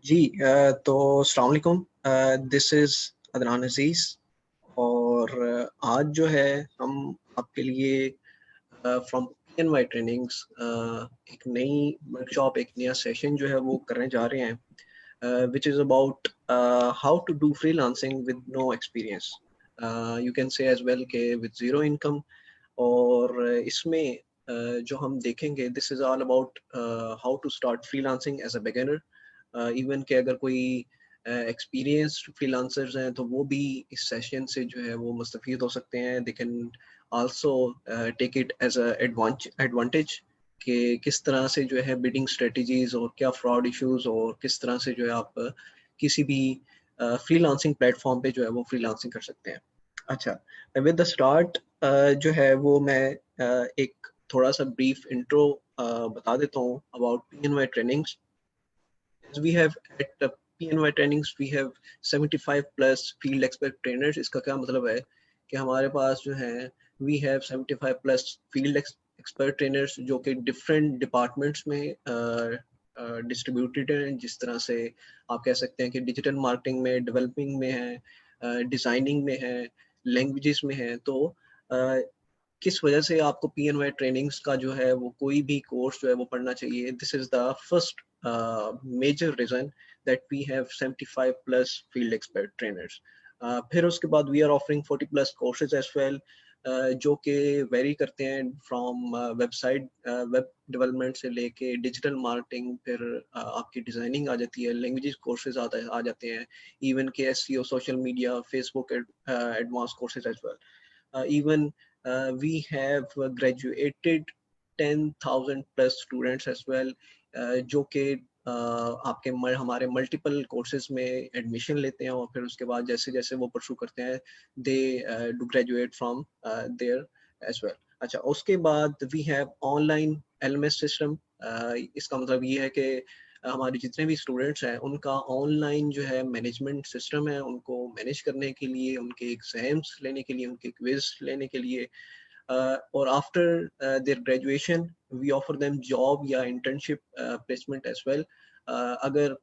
जी तो अस्सलाम वालेकुम। दिस इज़ अदनान अज़ीज़ और आज जो है हम आपके लिए फ्रॉम पीएनवाई ट्रेनिंग्स एक नई वर्कशॉप, एक नया सेशन जो है वो करने जा रहे हैं, which is about how to do freelancing with no experience. You can say as well के विद ज़ीरो इनकम। और इसमें जो हम देखेंगे, this is all about how to start freelancing as a beginner. Even के अगर कोई एक्सपीरियंस्ड फ्रीलांसर्स हैं तो वो भी इस सेशन से जो है वो मुस्तफ़ीद हो सकते हैं। They can also take it as a advantage कि किस तरह से जो है बिडिंग स्ट्रेटजीज और क्या फ्रॉड इश्यूज और किस तरह से जो है आप किसी भी फ्रीलांसिंग प्लेटफॉर्म पे जो है वो फ्रीलांसिंग कर सकते हैं। अच्छा, विद द स्टार्ट जो है वो मैं एक थोड़ा सा ब्रीफ इंट्रो बता देता हूँ about PNY trainings. As we have at the PNY trainings, we have 75 plus field expert trainers. इसका क्या मतलब है कि हमारे पास जो है we have 75 plus field expert trainers जो कि different departments में डिस्ट्रीब्यूटेड हैं। जिस तरह से आप कह सकते हैं कि डिजिटल मार्केटिंग में, डेवलपिंग में है, डिज़ाइनिंग में है, लैंग्वेजेस में है। तो किस वजह से आपको पीएनवाई ट्रेनिंग्स का जो है वो कोई भी कोर्स जो है वो पढ़ना चाहिए। This is the first major reason that we have 75 plus field expert trainers. फिर उसके बाद we are offering 40 plus courses as well, जो कि वेरी करते हैं फ्रॉम वेबसाइट वेब डेवलपमेंट से लेके डिजिटल मार्केटिंग, फिर आपकी डिज़ाइनिंग आ जाती है, लैंग्वेजेस कोर्सेज आ जाते हैं, इवन के SEO, social media, Facebook advance courses as well. Even we have graduated 10,000 plus students as well, जो कि आपके हमारे मल्टीपल कोर्सेज में एडमिशन लेते हैं और फिर उसके बाद जैसे जैसे वो परसू करते हैं they do graduate from there as well. अच्छा, उसके बाद we have online LMS system. इसका मतलब ये है कि हमारे जितने भी स्टूडेंट्स हैं उनका ऑनलाइन जो है मैनेजमेंट सिस्टम है, उनको मैनेज करने के लिए, उनके एग्जाम्स लेने के लिए, उनके क्विज लेने के लिए। और after their graduation we offer them job या इंटर्नशिप प्लेसमेंट एज वेल। अगर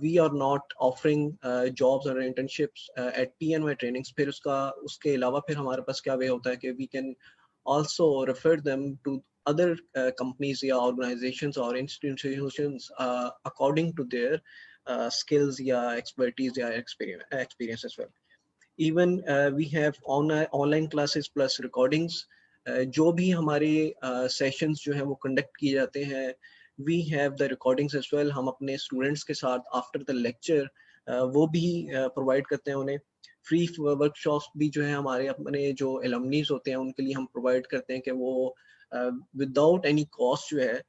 we are not offering jobs और इंटर्नशिप्स एट पीएनवाई ट्रेनिंग्स, फिर उसके अलावा फिर हमारे पास क्या वे होता है कि we can also refer them to other companies या organizations or institutions according to their skills या expertise या experience as well. Even we have online classes plus recordings। जो भी हमारे सेशंस जो है वो कंडक्ट किए जाते हैं, we have the recordings as well। हम अपने स्टूडेंट्स के साथ आफ्टर द लेक्चर वो भी प्रोवाइड करते हैं उन्हें। फ्री वर्कशॉप्स भी जो है हमारे अपने जो एलमनीज होते हैं उनके लिए हम प्रोवाइड करते हैं कि वो विदाउट एनी कॉस्ट जो है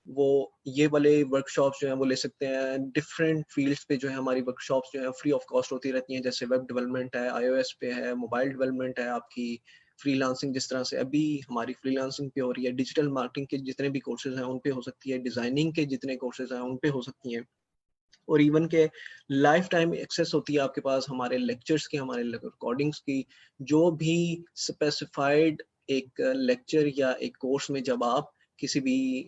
वो ये वाले वर्कशॉप्स जो हैं वो ले सकते हैं। डिफरेंट फील्ड्स पे जो है हमारी वर्कशॉप्स जो है फ्री ऑफ कॉस्ट होती रहती हैं, जैसे वेब डेवलपमेंट है, आईओएस पे है, मोबाइल डेवलपमेंट है, आपकी फ्रीलांसिंग जिस तरह से अभी हमारी फ्रीलांसिंग पे हो रही है, डिजिटल मार्केटिंग के जितने भी कोर्सेज हैं उन पे हो सकती है, डिजाइनिंग के जितने कोर्सेज हैं उन पे हो सकती हैं। और इवन के लाइफ टाइम एक्सेस होती है आपके पास हमारे लेक्चर्स की, हमारे रिकॉर्डिंग्स की। जो भी स्पेसिफाइड एक लेक्चर या एक कोर्स में जब आप किसी भी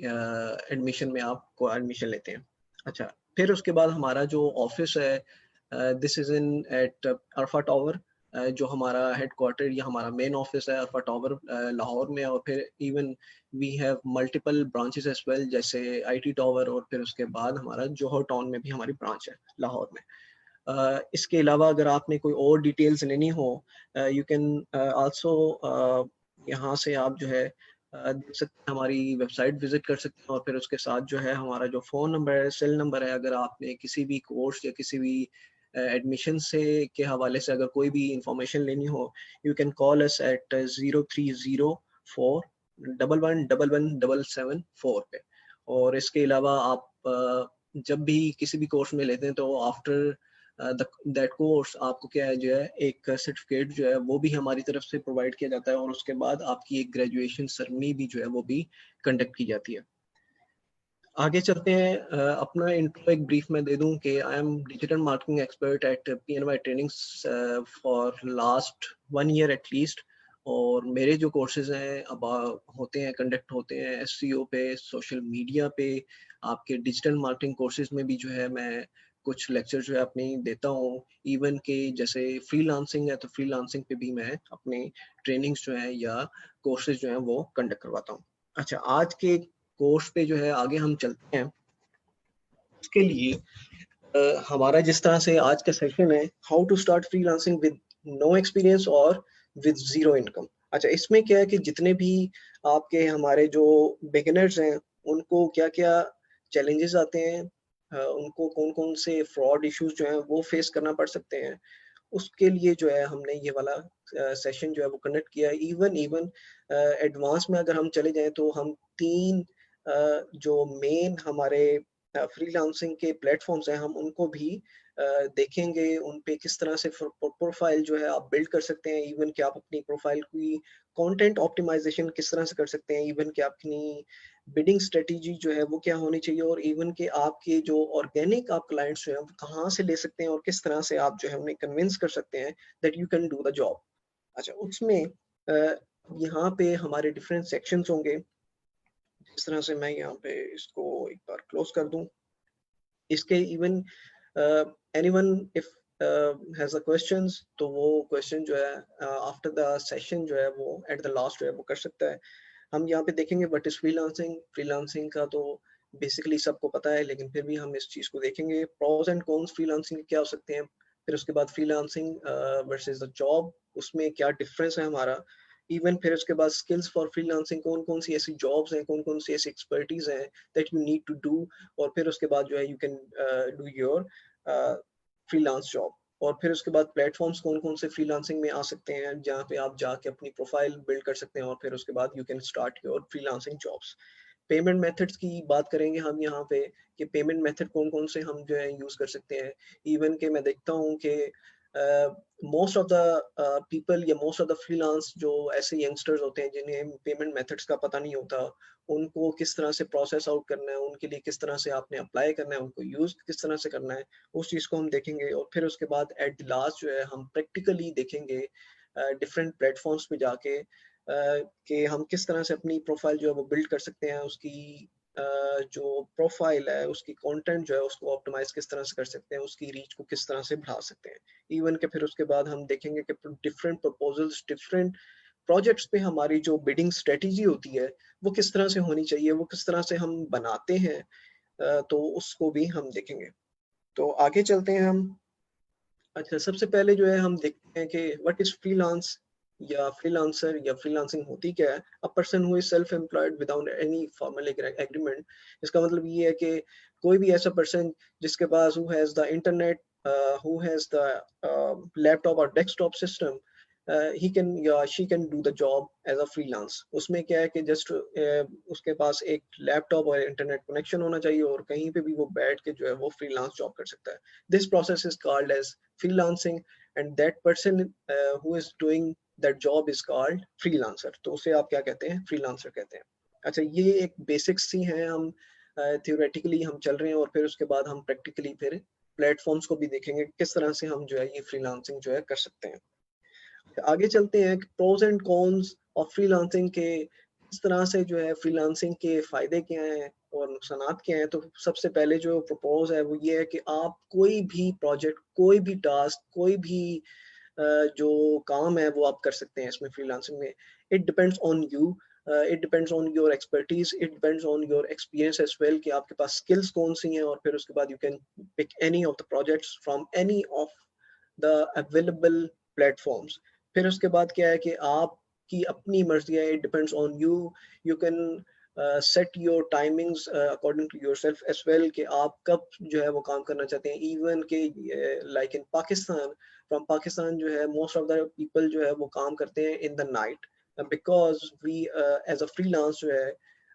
एडमिशन में आपको एडमिशन लेते हैं। अच्छा, फिर उसके बाद हमारा जो ऑफिस है, this is in at Arfa tower, जो हमारा हेडक्वार्टर या हमारा मेन ऑफिस है अरफा टावर लाहौर में। और फिर even we have multiple branches as well, जैसे आईटी टावर, और फिर उसके बाद हमारा जोहर टाउन में भी हमारी ब्रांच है लाहौर में। इसके अलावा अगर आपने कोई और डिटेल्स लेनी हो, यू कैन आल्सो यहाँ से आप जो है देख सकते हैं, हमारी वेबसाइट विजिट कर सकते हैं। और फिर उसके साथ जो है हमारा जो फ़ोन नंबर है, सेल नंबर है, अगर आपने किसी भी कोर्स या किसी भी एडमिशन से के हवाले से अगर कोई भी इंफॉर्मेशन लेनी हो, you can call us at 0304 111177 पे। और इसके अलावा आप जब भी किसी भी कोर्स में लेते हैं तो आफ्टर दैट कोर्स आपको क्या है जो है एक सर्टिफिकेट जो है वो भी हमारी तरफ से प्रोवाइड किया जाता है, और उसके बाद आपकी एक ग्रेजुएशन सेरेमनी भी जो है वो भी कंडक्ट की जाती है। आगे चलते हैं। अपना इंट्रो एक ब्रीफ में दे दूं कि I am digital marketing expert at PNY trainings for last 1 year at least. और मेरे जो कोर्सेज हैं अब होते हैं, कंडक्ट होते हैं एसईओ पे, सोशल मीडिया पे, आपके डिजिटल मार्केटिंग कोर्सेज में भी जो है मैं कुछ लेक्चर जो है अपनी देता हूँ। इवन के जैसे फ्रीलांसिंग है तो फ्रीलांसिंग पे भी मैं अपने ट्रेनिंग्स जो है या कोर्सेज जो है वो कंडक्ट करवाता हूँ। अच्छा, आज के कोर्स पे जो है आगे हम चलते हैं। उसके लिए हमारा जिस तरह से आज का सेशन है, how to start freelancing with no experience और विद जीरो इनकम। अच्छा, इसमें क्या है कि जितने भी आपके हमारे जो बिगिनर्स हैं उनको क्या क्या चैलेंजेस आते हैं, उनको कौन कौन से फ्रॉड इश्यूज जो हैं वो फेस करना पड़ सकते हैं, उसके लिए जो है हमने ये वाला सेशन जो है वो कंडक्ट किया है। इवन इवन एडवांस में अगर हम चले जाएं तो हम 3 जो मेन हमारे फ्रीलांसिंग के प्लेटफॉर्म्स हैं हम उनको भी देखेंगे। उन पे किस तरह से प्रोफाइल जो है आप बिल्ड कर सकते हैं, इवन कि आप अपनी प्रोफाइल की कंटेंट ऑप्टिमाइजेशन किस तरह से कर सकते हैं, इवन कि अपनी बिडिंग स्ट्रेटेजी जो है वो क्या होनी चाहिए, और इवन कि आपके जो ऑर्गेनिक आप क्लाइंट्स जो हैं वो कहाँ से ले सकते हैं और किस तरह से आप जो है उन्हें कन्विंस कर सकते हैं that you can do the job. अच्छा, उसमें यहाँ पे हमारे डिफरेंट सेक्शंस होंगे। इस तरह से मैं यहाँ पे इसको एक बार क्लोज कर दूं। इसके even anyone if has a questions तो वो क्वेश्चन जो है आफ्टर द सेशन जो है वो एट द लास्ट जो है वो कर सकता है। हम यहाँ पे देखेंगे व्हाट इज फ्रीलांसिंग। फ्रीलांसिंग का तो बेसिकली सबको पता है, लेकिन फिर भी हम इस चीज को देखेंगे। प्रोज एंड कॉन्स फ्रीलांसिंग के क्या हो सकते हैं, फिर उसके बाद फ्रीलांसिंग वर्सेस द जॉब, उसमें क्या डिफरेंस है हमारा। इवन फिर उसके बाद स्किल्स फॉर फ्रीलांसिंग, कौन कौन सी ऐसी जॉब्स हैं, कौन कौन सी ऐसी एक्सपर्टीज हैं that you need to do. और फिर उसके बाद जो है you can do your freelance job. और फिर उसके बाद प्लेटफॉर्म्स कौन कौन से फ्रीलांसिंग में आ सकते हैं जहाँ पे आप जाके अपनी प्रोफाइल बिल्ड कर सकते हैं, और फिर उसके बाद you can start your freelancing jobs. Payment methods की बात करेंगे हम यहाँ पे कि पेमेंट मेथड कौन कौन से हम जो है यूज कर सकते हैं। इवन के मैं देखता हूँ कि मोस्ट ऑफ द पीपल या मोस्ट ऑफ द फ्रीलांस जो ऐसे यंगस्टर्स होते हैं जिन्हें पेमेंट मेथड्स का पता नहीं होता, उनको किस तरह से प्रोसेस आउट करना है, उनके लिए किस तरह से आपने अप्लाई करना है, उनको यूज किस तरह से करना है, उस चीज़ को हम देखेंगे। और फिर उसके बाद एट द लास्ट जो है हम प्रैक्टिकली देखेंगे डिफरेंट प्लेटफॉर्म्स पे जाके कि हम किस तरह से अपनी प्रोफाइल जो है वो बिल्ड कर सकते हैं, उसकी जो प्रोफाइल है उसकी कंटेंट जो है उसको ऑप्टिमाइज किस तरह से कर सकते हैं, उसकी रीच को किस तरह से बढ़ा सकते हैं। इवन के फिर उसके बाद हम देखेंगे कि डिफरेंट प्रपोजल्स, डिफरेंट प्रोजेक्ट्स पे हमारी जो बिडिंग स्ट्रेटेजी होती है वो किस तरह से होनी चाहिए, वो किस तरह से हम बनाते हैं, तो उसको भी हम देखेंगे। तो आगे चलते हैं हम। अच्छा, सबसे पहले जो है हम देखते हैं कि व्हाट इज फ्रीलांस या फ्रीलांसर या फ्रीलांसिंग होती क्या है। A person who is self employed without any formal agreement. इसका मतलब ये है कि कोई भी ऐसा पर्सन जिसके पास who has the internet, who has the laptop और डेस्कटॉप सिस्टम, ही कैन या she can do the job as a freelance. उसमें क्या है कि जस्ट उसके पास एक लैपटॉप और इंटरनेट कनेक्शन होना चाहिए और कहीं पे भी वो बैठ के जो है वो फ्रीलांस जॉब कर सकता है। This process is called as freelancing, and that person who is doing that job is called freelancer। तो उसे आप क्या कहते हैं, फ्रीलांसर कहते हैं। अच्छा, ये एक बेसिक्स ही हैं। हम थियोरेटिकली हम चल रहे हैं और फिर उसके बाद हम प्रैक्टिकली फिर प्लेटफॉर्म्स को भी देखेंगे किस तरह से हम जो है ये फ्रीलांसिंग जो है कर सकते हैं। आगे चलते हैं कि pros and cons of freelancing के, इस तरह से जो है फ्रीलांसिंग के फायदे क्या हैं और नुकसानात क्या हैं। तो सबसे पहले जो प्रपोज है वो ये है कि आप कोई भी प्रोजेक्ट, कोई भी टास्क, कोई भी जो काम है वो आप कर सकते हैं इसमें फ्रीलांसिंग में। It depends on you, it depends on your expertise, it depends on your experience as well कि आपके पास स्किल्स कौन सी हैं। और फिर उसके बाद you can pick any of the projects from any of the available platforms. फिर उसके बाद क्या है कि आपकी अपनी मर्जी है, it depends on you. You can set your timings according to yourself as well कि आप कब जो है वो काम करना चाहते हैं। इवन के like in Pakistan, from Pakistan जो है मोस्ट ऑफ द पीपल जो है वो काम करते हैं in the night, because we as a freelance जो है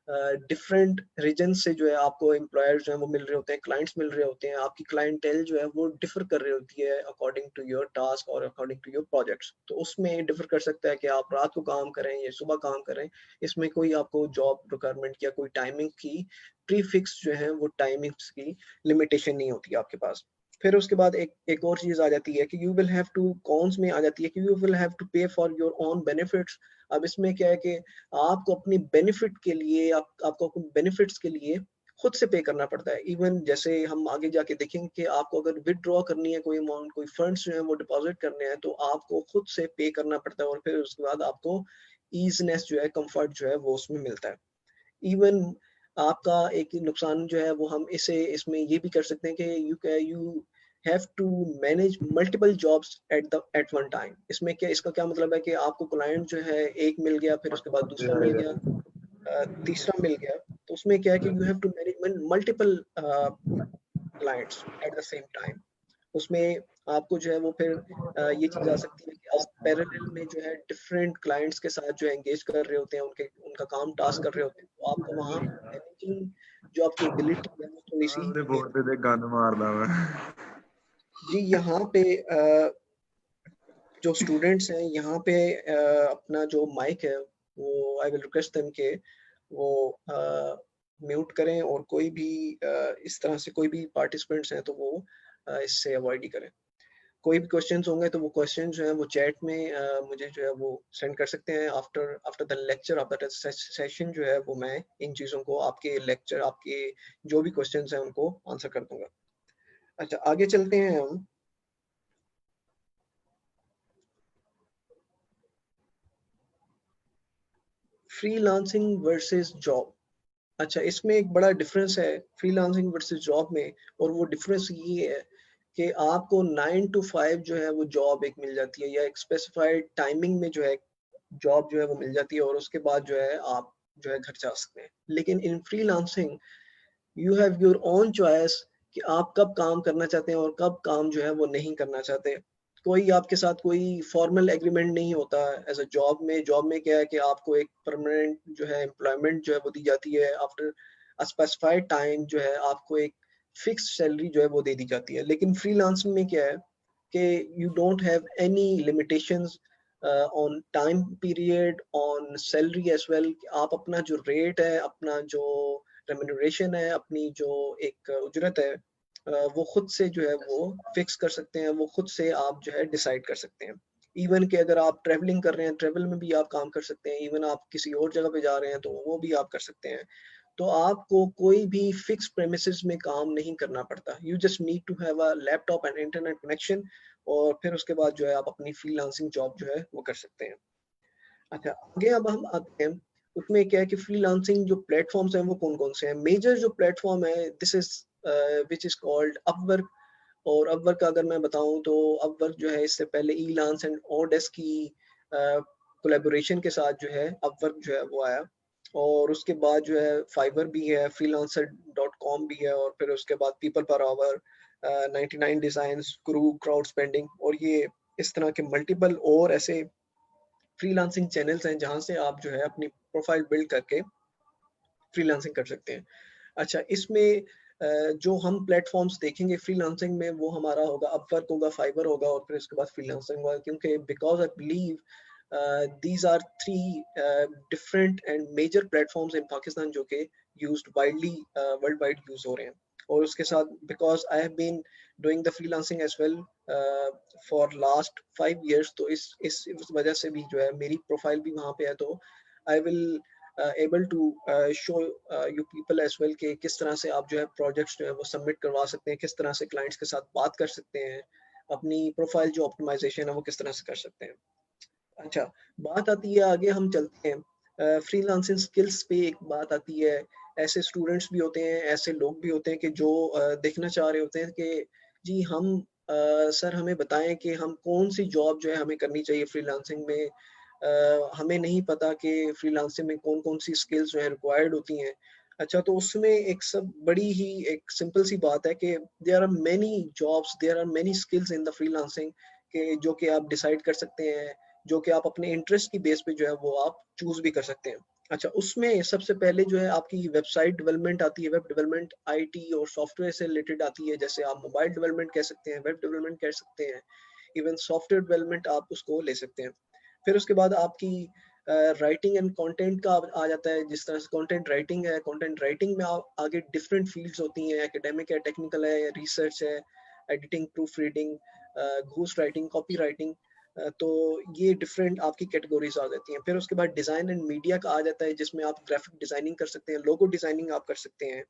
डिफरेंट रीजन से जो है आपको एम्प्लॉयर्स जो है वो मिल रहे होते हैं, क्लाइंट्स मिल रहे होते हैं, आपकी क्लाइंटेल जो है वो डिफर कर रही होती है अकॉर्डिंग टू योर टास्क और अकॉर्डिंग टू योर प्रोजेक्ट्स। तो उसमें डिफर कर सकता है कि आप रात को काम करें या सुबह काम करें। इसमें कोई आपको जॉब रिक्वायरमेंट या कोई टाइमिंग की प्री फिक्स जो है वो टाइमिंग्स की लिमिटेशन नहीं होती आपके पास। फिर उसके बाद एक और चीज आ जाती है कि you will have to, cons में आ जाती है कि you will have to pay for your own benefits. अब इसमें क्या है कि आपको अपनी बेनिफिट के लिए, आपको अपने बेनिफिट्स के लिए खुद से पे करना पड़ता है। इवन जैसे हम आगे जाके देखेंगे कि आपको अगर विथड्रॉ करनी है कोई अमाउंट, कोई फंड्स जो है वो डिपॉजिट करने हैं, तो आपको खुद से पे करना पड़ता है और फिर उसके बाद आपको ईजीनेस जो है, कंफर्ट जो है वो उसमें मिलता है। इवन आपका एक नुकसान जो है वो हम इसे इसमें ये भी कर सकते हैं कि you have to manage multiple jobs at one time. इसमें क्या, इसका क्या मतलब है कि आपको क्लाइंट जो है एक मिल गया, फिर उसके बाद दूसरा मिल गया, तीसरा मिल गया, तो उसमें क्या है कि you have to manage multiple clients at the same time. उसमें आपको जो है वो फिर ये चीज़ आ सकती है कि आप पैरेलल में जो है डिफरेंट क्लाइंट्स के साथ जो है एंगेज कर रहे होते हैं, उनका काम टास्क कर रहे होते हैं, तो आपको वहाँ मैनेजिंग जो आपकी एबिलिटी है वो थोड़ी-सी ਉਹਦੇ ਬੋਰਡ ਤੇ ਗੰਦ ਮਾਰਦਾ ਵਾ। जी, यहाँ पे जो स्टूडेंट्स हैं यहाँ पे अपना जो माइक है वो आई विल रिक्वेस्ट देम के वो म्यूट करें, और कोई भी इस तरह से कोई भी पार्टिसिपेंट्स हैं तो वो इससे अवॉइड ही करें। कोई भी क्वेश्चंस होंगे तो वो क्वेश्चन जो है वो चैट में मुझे जो है वो सेंड कर सकते हैं। After after the lecture, after the session जो है वो मैं इन चीज़ों को आपके लेक्चर, आपके जो भी क्वेश्चंस हैं उनको आंसर कर दूंगा। अच्छा, आगे चलते हैं हम। Freelancing versus job. अच्छा, इसमें एक बड़ा डिफरेंस है फ्रीलांसिंग वर्सेस जॉब में, और वो डिफरेंस ये है कि आपको 9 टू 5 जो है वो जॉब एक मिल जाती है, या एक स्पेसिफाइड टाइमिंग में जो है जॉब जो है वो मिल जाती है, और उसके बाद जो है आप जो है घर जा सकते हैं। लेकिन इन freelancing you have your own choice कि आप कब काम करना चाहते हैं और कब काम जो है वो नहीं करना चाहते। कोई आपके साथ कोई फॉर्मल एग्रीमेंट नहीं होता एज अ जॉब में। जॉब में क्या है कि आपको एक परमानेंट जो है एम्प्लॉयमेंट जो है वो दी जाती है, आफ्टर अ स्पेसिफाइड टाइम जो है आपको एक फिक्स सैलरी जो है वो दे दी जाती है। लेकिन फ्रीलांसिंग में क्या है कि you don't have any limitations on time period, on salary as well. आप अपना जो रेट है, अपना जो रेम्यूनरेशन है, अपनी जो एक उजरत है, वो खुद से जो है वो फिक्स कर सकते हैं, वो खुद से आप जो है डिसाइड कर सकते हैं। इवन कि अगर आप ट्रैवलिंग कर रहे हैं, ट्रैवल में भी आप काम कर सकते हैं। इवन आप किसी और जगह पे जा रहे हैं तो वो भी आप कर सकते हैं। तो आपको कोई भी फिक्स प्रेमिसेस में काम नहीं करना पड़ता। You just need to have a laptop and internet connection, और फिर उसके बाद जो है आप अपनी फ्रीलांसिंग जॉब जो है वो कर सकते हैं। अच्छा, आगे अब हम आते हैं। उसमें क्या है कि फ्रीलांसिंग जो प्लेटफॉर्म्स हैं वो कौन-कौन से हैं। मेजर जो प्लेटफॉर्म है, this is which is called Upwork. और अपवर्क का अगर मैं बताऊं तो अपवर्क जो है इससे पहले ईलांस एंड ओडेस्क की कोलैबोरेशन के साथ जो है अपवर्क जो है वो आया। और उसके बाद जो है फाइवर भी है, फ्रीलांसर डॉट कॉम भी है, और फिर उसके बाद people per hour, 99 designs, crew, crowd spending, और ये इस तरह के मल्टीपल और ऐसे फ्रीलांसिंग चैनल्स हैं जहाँ से आप जो है अपनी प्रोफाइल बिल्ड करके फ्रीलांसिंग कर सकते हैं। अच्छा, इसमें जो हम प्लेटफॉर्म्स देखेंगे फ्रीलांसिंग में वो हमारा होगा अपवर्क, होगा फाइवर, होगा और फिर उसके बाद फ्रीलांसिंग होगा, क्योंकि because I believe these are three different and major platforms in Pakistan जो कि used widely worldwide use हो रहे हैं। और उसके साथ because I have been doing the freelancing as well for last 5 years, तो इस वजह से भी जो है मेरी प्रोफाइल भी वहाँ पे है, तो I will able to show you people as well कि किस तरह से आप जो है प्रोजेक्ट्स जो है वो सबमिट करवा सकते हैं, किस तरह से क्लाइंट्स के साथ बात कर सकते हैं, अपनी प्रोफाइल जो ऑप्टिमाइजेशन है वो किस तरह से कर सकते हैं। अच्छा, बात आती है, आगे हम चलते हैं फ्रीलांसिंग स्किल्स पे। एक बात आती है, ऐसे स्टूडेंट्स भी होते हैं, ऐसे लोग भी होते हैं कि जो देखना चाह रहे होते हैं कि जी हम सर हमें बताएं कि हम कौन सी जॉब जो है हमें करनी चाहिए फ्रीलांसिंग में। हमें नहीं पता कि फ्रीलांसिंग में कौन कौन सी स्किल्स जो है रिक्वायर्ड होती हैं। अच्छा, तो उसमें एक सब बड़ी ही एक सिंपल सी बात है कि there are many jobs, there are many skills in the freelancing के जो कि आप डिसाइड कर सकते हैं, जो कि आप अपने इंटरेस्ट की बेस पे जो है वो आप चूज भी कर सकते हैं। अच्छा, उसमें सबसे पहले जो है आपकी वेबसाइट डेवलपमेंट आती है, वेब डेवलपमेंट आईटी और सॉफ्टवेयर से रिलेटेड आती है। जैसे आप मोबाइल डेवलपमेंट कह सकते हैं, वेब डेवलपमेंट कह सकते हैं, इवन सॉफ्टवेयर डेवलपमेंट आप उसको ले सकते हैं। फिर उसके बाद आपकी राइटिंग एंड कंटेंट का आ जाता है। जिस तरह से कंटेंट राइटिंग है, कंटेंट राइटिंग में आप आगे डिफरेंट फील्ड्स होती हैं, एकेडमिक है, टेक्निकल है, रिसर्च है, एडिटिंग, प्रूफ रीडिंग, घूस राइटिंग, कॉपी राइटिंग। तो ये डिफरेंट आपकी कैटेगरीज आ जाती हैं। फिर उसके बाद डिज़ाइन एंड मीडिया का आ जाता है, जिसमें आप ग्राफिक डिज़ाइनिंग कर सकते हैं, लोगो डिज़ाइनिंग आप कर सकते हैं,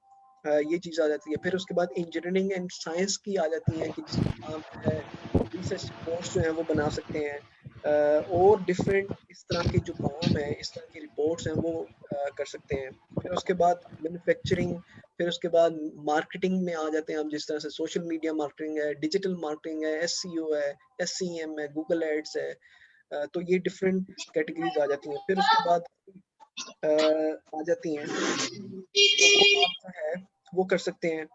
ये चीज़ आ जाती है। फिर उसके बाद इंजीनियरिंग एंड साइंस की आ जाती है कि जिसमें आप जो है रिसर्च रिपोर्ट्स जो हैं वो बना सकते हैं, और डिफरेंट इस तरह के जो काम है, इस तरह की रिपोर्ट्स हैं वो कर सकते हैं। फिर उसके बाद मैन्युफैक्चरिंग, फिर उसके बाद मार्केटिंग में आ जाते हैं हम, जिस तरह से सोशल मीडिया मार्केटिंग है, डिजिटल मार्केटिंग है, एसईओ है, एससीएम है, गूगल एड्स है। तो ये डिफरेंट कैटेगरीज आ जाती हैं। फिर उसके बाद आ जाती हैं, तो वो आप जो है वो कर सकते हैं।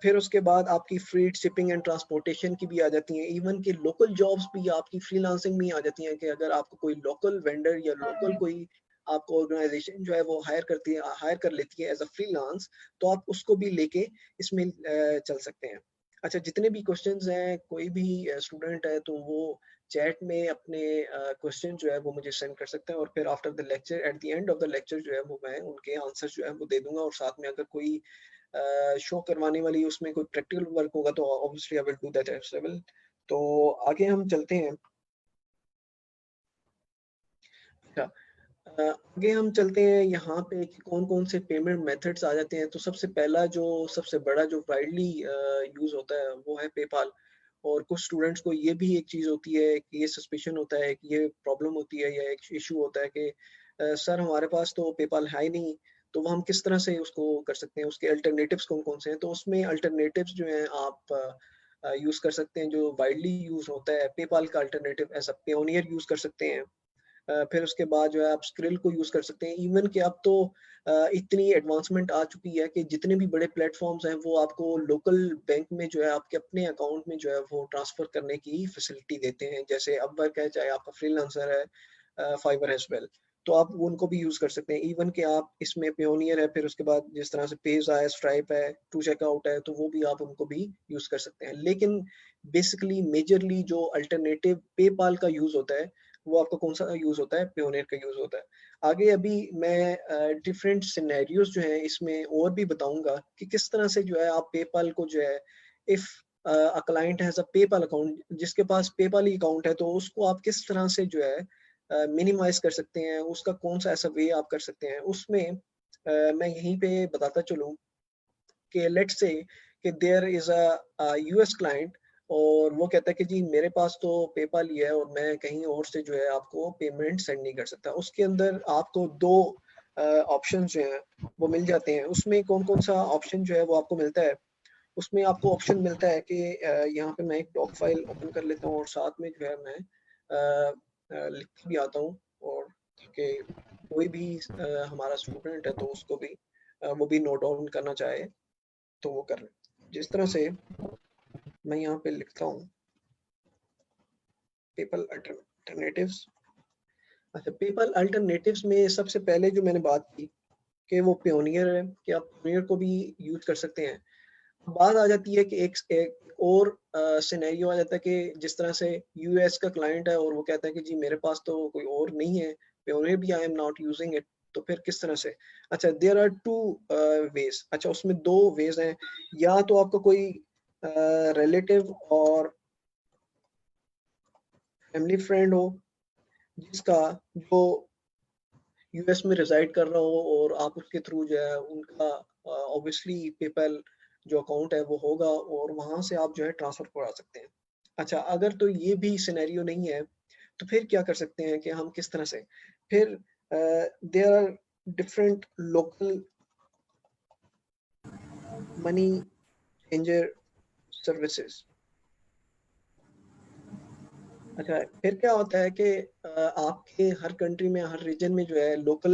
फिर उसके बाद आपकी फ्रीट शिपिंग एंड ट्रांसपोर्टेशन की भी आ जाती हैं। इवन कि लोकल जॉब्स भी आपकी फ्रीलांसिंग में ही आ जाती हैं कि अगर आपको कोई लोकल वेंडर या लोकल कोई आपको ऑर्गेनाइजेशन जो है वो हायर कर लेती है एज अ फ्रीलांस, तो आप उसको भी लेके इसमें चल सकते हैं। अच्छा, जितने भी क्वेश्चंस हैं, कोई भी स्टूडेंट है तो वो चैट में अपने क्वेश्चन जो है वो मुझे सेंड कर सकते हैं, और फिर after the lecture, at the end of the lecture जो है वो मैं उनके आंसर जो है वो दे दूंगा। और साथ में अगर कोई शो करवाने वाली उसमें कोई प्रैक्टिकल वर्क होगा तो obviously I will do that as well. तो आगे हम चलते हैं। अच्छा, आगे हम चलते हैं यहाँ पे कि कौन कौन से पेमेंट मेथड्स आ जाते हैं। तो सबसे पहला जो सबसे बड़ा जो वाइडली यूज होता है वो है पेपाल। और कुछ स्टूडेंट्स को ये भी एक चीज़ होती है कि ये सस्पिशन होता है कि ये प्रॉब्लम होती है या एक इशू होता है कि सर हमारे पास तो पेपाल है ही नहीं, तो वो हम किस तरह से उसको कर सकते हैं, उसके अल्टरनेटिव्स कौन कौन से हैं। तो उसमें अल्टरनेटिव्स जो हैं आप यूज़ कर सकते हैं। जो वाइडली यूज़ होता है पेपाल का alternative as a Payoneer use कर सकते हैं। फिर उसके बाद जो है आप स्क्रिल को यूज़ कर सकते हैं। इवन कि अब तो इतनी एडवांसमेंट आ चुकी है कि जितने भी बड़े प्लेटफॉर्म्स हैं वो आपको लोकल बैंक में जो है आपके अपने अकाउंट में जो है वो ट्रांसफर करने की फैसिलिटी देते हैं। जैसे अपवर्क है, चाहे आपका फ्रीलांसर है, फाइवर एज वेल, तो आप उनको भी यूज़ कर सकते हैं। इवन कि आप इसमें पेयोनियर है, फिर उसके बाद जिस तरह से पेज़ है, स्ट्राइप है, टू चेकआउट है, तो वो भी आप उनको भी यूज़ कर सकते हैं। लेकिन बेसिकली मेजरली जो अल्टरनेटिव पेपाल का यूज़ होता है वो आपका कौन सा यूज होता है, पेयोनियर का यूज होता है। आगे अभी मैं डिफरेंट सिनेरियोज जो हैं इसमें और भी बताऊंगा कि किस तरह से जो है आप पेपाल को जो है, if a client has a PayPal account, जिसके पास पेपाल ही अकाउंट है, तो उसको आप किस तरह से जो है मिनिमाइज कर सकते हैं, उसका कौन सा ऐसा वे आप कर सकते हैं। उसमें मैं यहीं पे बताता चलूं कि लेट्स से कि there is a US client, और वो कहता है कि जी मेरे पास तो पेपाल ही है और मैं कहीं और से जो है आपको पेमेंट सेंड नहीं कर सकता। उसके अंदर आपको दो ऑप्शन जो हैं वो मिल जाते हैं। उसमें कौन कौन सा ऑप्शन जो है वो आपको मिलता है। उसमें आपको ऑप्शन मिलता है कि यहाँ पे मैं एक डॉक फाइल ओपन कर लेता हूँ और साथ में जो है मैं लिख भी आता हूँ, और कि कोई भी हमारा स्टूडेंट है तो उसको भी वो भी नोट डाउन करना चाहे तो वो कर लें। जिस तरह से मैं यहाँ पे लिखता हूँ पेपल अल्टरनेटिव्स। अच्छा, पेपल अल्टरनेटिव्स में सबसे पहले जो मैंने बात की कि वो पियोनियर है, कि आप पियोनियर को भी यूज कर सकते हैं। बात आ जाती है कि एक और सिनेरियो आ जाता है कि जिस तरह से यूएस का क्लाइंट है और वो कहता है कि जी मेरे पास तो कोई और नहीं है, पियोनियर भी I am not using it, तो फिर किस तरह से। अच्छा, देयर आर टू वेज। अच्छा, उसमें दो वेज हैं। या तो आपका कोई रिलेटिव और फैमिली फ्रेंड हो जिसका जो यूएस में रिजाइड कर रहा हो, और आप उसके थ्रू जो है उनका ऑब्वियसली पेपल जो अकाउंट है वो होगा, और वहां से आप जो है ट्रांसफर करा सकते हैं। अच्छा, अगर तो ये भी सिनेरियो नहीं है तो फिर क्या कर सकते हैं कि हम किस तरह से फिर there are different local money changer services. अच्छा, फिर क्या होता है कि आपके हर कंट्री में, हर रीजन में जो है लोकल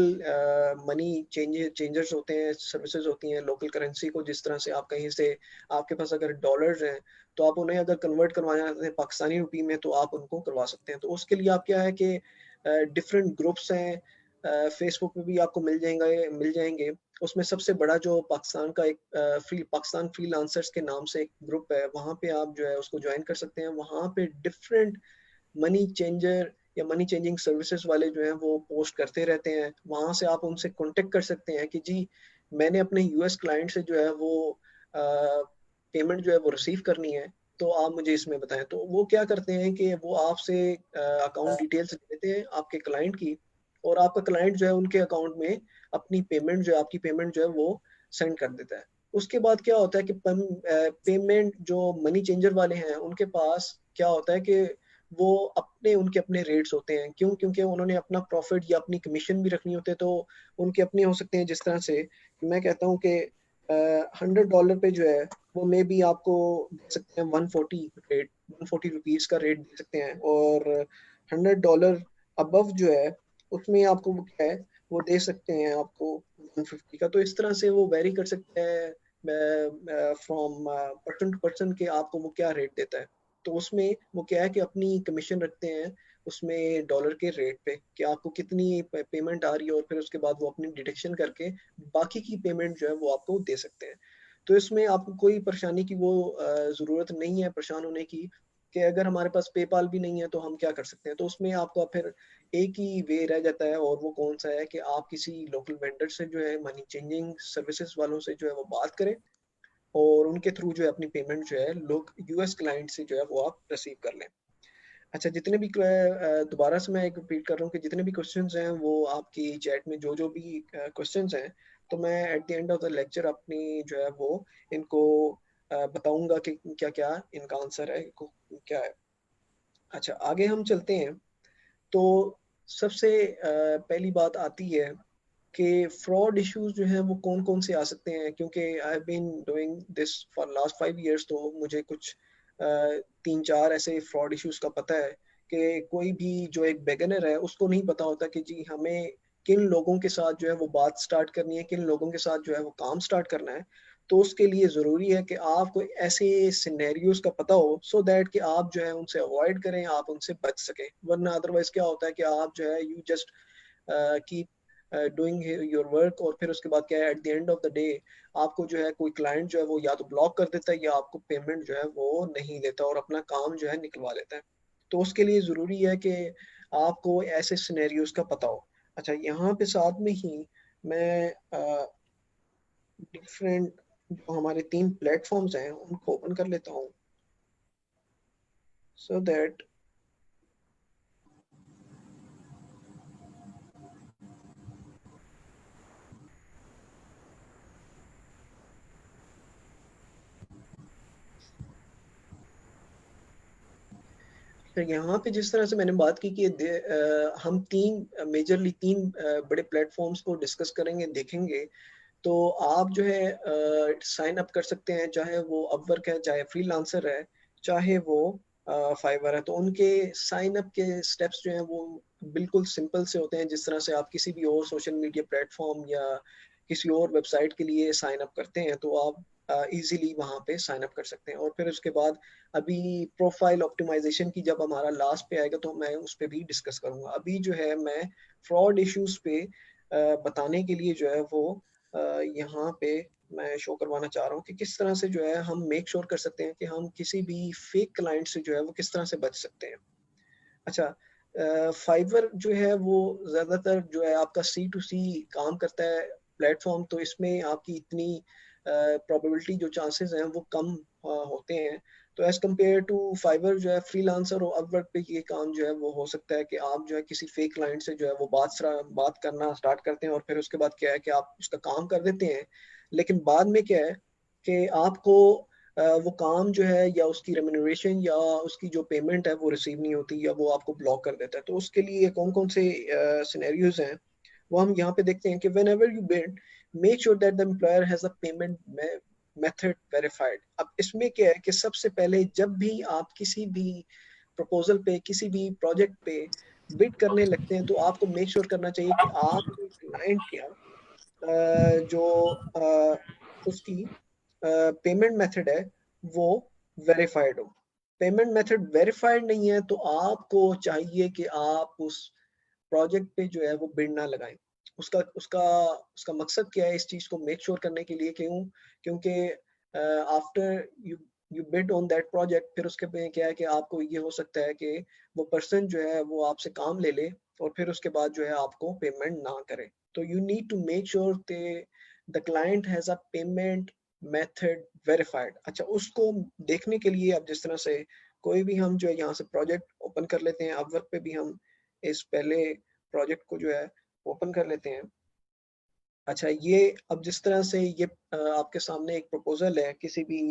मनी चेंजर्स होते हैं, सर्विसेज होती हैं लोकल करेंसी को। जिस तरह से आप कहीं से, आपके पास अगर डॉलर्स हैं तो आप उन्हें अगर कन्वर्ट करवाना चाहते हैं पाकिस्तानी रुपी में तो आप उनको करवा सकते हैं। तो उसके लिए आप क्या है कि डिफरेंट ग्रुप्स हैं, फेसबुक पे भी आपको मिल जाएंगे। उसमें सबसे बड़ा जो पाकिस्तान का एक फ्री पाकिस्तान फ्रीलांसर्स के नाम से एक ग्रुप है, वहाँ पे आप जो है उसको ज्वाइन कर सकते हैं। वहाँ पे डिफरेंट मनी चेंजर या मनी चेंजिंग सर्विसेज वाले जो हैं वो पोस्ट करते रहते हैं। वहां से आप उनसे कांटेक्ट कर सकते हैं कि जी मैंने अपने यूएस क्लाइंट से जो है वो पेमेंट जो है वो रिसीव करनी है, तो आप मुझे इसमें बताएं। तो वो क्या करते हैं कि वो आपसे अकाउंट डिटेल्स लेते हैं आपके क्लाइंट की, और आपका क्लाइंट जो है उनके अकाउंट में अपनी पेमेंट जो है, आपकी पेमेंट जो है वो सेंड कर देता है। उसके बाद क्या होता है कि पेमेंट जो मनी चेंजर वाले हैं उनके पास क्या होता है कि वो उनके अपने रेट्स होते हैं। क्यों? क्योंकि उन्होंने अपना प्रॉफिट या अपनी कमीशन भी रखनी होती है, तो उनके अपने हो सकते हैं। जिस तरह से मैं कहता हूँ कि $100 पे जो है वो मे बी आपको दे सकते हैं 140 का रेट दे सकते हैं, और $100 अबव जो है उसमें आपको वो क्या है वो दे सकते हैं आपको 150 का। तो इस तरह से वो वेरी कर सकते हैं फ्रॉम पर्सन टू पर्सन के आपको वो क्या रेट देता है। तो उसमें वो क्या है कि अपनी कमीशन रखते हैं उसमें डॉलर के रेट पे कि आपको कितनी पेमेंट आ रही है, और फिर उसके बाद वो अपनी डिडक्शन करके बाकी की पेमेंट जो है वो आपको दे सकते हैं। तो इसमें आपको कोई परेशानी की वो ज़रूरत नहीं है परेशान होने की कि अगर हमारे पास पेपाल भी नहीं है तो हम क्या कर सकते हैं। तो उसमें आपका फिर एक ही वे रह जाता है, और वो कौन सा है कि आप किसी लोकल वेंडर से जो है मनी चेंजिंग सर्विसेज वालों से जो है वो बात करें, और उनके थ्रू जो है अपनी पेमेंट जो है लोग यूएस क्लाइंट से जो है वो आप रिसीव कर लें। अच्छा, जितने भी दोबारा से मैं एक रिपीट कर रहा हूँ कि जितने भी क्वेश्चंस हैं वो आपकी चैट में जो जो भी क्वेश्चंस हैं, तो मैं at the end of the lecture अपनी जो है वो इनको बताऊंगा कि क्या क्या इनका आंसर है क्या है। अच्छा, आगे हम चलते हैं। तो सबसे पहली बात आती है कि फ्रॉड इश्यूज जो हैं वो कौन कौन से आ सकते हैं। क्योंकि I have been doing this for last 5 years, तो मुझे कुछ 3-4 ऐसे फ्रॉड इश्यूज का पता है कि कोई भी जो एक बिगिनर है उसको नहीं पता होता कि जी हमें किन लोगों के साथ जो है वो बात स्टार्ट करनी है, किन लोगों के साथ जो है वो काम स्टार्ट करना है। तो उसके लिए ज़रूरी है कि आपको ऐसे सिनेरियोज का पता हो, सो दैट कि आप जो है उनसे अवॉइड करें, आप उनसे बच सकें। वरना अदरवाइज क्या होता है कि आप जो है you just keep doing your work, और फिर उसके बाद क्या है at the end of the day आपको जो है कोई क्लाइंट जो है वो या तो ब्लॉक कर देता है या आपको पेमेंट जो है वो नहीं देता और अपना काम जो है निकलवा लेता है। तो उसके लिए ज़रूरी है कि आपको ऐसे सिनेरियोज का पता हो। अच्छा, यहाँ पे साथ में ही मैं डिफरेंट जो हमारे 3 प्लेटफॉर्म्स हैं उनको ओपन कर लेता हूँ, सो दैट तो यहाँ पे जिस तरह से मैंने बात की कि हम 3 मेजरली 3 बड़े प्लेटफॉर्म्स को डिस्कस करेंगे, देखेंगे। तो आप जो है साइन अप कर सकते हैं, चाहे वो अपवर्क है, चाहे फ्रीलांसर है, चाहे वो फाइवर है। तो उनके साइन अप के स्टेप्स जो हैं वो बिल्कुल सिंपल से होते हैं, जिस तरह से आप किसी भी और सोशल मीडिया प्लेटफॉर्म या किसी और वेबसाइट के लिए साइन अप करते हैं, तो आप इजीली वहाँ पे साइन अप कर सकते हैं। और फिर उसके बाद अभी प्रोफाइल ऑप्टिमाइजेशन की जब हमारा लास्ट पे आएगा तो मैं उस पर भी डिस्कस करूंगा। अभी जो है मैं फ्रॉड इश्यूज पे बताने के लिए जो है वो यहाँ पे मैं शो करवाना चाह रहा हूँ कि किस तरह से जो है हम मेक श्योर कर सकते हैं कि हम किसी भी फेक क्लाइंट से जो है वो किस तरह से बच सकते हैं। अच्छा, फाइवर जो है वो ज़्यादातर जो है आपका सी टू सी काम करता है प्लेटफॉर्म, तो इसमें आपकी इतनी प्रोबेबिलिटी जो चांसेस हैं वो कम होते हैं। तो एज कम्पेयर टू फाइवर जो है फ्रीलांसर और अपवर्क पे ये काम जो है वो हो सकता है कि आप जो है किसी फेक क्लाइंट से जो है वो बात करना स्टार्ट करते हैं, और फिर उसके बाद क्या है कि आप उसका काम कर देते हैं, लेकिन बाद में क्या है कि आपको वो काम जो है या उसकी रेम्यूनरेशन या उसकी जो पेमेंट है वो रिसीव नहीं होती, या वो आपको ब्लॉक कर देता है। तो उसके लिए कौन कौन से सिनेरियोज हैं वो हम यहाँ पे देखते हैं कि whenever you bid, make sure that the employer has a payment method verified। अब इसमें क्या है कि सबसे पहले जब भी आप किसी भी प्रपोजल पे, किसी भी प्रोजेक्ट पे बिड करने लगते हैं, तो आपको मेक श्योर करना चाहिए कि आप क्लाइंट क्या जो उसकी पेमेंट मेथड है वो वेरीफाइड हो। पेमेंट मेथड वेरीफाइड नहीं है तो आपको चाहिए कि आप उस प्रोजेक्ट पे जो है वो बिड ना लगाएं। उसका उसका उसका मकसद क्या है इस चीज को मेक श्योर करने के लिए? क्योंकि after you you bid on that project, फिर उसके पे क्या है कि आपको ये हो सकता है कि वो पर्सन जो है वो आपसे काम ले ले और फिर उसके बाद जो है आपको पेमेंट ना करे। तो you need to make sure the client has a payment method verified. अच्छा, उसको देखने के लिए अब जिस तरह से कोई भी हम जो है यहाँ से प्रोजेक्ट ओपन कर लेते हैं, अपवर्क पे भी हम इस पहले प्रोजेक्ट को जो है ओपन कर लेते हैं। अच्छा, ये अब जिस तरह से ये आपके सामने एक प्रपोजल है किसी भी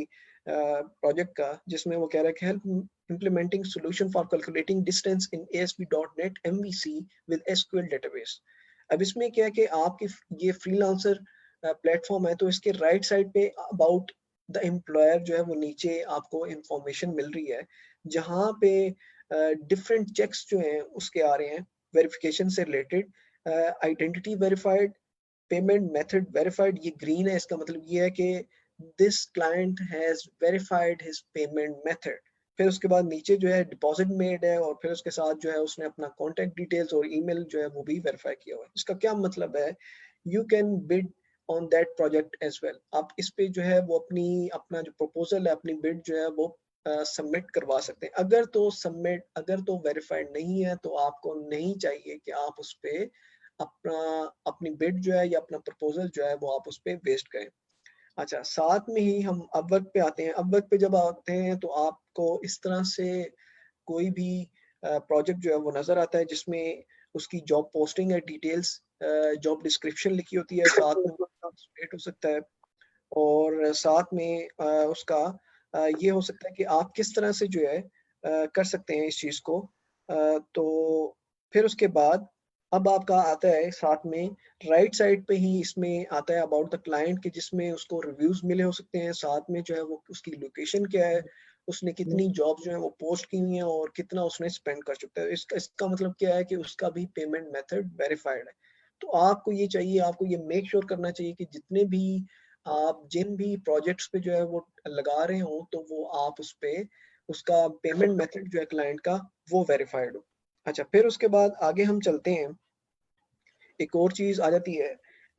प्रोजेक्ट का, जिसमें वो कह रहा है कि help implementing solution for calculating distance in ASP.NET MVC with SQL database। अब इसमें क्या है कि आपकी ये फ्रीलांसर प्लेटफॉर्म है, तो इसके राइट साइड पे अबाउट द एम्प्लॉयर जो है वो नीचे आपको इंफॉर्मेशन मिल रही है, जहाँ पे डिफरेंट चेक्स जो हैं उसके आ रहे हैं वेरिफिकेशन से related. Identity verified, payment method verified, ये ग्रीन है, इसका मतलब ये है कि this client has verified his payment method. फिर उसके बाद नीचे जो है डिपॉजिट मेड है, और फिर उसके साथ जो है उसने अपना कॉन्टैक्ट डिटेल्स और ईमेल जो है वो भी वेरीफाई किया हुआ है। इसका क्या मतलब है, you can bid on that project as well. आप इस पे जो है वो अपना जो प्रपोजल है, अपनी बिड जो है वो सबमिट करवा सकते हैं। अगर तो वेरीफाइड नहीं है तो आपको नहीं चाहिए कि आप उस पे अपनी बिड जो है या अपना प्रपोजल जो है वो आप उस पे वेस्ट करें। अच्छा, साथ में ही हम अपवर्क पे आते हैं। अपवर्क पे जब आते हैं तो आपको इस तरह से कोई भी प्रोजेक्ट जो है वो नजर आता है जिसमें उसकी जॉब पोस्टिंग है, डिटेल्स, जॉब डिस्क्रिप्शन लिखी होती है, साथ में रेट हो सकता है, और साथ में उसका ये हो सकता है कि आप किस तरह से जो है कर सकते हैं इस चीज़ को। तो फिर उसके बाद अब आपका आता है साथ में राइट साइड पे ही इसमें आता है अबाउट द क्लाइंट, कि जिसमें उसको रिव्यूज मिले हो सकते हैं, साथ में जो है वो उसकी लोकेशन क्या है, उसने कितनी जॉब जो है वो पोस्ट की हुई है, और कितना उसने स्पेंड कर चुका है। इसका मतलब क्या है कि उसका भी पेमेंट मेथड वेरीफाइड है। तो आपको ये चाहिए, आपको ये मेक श्योर करना चाहिए कि जितने भी आप जिन भी प्रोजेक्ट्स पे जो है वो लगा रहे हो, तो वो आप उस पे उसका पेमेंट मेथड जो है क्लाइंट का वो वेरीफाइड हो। अच्छा, फिर उसके बाद आगे हम चलते हैं। एक और चीज आ जाती है,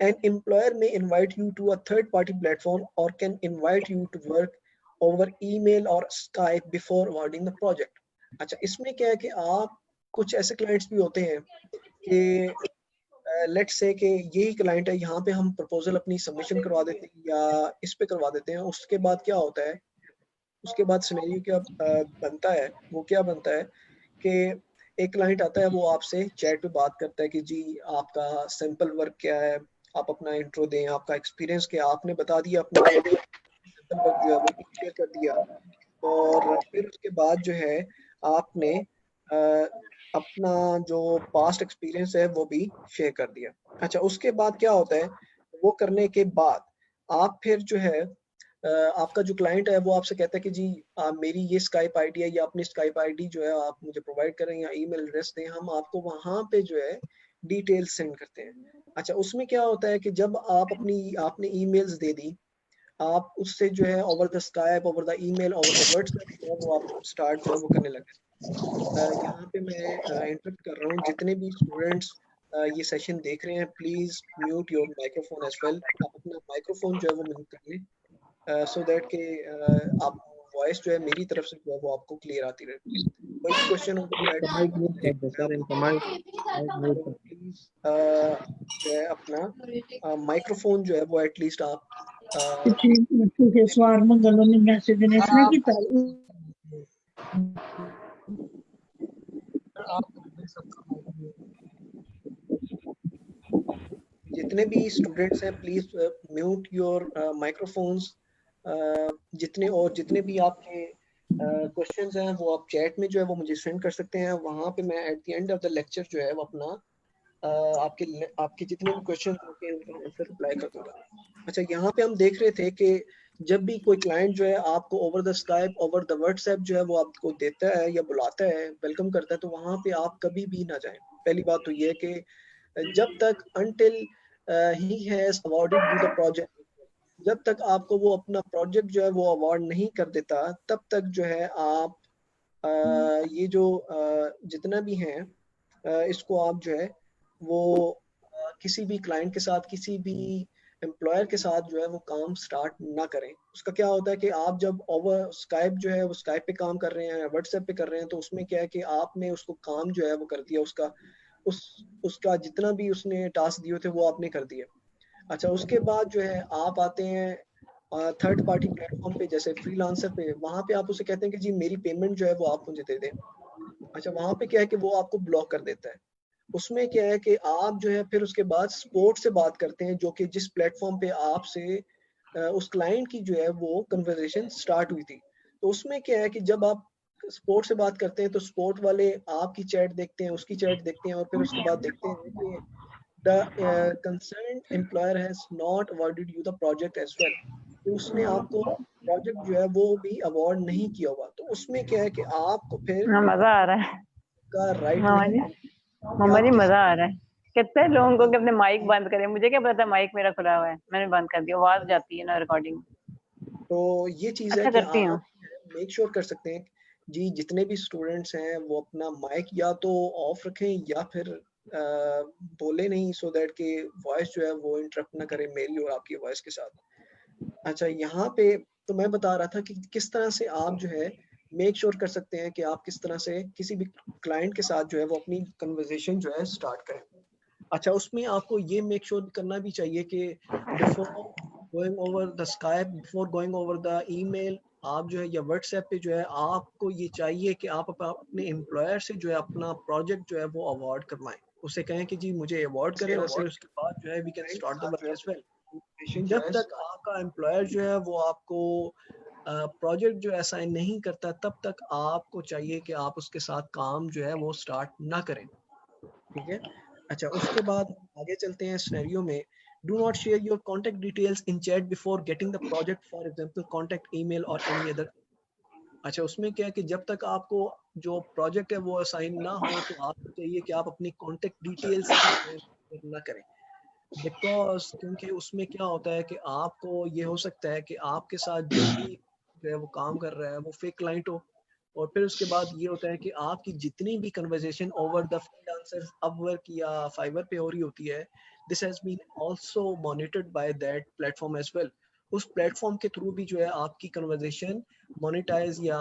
an employer may invite you to a third party platform और can invite you to work over email और Skype before awarding the project. अच्छा, इसमें क्या है कि आप कुछ ऐसे क्लाइंट्स भी होते हैं कि लेट्स से कि यही क्लाइंट है, यहाँ पे हम प्रपोजल अपनी सबमिशन करवा देते हैं या इस पे करवा देते हैं। उसके बाद क्या होता है, उसके बाद सिनेरियो क्या बनता है, वो क्या बनता है कि एक क्लाइंट आता है, वो आपसे चैट पे बात करता है कि जी आपका सैंपल वर्क क्या है, आप अपना इंट्रो दें, आपका एक्सपीरियंस क्या, आपने बता दिया अपना सैंपल वर्क जो है वो शेयर कर दिया, और फिर उसके बाद जो है आपने अ, अपना जो पास्ट एक्सपीरियंस है वो भी शेयर कर दिया। अच्छा, उसके बाद क्या होता है, वो करने के बाद आप फिर जो है आपका जो क्लाइंट है वो आपसे कहता है कि जी मेरी ये स्काइप आईडी है, या अपनी स्काइप आईडी जो है आप मुझे प्रोवाइड करें या ईमेल एड्रेस दें, हम आपको वहां पे जो है डिटेल्स सेंड करते हैं। अच्छा, उसमें क्या होता है कि जब आपने ईमेल्स दे दी, आप उससे जो है over the Skype, over the email, over the WhatsApp जो है वो आप स्टार्ट जो है वो करने लगे। यहाँ पे मैं इंटरप्ट कर रहा हूँ, जितने भी स्टूडेंट्स ये सेशन देख रहे हैं, please mute your microphone as well. आप अपना माइक्रोफोन जो है वो म्यूट कर लें, सो दैट के आप वॉइस जो है मेरी तरफ से जो है वो आपको क्लियर आती रहे। कोई भी क्वेश्चन हो तो इनका माइक म्यूट कर दो सर, इनका माइक माइक म्यूट तो कर प्लीज जो है अपना माइक्रोफोन जो है वो एटलीस्ट आप सवार मंगल ने मैसेज ने इसने की जितने भी स्टूडेंट्स हैं प्लीज म्यूट योर माइक्रोफोन्स। जितने भी आपके क्वेश्चंस हैं वो आप चैट में जो है वो मुझे सेंड कर सकते हैं, वहां पे मैं at the end of the lecture जो है वो अपना आपके जितने भी क्वेश्चन होते हैं उनका आंसर रिप्लाई कर दूंगा। अच्छा, यहाँ पे हम देख रहे थे कि जब भी कोई क्लाइंट जो है आपको over the Skype, over the WhatsApp जो है वो आपको देता है या बुलाता है, वेलकम करता है, तो वहां पे आप कभी भी ना जाएं। पहली बात तो ये है कि जब तक until he has awarded you the project, जब तक आपको वो अपना प्रोजेक्ट जो है वो अवार्ड नहीं कर देता, तब तक जो है आप ये जो जितना भी हैं इसको आप जो है वो किसी भी क्लाइंट के साथ, किसी भी एम्प्लॉयर के साथ जो है वो काम स्टार्ट ना करें। उसका क्या होता है कि आप जब ओवर स्काइप जो है वो स्काइप पे काम कर रहे हैं, व्हाट्सएप पे कर रहे हैं, तो उसमें क्या है कि आपने उसको काम जो है वो कर दिया, उसका जितना भी उसने टास्क दिए थे वो आपने कर दिया। अच्छा, उसके बाद जो है आप आते हैं थर्ड पार्टी प्लेटफॉर्म पे, जैसे फ्रीलांसर पे, वहां पे आप उसे कहते हैं कि जी मेरी पेमेंट जो है वो आप मुझे दे दें। अच्छा, वहां पे क्या है कि वो आपको ब्लॉक कर देता है। उसमें क्या है कि आप जो है फिर उसके बाद सपोर्ट से बात करते हैं, जो कि जिस प्लेटफॉर्म पे आपसे उस क्लाइंट की जो है वो कन्वर्सेशन स्टार्ट हुई थी। तो उसमें क्या है कि जब आप सपोर्ट से बात करते हैं तो सपोर्ट वाले आपकी चैट देखते हैं, उसकी चैट देखते हैं, और फिर उसके बाद देखते हैं कि the concerned employer has not awarded you the project as well, कि उसने आपको प्रोजेक्ट जो है वो भी अवार्ड नहीं किया हुआ। तो उसमें क्या है कि आपको फिर हाँ, मजा आ रहा है का राइट मामा नहीं जी। बनता कि मामा आप जी किस मजा आ रहा है। कितने लोगों को कि अपने माइक बंद करें, मुझे क्या पता माइक मेरा खुला हुआ है, मैंने बंद कर दिया, आवाज जाती है ना रिकॉर्डिंग। तो ये चीज है अच्छा कि करती हूँ। आप मेक श्योर कर सकते हैं जी, जितने भी स्टूडेंट्स हैं वो अपना माइक या तो ऑफ रखें या फिर बोले नहीं, सो दैट कि वॉइस जो है वो इंटरप्ट ना करे मेरी और आपकी वॉइस के साथ। अच्छा, यहाँ पे तो मैं बता रहा था कि किस तरह से आप जो है मेक श्योर कर सकते हैं कि आप किस तरह से किसी भी क्लाइंट के साथ जो है वो अपनी कन्वर्सेशन जो है स्टार्ट करें। अच्छा, उसमें आपको ये मेक श्योर करना भी चाहिए कि before going over the Skype, before going over the email, आप जो है या व्हाट्सएप पे जो है आपको ये चाहिए कि आप अपने एम्प्लॉयर से जो है अपना प्रोजेक्ट जो है वो अवार्ड करवाएं। उससे कहें कि जी मुझे अवार्ड करें, और फिर उसके बाद जो है we can start the work as well. जब तक आपका एम्प्लॉयर जो है वो आपको प्रोजेक्ट जो असाइन नहीं करता, तब तक आपको चाहिए कि आप उसके साथ काम जो है वो स्टार्ट ना करें। ठीक है। अच्छा, उसके बाद आगे चलते हैं सिनेरियो में। Do not share your contact details in chat before getting the project, for example contact email और एनी अदर। अच्छा, उसमें क्या है कि जब तक आपको जो प्रोजेक्ट है वो असाइन ना हो, तो आपको चाहिए कि आप अपनी कॉन्टेक्ट डिटेल्स ना करें। बिकॉज क्योंकि उसमें क्या होता है कि आपको ये हो सकता है कि आपके साथ जो भी जो है वो काम कर रहा है वो फेक क्लाइंट हो, और फिर उसके बाद ये होता है कि आपकी जितनी भी conversation over the freelancer Upwork या फाइवर पे हो रही होती है, this has been also monitored by that platform as well. उस प्लेटफॉर्म के थ्रू भी जो है आपकी कन्वर्सेशन मोनेटाइज या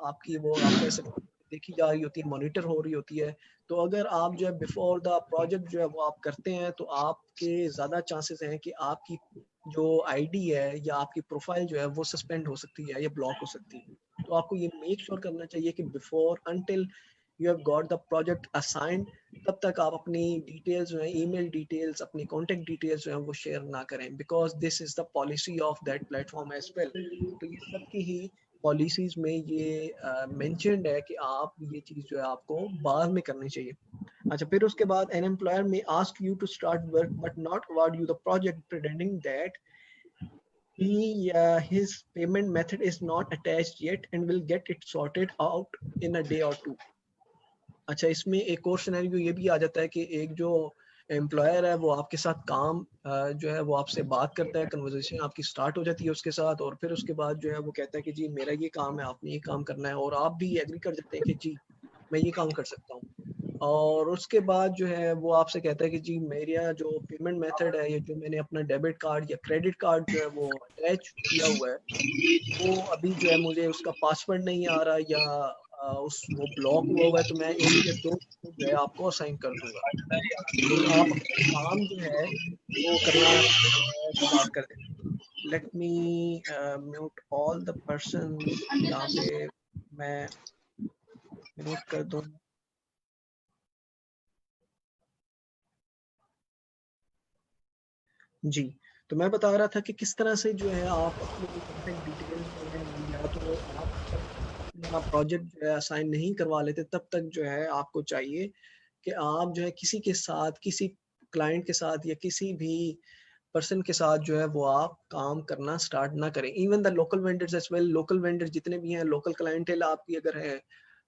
आपकी वो आप कह सकते हैं देखी जा रही होती है, मॉनिटर हो रही होती है। तो अगर आप जो है बिफोर द प्रोजेक्ट जो है वो आप करते हैं, तो आपके ज़्यादा चांसेस हैं कि आपकी जो आईडी है या आपकी प्रोफाइल जो है वो सस्पेंड हो सकती है या ब्लॉक हो सकती है। तो आपको ये मेक श्योर करना चाहिए कि before until you have got the project assigned, तब तक आप अपनी डिटेल्स जो है, ईमेल डिटेल्स, अपनी कॉन्टेक्ट डिटेल्स जो है वो शेयर ना करें, because this is the policy of that platform as well. तो ये सबकी ही पॉलिसीज में ये मेंशन्ड है कि आप ये चीज़ जो है आपको बाद में करनी चाहिए। अच्छा, फिर उसके बाद an employer may ask you to start work but not award you the project, pretending that his payment method is not attached yet and will get it sorted out in a day or two. अच्छा, इसमें एक और scenario ये भी आ जाता है कि एक जो एम्प्लॉयर है वो आपके साथ काम जो है वो आपसे बात करता है, कन्वर्सेशन आपकी स्टार्ट हो जाती है उसके साथ, और फिर उसके बाद जो है वो कहता है कि जी मेरा ये काम है, आपने ये काम करना है, और आप भी एग्री कर जाते हैं कि जी मैं ये काम कर सकता हूँ। और उसके बाद जो है वो आपसे कहता है कि जी मेरा जो पेमेंट मेथड है, या जो मैंने अपना डेबिट कार्ड या क्रेडिट कार्ड जो है वो अटैच किया हुआ है, वो अभी जो है मुझे उसका पासवर्ड नहीं आ रहा, या उस वो ब्लॉक हुआ है, तो मैं 1 या 2 जो है आपको असाइन कर दूंगा। तो आप अपना काम जो है वो करना स्टार्ट कर दें। Let me mute all the persons, यहाँ पे मैं म्यूट कर दूं। जी, तो मैं बता रहा था कि किस तरह से जो है आप अपनी कॉन्टेक्ट डिटेल्स जो है, या तो आप जब अपना प्रोजेक्ट जो है असाइन नहीं करवा लेते, तब तक जो है आपको चाहिए कि आप जो है किसी के साथ, किसी क्लाइंट के साथ या किसी भी पर्सन के साथ जो है वो आप काम करना स्टार्ट ना करें। Even the local vendors as well, local vendor जितने भी हैं, लोकल क्लाइंटेल आपकी अगर है,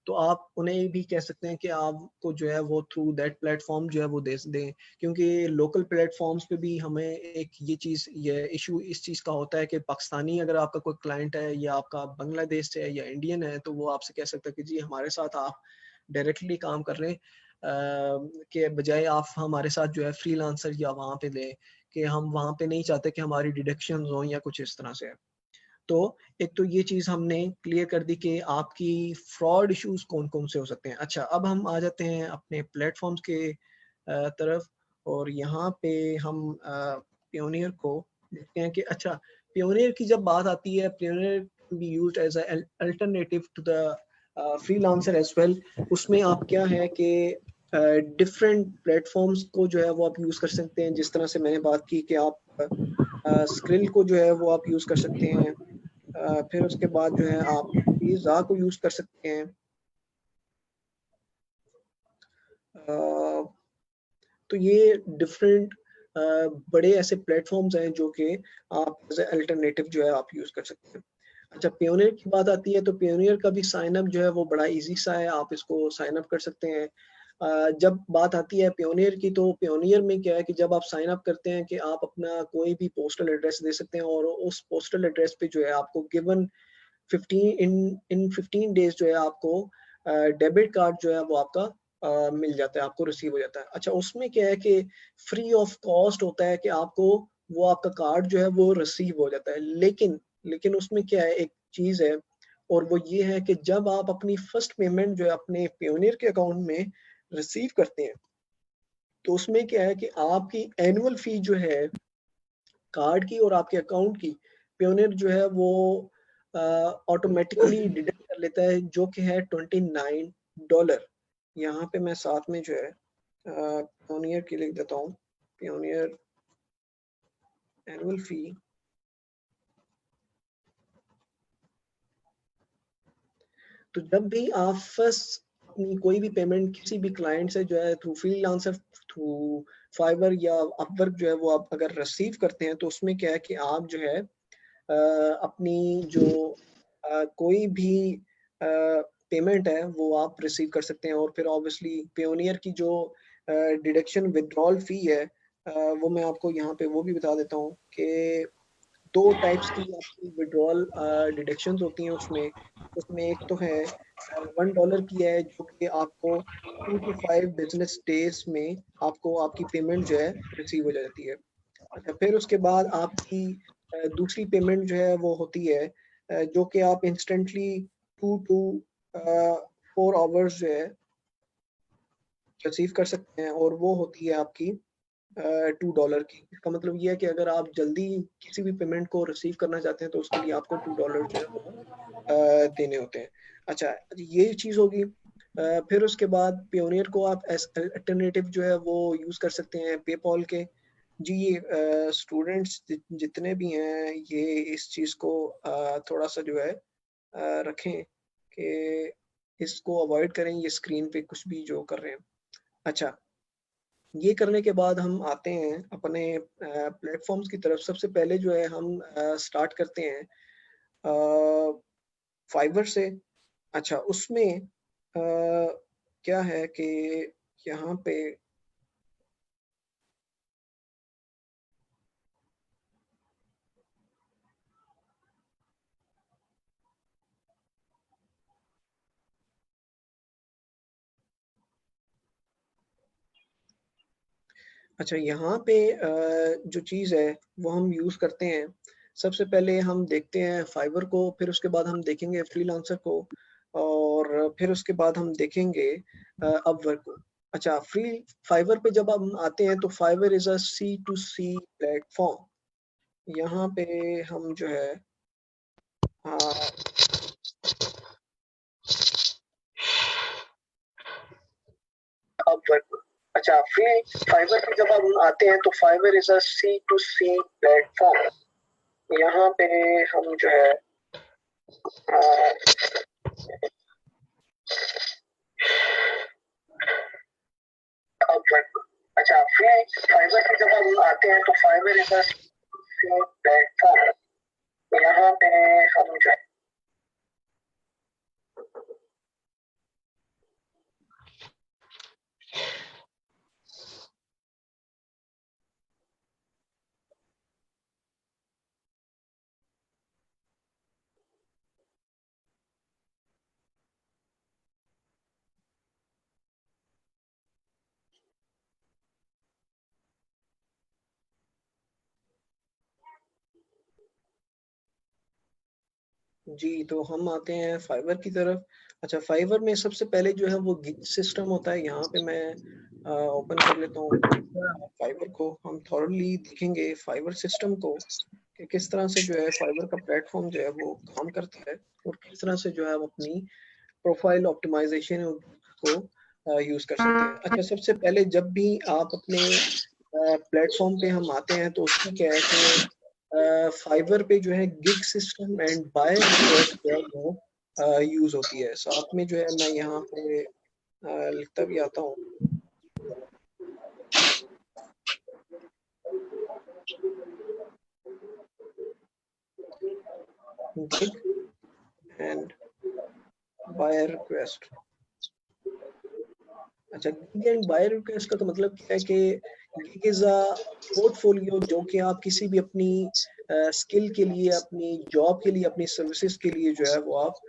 तो आप उन्हें भी कह सकते हैं कि आपको जो है वो थ्रू दैट प्लेटफॉर्म जो है वो दे दें, क्योंकि लोकल प्लेटफॉर्म्स पे भी हमें एक ये इशू इस चीज़ का होता है कि पाकिस्तानी अगर आपका कोई क्लाइंट है या आपका बांग्लादेश से है या इंडियन है, तो वो आपसे कह सकता है कि जी हमारे साथ आप डायरेक्टली काम कर रहे हैं के बजाय आप हमारे साथ जो है फ्रीलांसर या वहाँ पे लें, कि हम वहाँ पे नहीं चाहते कि हमारी डिडक्शन हो या कुछ इस तरह से है। तो एक तो ये चीज़ हमने क्लियर कर दी कि आपकी फ्रॉड इश्यूज कौन कौन से हो सकते हैं। अच्छा, अब हम आ जाते हैं अपने प्लेटफॉर्म्स के तरफ, और यहाँ पे हम पियोनियर को देखते हैं कि अच्छा, पियोनियर की जब बात आती है, Payoneer can be used as alternative to the freelancer as well. उसमें आप क्या है कि डिफरेंट प्लेटफॉर्म्स को जो है वो आप यूज़ कर सकते हैं। जिस तरह से मैंने बात की कि आप स्क्रिल को जो है वो आप यूज़ कर सकते हैं, फिर उसके बाद जो है आप पिज़्ज़ा को यूज़ कर सकते हैं। तो ये डिफरेंट बड़े ऐसे प्लेटफॉर्म्स हैं जो कि आप एज अल्टरनेटिव जो है आप यूज़ कर सकते हैं। अच्छा, पियोनियर की बात आती है तो पियोनियर का भी साइन अप जो है वो बड़ा इजी सा है, आप इसको साइन अप कर सकते हैं। जब बात आती है पियोनियर की, तो पियोनियर में क्या है कि जब आप साइन अप करते हैं कि आप अपना कोई भी पोस्टल एड्रेस दे सकते हैं और उस पोस्टल एड्रेस पे जो है आपको गिवन 15 डेज जो है आपको डेबिट कार्ड जो है वो आपका मिल जाता है, आपको रिसीव हो जाता है। अच्छा, उसमें क्या है कि फ्री ऑफ कॉस्ट होता है कि आपको वो आपका कार्ड जो है वो रिसीव हो जाता है। लेकिन उसमें क्या है, एक चीज़ है, और वो ये है कि जब आप अपनी फर्स्ट पेमेंट जो है अपने पियोनियर के अकाउंट में रिसीव करते हैं, तो उसमें क्या है कि आपकी एनुअल फी जो है कार्ड की और आपके अकाउंट की, पियोनियर जो है वो ऑटोमेटिकली डिडक्ट कर लेता है, जो कि है $29। यहाँ पे मैं साथ में जो है पियोनियर की लिख देता हूँ, पियोनियर एनुअल फी। तो जब भी आप फर्स्ट अपनी कोई भी पेमेंट किसी भी क्लाइंट से जो है थ्रू फ्रीलांसर, थ्रू फाइवर या अपवर्क जो है वो आप अगर रिसीव करते हैं, तो उसमें क्या है कि आप जो है अपनी जो कोई भी पेमेंट है वो आप रिसीव कर सकते हैं। और फिर ऑब्वियसली पियोनियर की जो डिडक्शन विड्रॉल फी है, वो मैं आपको यहाँ पे वो भी बता देता हूँ कि 2 टाइप्स की आपकी विड्रॉल डिडक्शंस होती हैं उसमें। उसमें एक तो है $1 की है, जो कि आपको 2 to 5 बिजनेस डेज में आपको आपकी पेमेंट जो है रिसीव हो जाती है। अच्छा, फिर उसके बाद आपकी दूसरी पेमेंट जो है वो होती है जो कि आप इंस्टेंटली 2 to 4 आवर्स जो है रिसीव कर सकते हैं, और वो होती है आपकी $2 की। इसका मतलब ये है कि अगर आप जल्दी किसी भी पेमेंट को रिसीव करना चाहते हैं तो उसके लिए आपको $2 जो है वो देने होते हैं। अच्छा, ये चीज़ होगी। फिर उसके बाद पियोनियर को आप एज अल्टरनेटिव जो है वो यूज़ कर सकते हैं पेपॉल के। जी, स्टूडेंट्स जितने भी हैं ये इस चीज़ को थोड़ा सा जो है रखें कि इसको अवॉइड करें, ये स्क्रीन पे कुछ भी जो कर रहे हैं। अच्छा, ये करने के बाद हम आते हैं अपने प्लेटफॉर्म्स की तरफ। सबसे पहले जो है हम स्टार्ट करते हैं फाइवर से। अच्छा, उसमें क्या है कि यहाँ पे अच्छा, यहाँ पे जो चीज़ है वो हम यूज़ करते हैं। सबसे पहले हम देखते हैं फाइवर को, फिर उसके बाद हम देखेंगे फ्रीलांसर को, और फिर उसके बाद हम देखेंगे अपवर्क को। अच्छा, फाइवर पे जब हम आते हैं तो fibre is a C2C platform. यहाँ पे हम जो है अपवर्क। अच्छा, फाइवर पे जब हम आते हैं तो fibre is a C2C platform. यहाँ पे हम जो है अपवर्क। अच्छा, फाइवर पे जब हम आते हैं तो fibre is a C2C platform. यहाँ पे हम जो है जी, तो हम आते हैं फाइवर की तरफ। अच्छा, फाइवर में सबसे पहले जो है वो गिग सिस्टम होता है। यहाँ पे मैं ओपन कर लेता हूँ फाइवर को। हम थॉरली देखेंगे फाइवर सिस्टम को कि किस तरह से जो है फाइवर का प्लेटफॉर्म जो है वो काम करता है, और किस तरह से जो है वो अपनी प्रोफाइल ऑप्टिमाइजेशन को यूज कर सकते हैं। अच्छा, सबसे पहले जब भी आप अपने प्लेटफॉर्म पे हम आते हैं तो उसकी क्या है कि फाइवर पे जो है gig system and buy request जो है वो यूज होती है। साथ में जो है मैं यहाँ पे लिखता भी आता हूँ। Gig and buy request. अच्छा, गिग एंड बाय रिक्वेस्ट का तो मतलब क्या है कि गिग इज अ पोर्टफोलियो जो कि आप किसी भी अपनी स्किल के लिए, अपनी जॉब के लिए, अपनी सर्विसेज के लिए जो है वो आप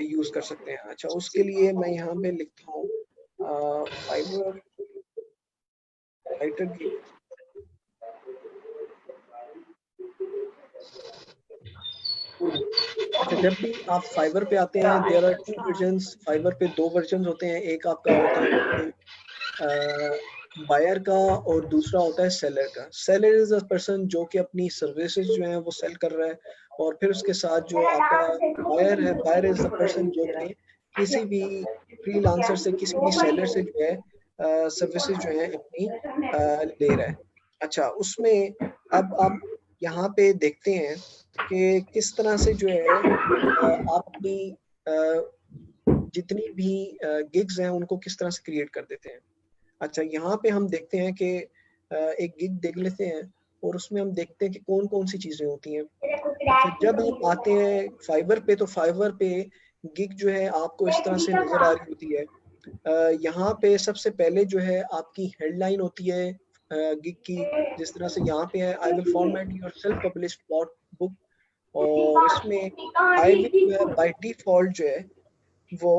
यूज कर सकते हैं। अच्छा, उसके लिए मैं यहाँ पे लिखता हूँ फाइवर राइटर गिग। अच्छा, जब भी आप फाइवर पे आते हैं there are two versions. Fiverr पे दो वर्जन होते हैं, एक आपका होता है बायर का और दूसरा होता है सेलर का। सेलर इज अ पर्सन जो कि अपनी सर्विसेज जो है वो सेल कर रहा है, और फिर उसके साथ जो आपका बायर है, बायर इज द पर्सन जो कि किसी भी फ्रीलांसर से, किसी भी सेलर से जो है सर्विसेज जो है अपनी ले रहा है। अच्छा, उसमें अब आप यहाँ पे देखते हैं कि किस तरह से जो है आप अपनी जितनी भी गिग्स हैं उनको किस तरह से क्रिएट कर देते हैं। अच्छा, यहाँ पे हम देखते हैं कि एक गिग देख लेते हैं और उसमें हम देखते हैं कि कौन कौन सी चीजें होती हैं। अच्छा, जब आप आते हैं फाइवर पे तो फाइवर पे गिग जो है आपको इस तरह से नजर आ रही होती है। यहाँ पे सबसे पहले जो है आपकी हेडलाइन होती है गिग की, जिस तरह से यहाँ पे है I will format your self published book. और इसमें आई विल जो है बाय डिफॉल्ट जो है वो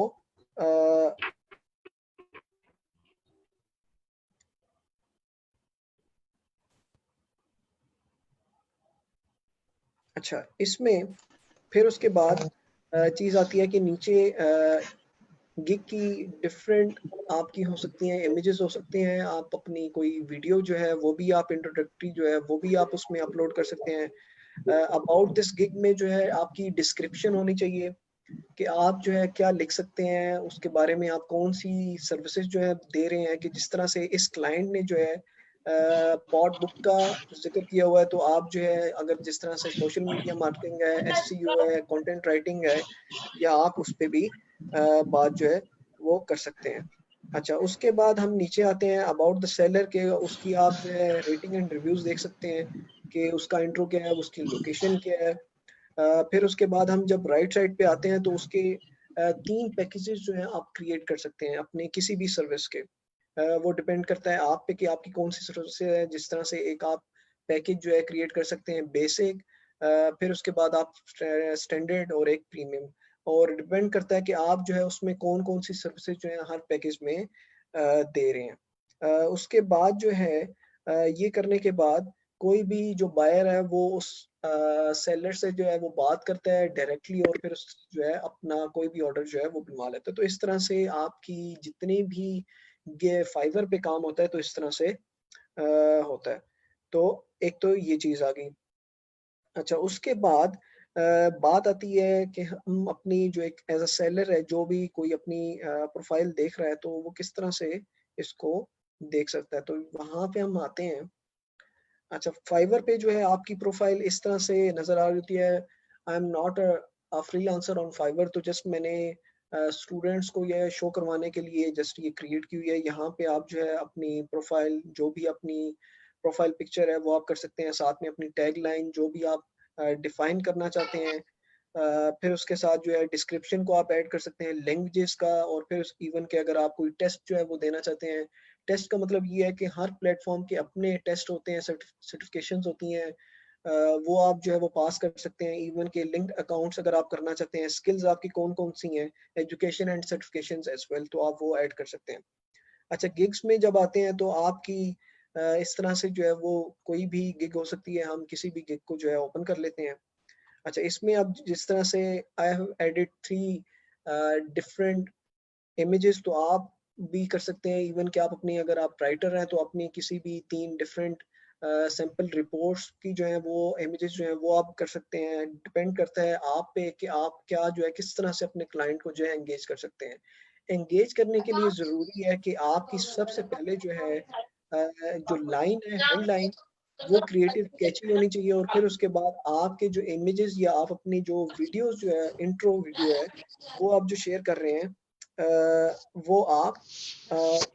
अच्छा, इसमें फिर उसके बाद चीज आती है कि नीचे गिग की डिफरेंट आपकी हो सकती हैं, इमेजेस हो सकते हैं, आप अपनी कोई वीडियो जो है वो भी आप इंट्रोडक्टरी जो है वो भी आप उसमें अपलोड कर सकते हैं। अबाउट दिस गिग में जो है आपकी डिस्क्रिप्शन होनी चाहिए कि आप जो है क्या लिख सकते हैं उसके बारे में, आप कौन सी सर्विसेज जो है दे रहे हैं। कि जिस तरह से इस क्लाइंट ने जो है पॉड बुक का जिक्र किया हुआ है, तो आप जो है अगर जिस तरह से सोशल मीडिया मार्केटिंग है, एसईओ है, कंटेंट राइटिंग है, या आप उस पे भी बात जो है वो कर सकते हैं। अच्छा, उसके बाद हम नीचे आते हैं अबाउट द सेलर के, उसकी आप जो है रेटिंग एंड रिव्यूज देख सकते हैं कि उसका इंट्रो क्या है, उसकी लोकेशन क्या है। फिर उसके बाद हम जब राइट साइड पे आते हैं तो उसके 3 पैकेजेस जो हैं आप क्रिएट कर सकते हैं अपने किसी भी सर्विस के। वो डिपेंड करता है आप पे कि आपकी कौन सी सर्विस है। जिस तरह से एक आप पैकेज जो है क्रिएट कर सकते हैं बेसिक, फिर उसके बाद आप स्टैंडर्ड और एक प्रीमियम, और डिपेंड करता है कि आप जो है उसमें कौन कौन सी सर्विसेज जो है हर पैकेज में दे रहे हैं। उसके बाद जो है ये करने के बाद कोई भी जो बायर है वो उस सेलर से जो है वो बात करता है डायरेक्टली, और फिर जो है अपना कोई भी ऑर्डर जो है वो बनवा लेता है। तो इस तरह से आपकी जितनी भी ये फाइवर पे काम होता है तो इस तरह से होता है। तो एक तो ये चीज आ गई। अच्छा, उसके बाद बात आती है कि हम अपनी जो एक एज अ सेलर है, जो भी कोई अपनी प्रोफाइल देख रहा है तो वो किस तरह से इसको देख सकता है। तो वहां पे हम आते हैं। अच्छा, फाइवर पे जो है आपकी प्रोफाइल इस तरह से नजर आ रही होती है। I am not a freelancer on Fiverr, तो जस्ट मैंने स्टूडेंट्स को यह शो करवाने के लिए जस्ट ये क्रिएट की हुई है। यहाँ पे आप जो है अपनी प्रोफाइल, जो भी अपनी प्रोफाइल पिक्चर है वो आप कर सकते हैं, साथ में अपनी टैग लाइन जो भी आप डिफाइन करना चाहते हैं। फिर उसके साथ जो है डिस्क्रिप्शन को आप ऐड कर सकते हैं, लैंग्वेजेस का, और फिर इवन के अगर आप कोई टेस्ट जो है वो देना चाहते हैं। टेस्ट का मतलब ये है कि हर प्लेटफॉर्म के अपने टेस्ट होते हैं, सर्टिफिकेशंस होती हैं, वो आप जो है वो पास कर सकते हैं। इवन के लिंक्ड अकाउंट्स अगर आप करना चाहते हैं, स्किल्स आपकी कौन कौन सी हैं, education and certifications as well, तो आप वो ऐड कर सकते हैं। अच्छा, गिग्स में जब आते हैं तो आपकी इस तरह से जो है वो कोई भी गिग हो सकती है, हम किसी भी गिग को जो है ओपन कर लेते हैं। अच्छा, इसमें अब जिस तरह से I have added 3 different images, तो आप भी कर सकते हैं। इवन कि आप अपनी, अगर आप राइटर हैं तो अपनी किसी भी 3 डिफरेंट सैंपल रिपोर्ट्स की जो है वो इमेजेस जो है वो आप कर सकते हैं। डिपेंड करता है आप पे कि आप क्या जो है किस तरह से अपने क्लाइंट को जो है एंगेज कर सकते हैं। एंगेज करने के लिए ज़रूरी है कि आपकी सबसे पहले जो है जो लाइन है, हेडलाइन, वो क्रिएटिव कैची होनी चाहिए, और फिर उसके बाद आपके जो इमेजेस या आप अपनी जो वीडियोस जो है, इंट्रो वीडियो है, वो आप जो शेयर कर रहे हैं, वो आप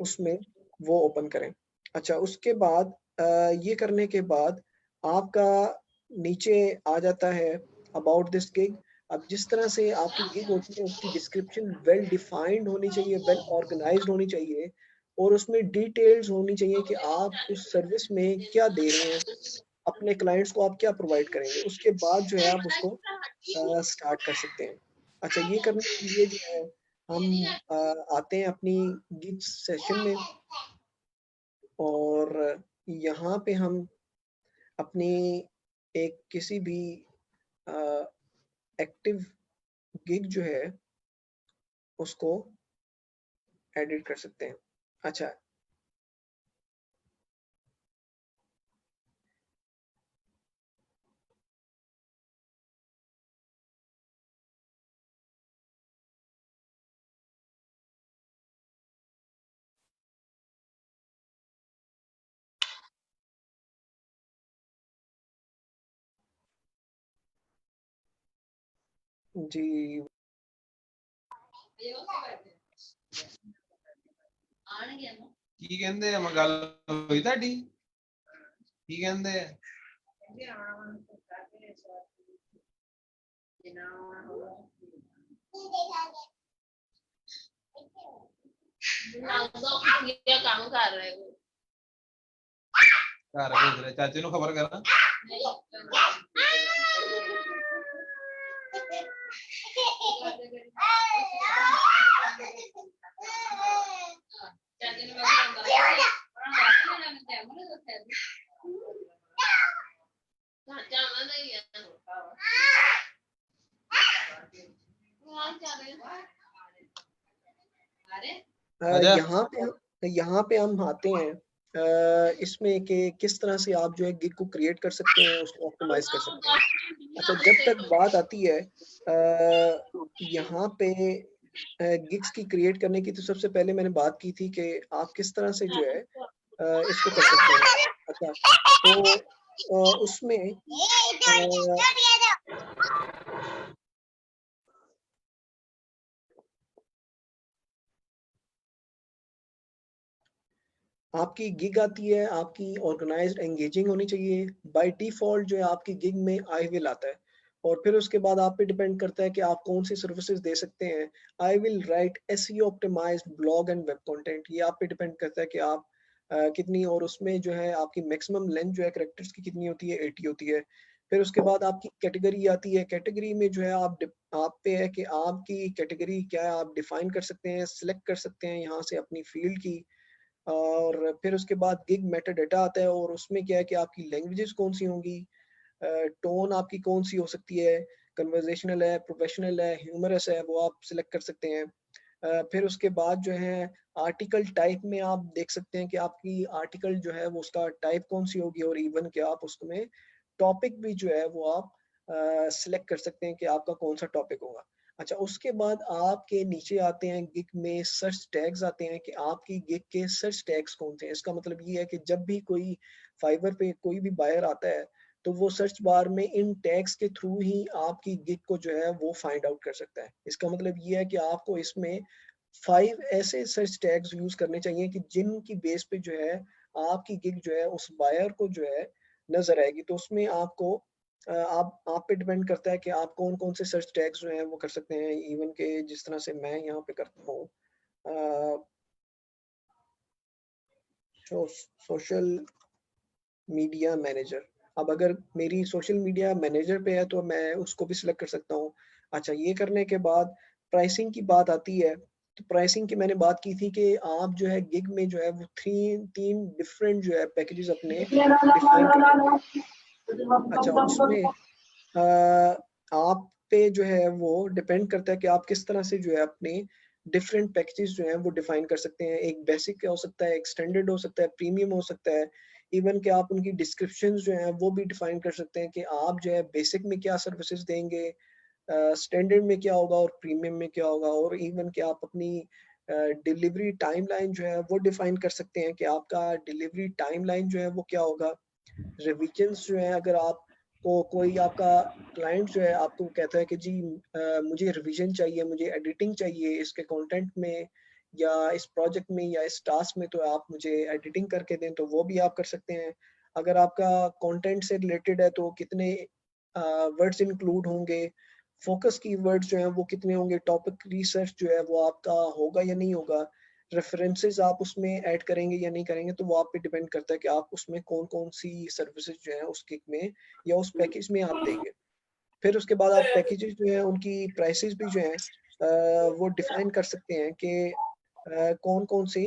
उसमें वो ओपन करें। अच्छा, उसके बाद ये करने के बाद आपका नीचे आ जाता है अबाउट दिस गिग। अब जिस तरह से आपकी गिग होती है उसकी डिस्क्रिप्शन वेल डिफाइंड होनी चाहिए, वेल ऑर्गेनाइज्ड होनी चाहिए, और उसमें डिटेल्स होनी चाहिए कि आप उस सर्विस में क्या दे रहे हैं, अपने क्लाइंट्स को आप क्या प्रोवाइड करेंगे। उसके बाद जो है आप उसको स्टार्ट कर सकते हैं। अच्छा, ये करने के लिए जो है हम आते हैं अपनी गिग सेशन में, और यहाँ पे हम अपनी एक किसी भी एक्टिव गिग जो है उसको एडिट कर सकते हैं। अच्छा, जी ਕੀ ਕਹਿੰਦੇ ਆ ਮੈਂ ਗੱਲ ਹੋਈ ਤੁਹਾਡੀ ਕੀ ਕਹਿੰਦੇ ਆ ਕੰਮ ਕਰ ਰਹੇ ਹੋ ਘਰ ਭੇਜ ਰਹੇ ਚਾਚੇ ਨੂੰ ਖਬਰ ਕਰਾਂ यहाँ पे हम आते हैं इसमें कि किस तरह से आप जो है गिग को क्रिएट कर सकते हैं, उसको ऑप्टिमाइज कर सकते हैं। अच्छा, जब तक बात आती है यहाँ पे गिग्स की क्रिएट करने की, तो सबसे पहले मैंने बात की थी कि आप किस तरह से जो है इसको कर सकते हैं। अच्छा, तो उसमें आपकी गिग आती है, आपकी ऑर्गेनाइज्ड एंगेजिंग होनी चाहिए। बाय डिफॉल्ट जो है आपकी गिग में आई विल आता है, और फिर उसके बाद आप पे डिपेंड करता है कि आप कौन सी सर्विसेज दे सकते हैं। I will write SEO optimized blog and web content, ये आप पे डिपेंड करता है कि आप कितनी, और उसमें जो है आपकी मैक्सिमम लेंथ जो है कैरेक्टर्स की कितनी होती है, 80 होती है। फिर उसके बाद आपकी कैटेगरी आती है। कैटेगरी में जो है आप पे है कि आपकी कैटेगरी क्या है, आप डिफाइन कर सकते हैं, सिलेक्ट कर सकते हैं यहाँ से अपनी फील्ड की। और फिर उसके बाद गिग मेटा डाटा आता है, और उसमें क्या है कि आपकी लैंग्वेजेस कौन सी होंगी, टोन आपकी कौन सी हो सकती है, कन्वर्जेशनल है, प्रोफेशनल है, ह्यूमरस है, वो आप सिलेक्ट कर सकते हैं। फिर उसके बाद जो है आर्टिकल टाइप में आप देख सकते हैं कि आपकी आर्टिकल जो है वो उसका टाइप कौन सी होगी, और इवन कि आप उसमें टॉपिक भी जो है वो आप सिलेक्ट कर सकते हैं कि आपका कौन सा टॉपिक होगा। अच्छा, उसके बाद आपके नीचे आते हैं गिग में सर्च टैग्स आते हैं कि आपकी गिग के सर्च टैग्स कौन से हैं। इसका मतलब ये है कि जब भी कोई फाइवर पे कोई भी बायर आता है, तो वो सर्च बार में इन टैग्स के थ्रू ही आपकी गिग को जो है वो फाइंड आउट कर सकता है। इसका मतलब ये है कि आपको इसमें 5 ऐसे सर्च टैग्स यूज करने चाहिए कि जिनकी बेस पे जो है आपकी गिग जो है उस बायर को जो है नजर आएगी। तो उसमें आपको आप पे डिपेंड करता है कि आप कौन कौन से सर्च टैग्स जो हैं वो कर सकते हैं। इवन के जिस तरह से मैं यहाँ पे करता हूँ सोशल मीडिया मैनेजर। अब अगर मेरी सोशल मीडिया मैनेजर पे है तो मैं उसको भी सिलेक्ट कर सकता हूँ। अच्छा, ये करने के बाद प्राइसिंग की बात आती है। तो प्राइसिंग की मैंने बात की थी कि आप जो है गिग में जो है वो तीन डिफरेंट जो है पैकेजेस अपने डिफाइन कर। अच्छा, उसमें आप पे जो है वो डिपेंड करता है कि आप किस तरह से जो है अपने डिफरेंट पैकेजेस जो हैं वो डिफाइन कर सकते हैं। एक बेसिक हो सकता है, एक स्टैंडर्ड हो सकता है, प्रीमियम हो सकता है। इवन कि आप उनकी डिस्क्रिप्शंस जो हैं वो भी डिफाइन कर सकते हैं कि आप जो है बेसिक में क्या सर्विसेज देंगे, स्टैंडर्ड में क्या होगा और प्रीमियम में क्या होगा। और इवन कि आप अपनी डिलीवरी टाइमलाइन जो है वो डिफाइन कर सकते हैं कि आपका डिलीवरी टाइमलाइन जो है वो क्या होगा। रिविजन्स जो है, अगर आपको कोई आपका क्लाइंट जो है आपको कहता है कि जी मुझे रिवीजन चाहिए, मुझे एडिटिंग चाहिए इसके कंटेंट में या इस प्रोजेक्ट में या इस टास्क में, तो आप मुझे एडिटिंग करके दें, तो वो भी आप कर सकते हैं। अगर आपका कंटेंट से रिलेटेड है तो कितने वर्ड्स इंक्लूड होंगे, फोकस कीवर्ड्स जो हैं वो कितने होंगे, टॉपिक रिसर्च जो है वो आपका होगा या नहीं होगा, रेफरेंसेस आप उसमें ऐड करेंगे या नहीं करेंगे, तो वो आप पे डिपेंड करता है कि आप उसमें कौन कौन सी सर्विसेज जो है उस किक में या उस पैकेज में आप देंगे। फिर उसके बाद आप पैकेजेस जो है उनकी प्राइसेस भी जो है वो डिफाइन कर सकते हैं कि कौन कौन सी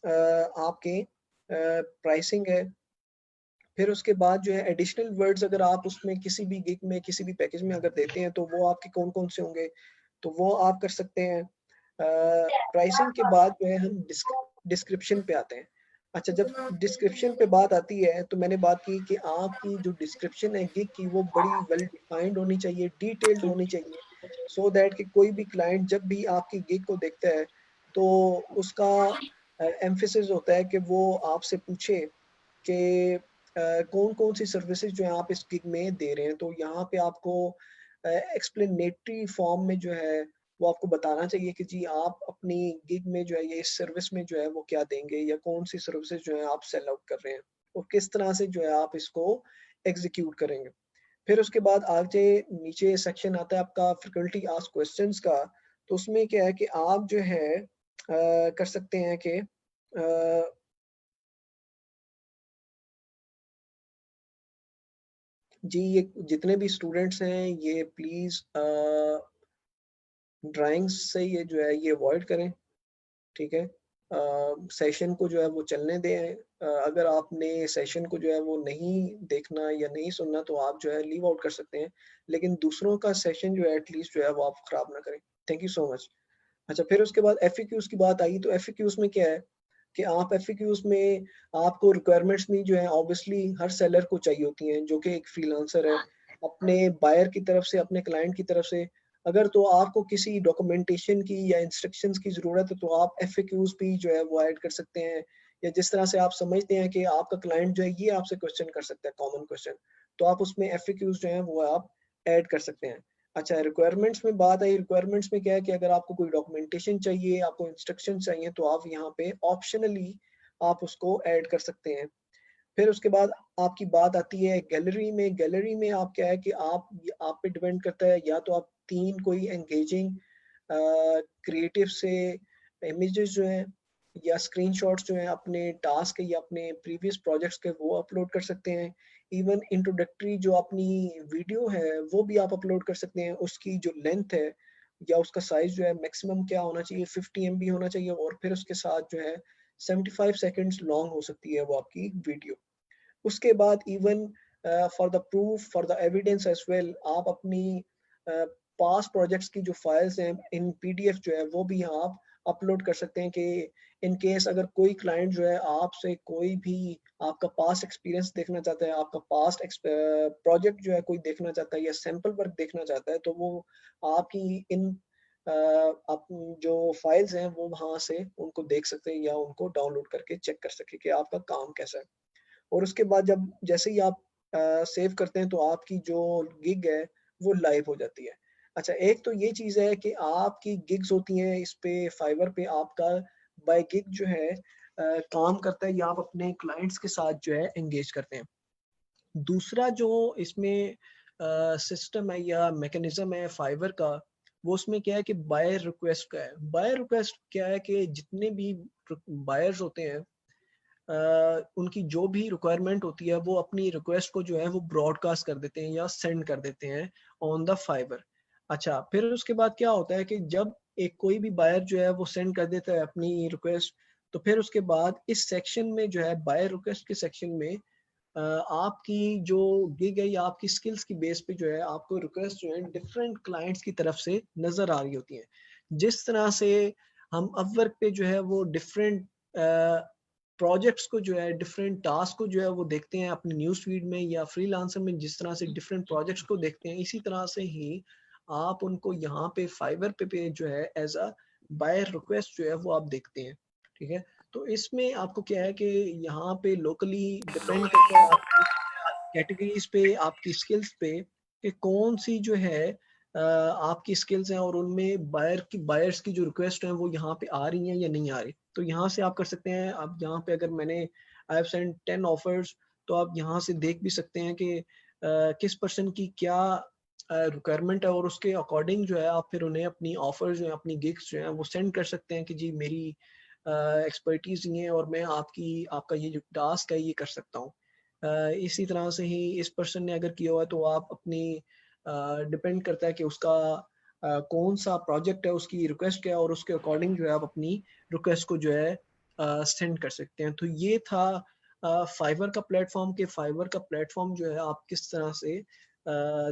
आपके प्राइसिंग है। फिर उसके बाद जो है एडिशनल वर्ड्स अगर आप उसमें किसी भी गिग में किसी भी पैकेज में अगर देते हैं तो वो आपके कौन कौन से होंगे, तो वो आप कर सकते हैं। प्राइसिंग के बाद जो है हम डिस्क्रिप्शन पे आते हैं। अच्छा, जब डिस्क्रिप्शन पे बात आती है तो मैंने बात की कि आपकी जो डिस्क्रिप्शन है गिग की वो बड़ी वेल डिफाइंड होनी चाहिए, डिटेल्ड होनी चाहिए, सो दैट कि कोई भी क्लाइंट जब भी आपकी गिग को देखता है तो उसका एम्फेसिस होता है कि वो आपसे पूछे कि कौन कौन सी सर्विसेज जो है आप इस गिग में दे रहे हैं। तो यहाँ पे आपको एक्सप्लेनेटरी फॉर्म में जो है वो आपको बताना चाहिए कि जी आप अपनी गिग में जो है ये इस सर्विस में जो है वो क्या देंगे या कौन सी सर्विसेज जो है आप सेल आउट कर रहे हैं और किस तरह से जो है आप इसको एग्जीक्यूट करेंगे। फिर उसके बाद आगे नीचे सेक्शन आता है आपका फ्रिक्वेंटली आस्क्ड क्वेश्चंस का। तो उसमें क्या है कि आप जो है कर सकते हैं कि जी ये जितने भी स्टूडेंट्स हैं ये प्लीज ड्राइंग्स से ये जो है ये अवॉइड करें, ठीक है। सेशन को जो है वो चलने दें। अगर आपने सेशन को जो है वो नहीं देखना या नहीं सुनना तो आप जो है लीव आउट कर सकते हैं, लेकिन दूसरों का सेशन जो है एटलीस्ट जो है वो आप खराब ना करें। Thank you so much. अच्छा, फिर उसके बाद एफएक्यूज की बात आई। तो एफएक्यूज में क्या है कि आप एफएक्यूज में आपको रिक्वायरमेंट्स भी जो है ऑब्वियसली हर सेलर को चाहिए होती हैं जो कि एक फ्रीलांसर है, अपने बायर की तरफ से अपने क्लाइंट की तरफ से। अगर तो आपको किसी डॉक्यूमेंटेशन की या इंस्ट्रक्शंस की जरूरत है तो आप एफएक्यूज भी जो है वो ऐड कर सकते हैं, या जिस तरह से आप समझते हैं कि आपका क्लाइंट जो है ये आपसे क्वेश्चन कर सकता है कॉमन क्वेश्चन, तो आप उसमें एफएक्यूज जो है वो आप ऐड कर सकते हैं। अच्छा, रिक्वायरमेंट्स में बात आई। रिक्वायरमेंट्स में क्या है कि अगर आपको कोई डॉक्यूमेंटेशन चाहिए, आपको इंस्ट्रक्शन चाहिए, तो आप यहाँ पे ऑप्शनली आप उसको ऐड कर सकते हैं। फिर उसके बाद आपकी बात आती है गैलरी में। गैलरी में आप क्या है कि आप पे डिपेंड करता है, या तो आप 3 कोई एंगेजिंग क्रिएटिव से इमेजेस जो हैं या स्क्रीनशॉट्स जो हैं अपने टास्क या अपने प्रीवियस प्रोजेक्ट्स के वो अपलोड कर सकते हैं। इवन इंट्रोडक्टरी जो अपनी वीडियो है वो भी आप अपलोड कर सकते हैं। उसकी जो लेंथ है या उसका साइज जो है मैक्सिमम क्या होना चाहिए, 50 MB होना चाहिए, और फिर उसके साथ जो है 75 सेकेंड्स लॉन्ग हो सकती है वो आपकी वीडियो। उसके बाद even for the proof for the evidence as well आप अपनी पास प्रोजेक्ट्स की जो फाइल्स हैं इन पीडीएफ जो है वो भी आप अपलोड कर सकते हैं कि इन केस अगर कोई क्लाइंट जो है आपसे कोई भी आपका पास्ट एक्सपीरियंस देखना चाहता है, आपका पास्ट प्रोजेक्ट जो है कोई देखना चाहता है या सैंपल वर्क देखना चाहता है, तो वो आपकी इन आप जो फाइल्स हैं वो वहां से उनको देख सकते हैं या उनको डाउनलोड करके चेक कर सके कि आपका काम कैसा है। और उसके बाद जब जैसे ही आप सेव करते हैं तो आपकी जो गिग है वो लाइव हो जाती है। अच्छा, एक तो ये चीज़ है कि आपकी गिग्स होती हैं इस पे फाइवर पे, आपका बाय गिग जो है काम करता है या आप अपने क्लाइंट्स के साथ जो है एंगेज करते हैं। दूसरा जो इसमें सिस्टम है या मैकेनिज्म है फाइवर का, वो उसमें क्या है कि बायर रिक्वेस्ट का है। बायर रिक्वेस्ट क्या है कि जितने भी बायर्स होते हैं उनकी जो भी रिक्वायरमेंट होती है वो अपनी रिक्वेस्ट को जो है वो ब्रॉडकास्ट कर देते हैं या सेंड कर देते हैं ऑन द फाइबर। अच्छा, फिर उसके बाद क्या होता है कि जब एक कोई भी बायर जो है वो सेंड कर देता है अपनी रिक्वेस्ट, तो फिर उसके बाद इस सेक्शन में जो है बायर रिक्वेस्ट के सेक्शन में आपकी जो गिग है या आपकी स्किल्स की बेस पे जो है आपको रिक्वेस्ट जो है डिफरेंट क्लाइंट्स की तरफ से नजर आ रही होती हैं। जिस तरह से हम अपवर्क पे जो है वो डिफरेंट प्रोजेक्ट्स को जो है डिफरेंट टास्क को जो है वो देखते हैं अपनी न्यूज़ फीड में या फ्रीलांसर में, जिस तरह से डिफरेंट प्रोजेक्ट्स को देखते हैं, इसी तरह से ही आप उनको यहाँ पे फाइवर पे जो है एज अ बायर रिक्वेस्ट जो है वो आप देखते हैं, ठीक है। तो इसमें आपको क्या है कि यहाँ पे लोकली डिपेंड करता है आपकी कैटेगरीज पे, आपकी स्किल्स पे, कि कौन सी जो है आपकी स्किल्स हैं और उनमें बायर्स की जो रिक्वेस्ट हैं वो यहाँ पे आ रही हैं या नहीं आ रही। तो यहाँ से आप कर सकते हैं, अब यहाँ पे अगर मैंने आई हैव सेंट 10 ऑफर्स, तो आप यहाँ से देख भी सकते हैं कि किस पर्सन की क्या रिक्वायरमेंट है, और उसके अकॉर्डिंग जो है आप फिर उन्हें अपनी ऑफर जो है, अपनी गिग्स जो है वो सेंड कर सकते हैं कि जी मेरी एक्सपर्टीज ये है और मैं आपका ये जो टास्क है ये कर सकता हूँ। इसी तरह से ही इस पर्सन ने अगर किया हुआ है तो आप अपनी डिपेंड करता है कि उसका कौन सा प्रोजेक्ट है, उसकी रिक्वेस्ट क्या है, और उसके अकॉर्डिंग जो है आप अपनी रिक्वेस्ट को जो है सेंड कर सकते हैं। तो ये था फाइवर का प्लेटफॉर्म, के फाइवर का प्लेटफॉर्म जो है आप किस तरह से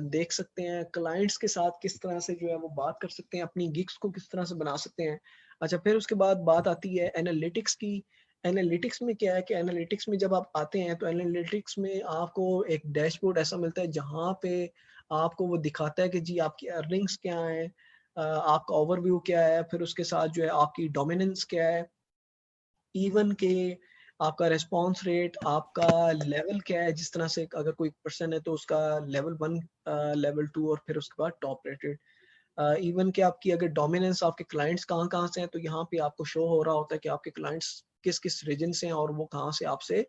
देख सकते हैं, क्लाइंट्स के साथ किस तरह से जो है वो बात कर सकते हैं, अपनी गिग्स को किस तरह से बना सकते हैं। अच्छा, फिर उसके बाद बात आती है एनालिटिक्स की। एनालिटिक्स में क्या है कि एनालिटिक्स में जब आप आते हैं तो एनालिटिक्स में आपको एक डैशबोर्ड ऐसा मिलता है जहाँ पे आपको वो दिखाता है कि जी आपकी अर्निंग्स क्या है, आपका ओवरव्यू क्या है, फिर उसके साथ जो है आपकी डोमिनेंस क्या है, इवन के आपका रेस्पॉन्स रेट, आपका लेवल क्या है, जिस तरह से अगर कोई पर्सन है तो उसका लेवल 1, लेवल 2 और फिर उसके बाद टॉप रेटेड। इवन कि आपकी अगर डोमिनेंस, आपके क्लाइंट्स कहाँ कहाँ से हैं, तो यहाँ पे आपको शो हो रहा होता है कि आपके क्लाइंट्स किस किस रीजन से हैं और वो कहाँ से आपसे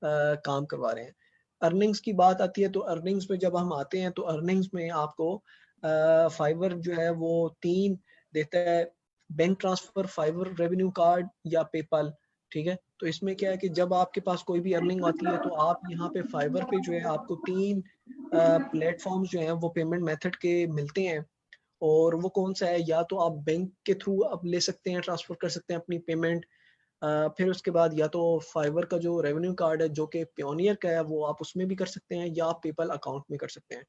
काम करवा रहे हैं। अर्निंग्स की बात आती है तो अर्निंग्स में जब हम आते हैं तो अर्निंग्स में आपको फाइवर जो है वो 3 देता है, bank transfer, Fiverr revenue card या पेपाल, ठीक है। तो इसमें क्या है कि जब आपके पास कोई भी अर्निंग आती है तो आप यहाँ पे फाइवर पे जो है आपको 3 प्लेटफॉर्म्स जो हैं वो पेमेंट मेथड के मिलते हैं, और वो कौन सा है, या तो आप बैंक के थ्रू आप ले सकते हैं, ट्रांसफर कर सकते हैं अपनी पेमेंट, फिर उसके बाद या तो फाइवर का जो रेवेन्यू कार्ड है जो कि पियोनियर का है वो आप उसमें भी कर सकते हैं, या आप पेपल अकाउंट में कर सकते हैं।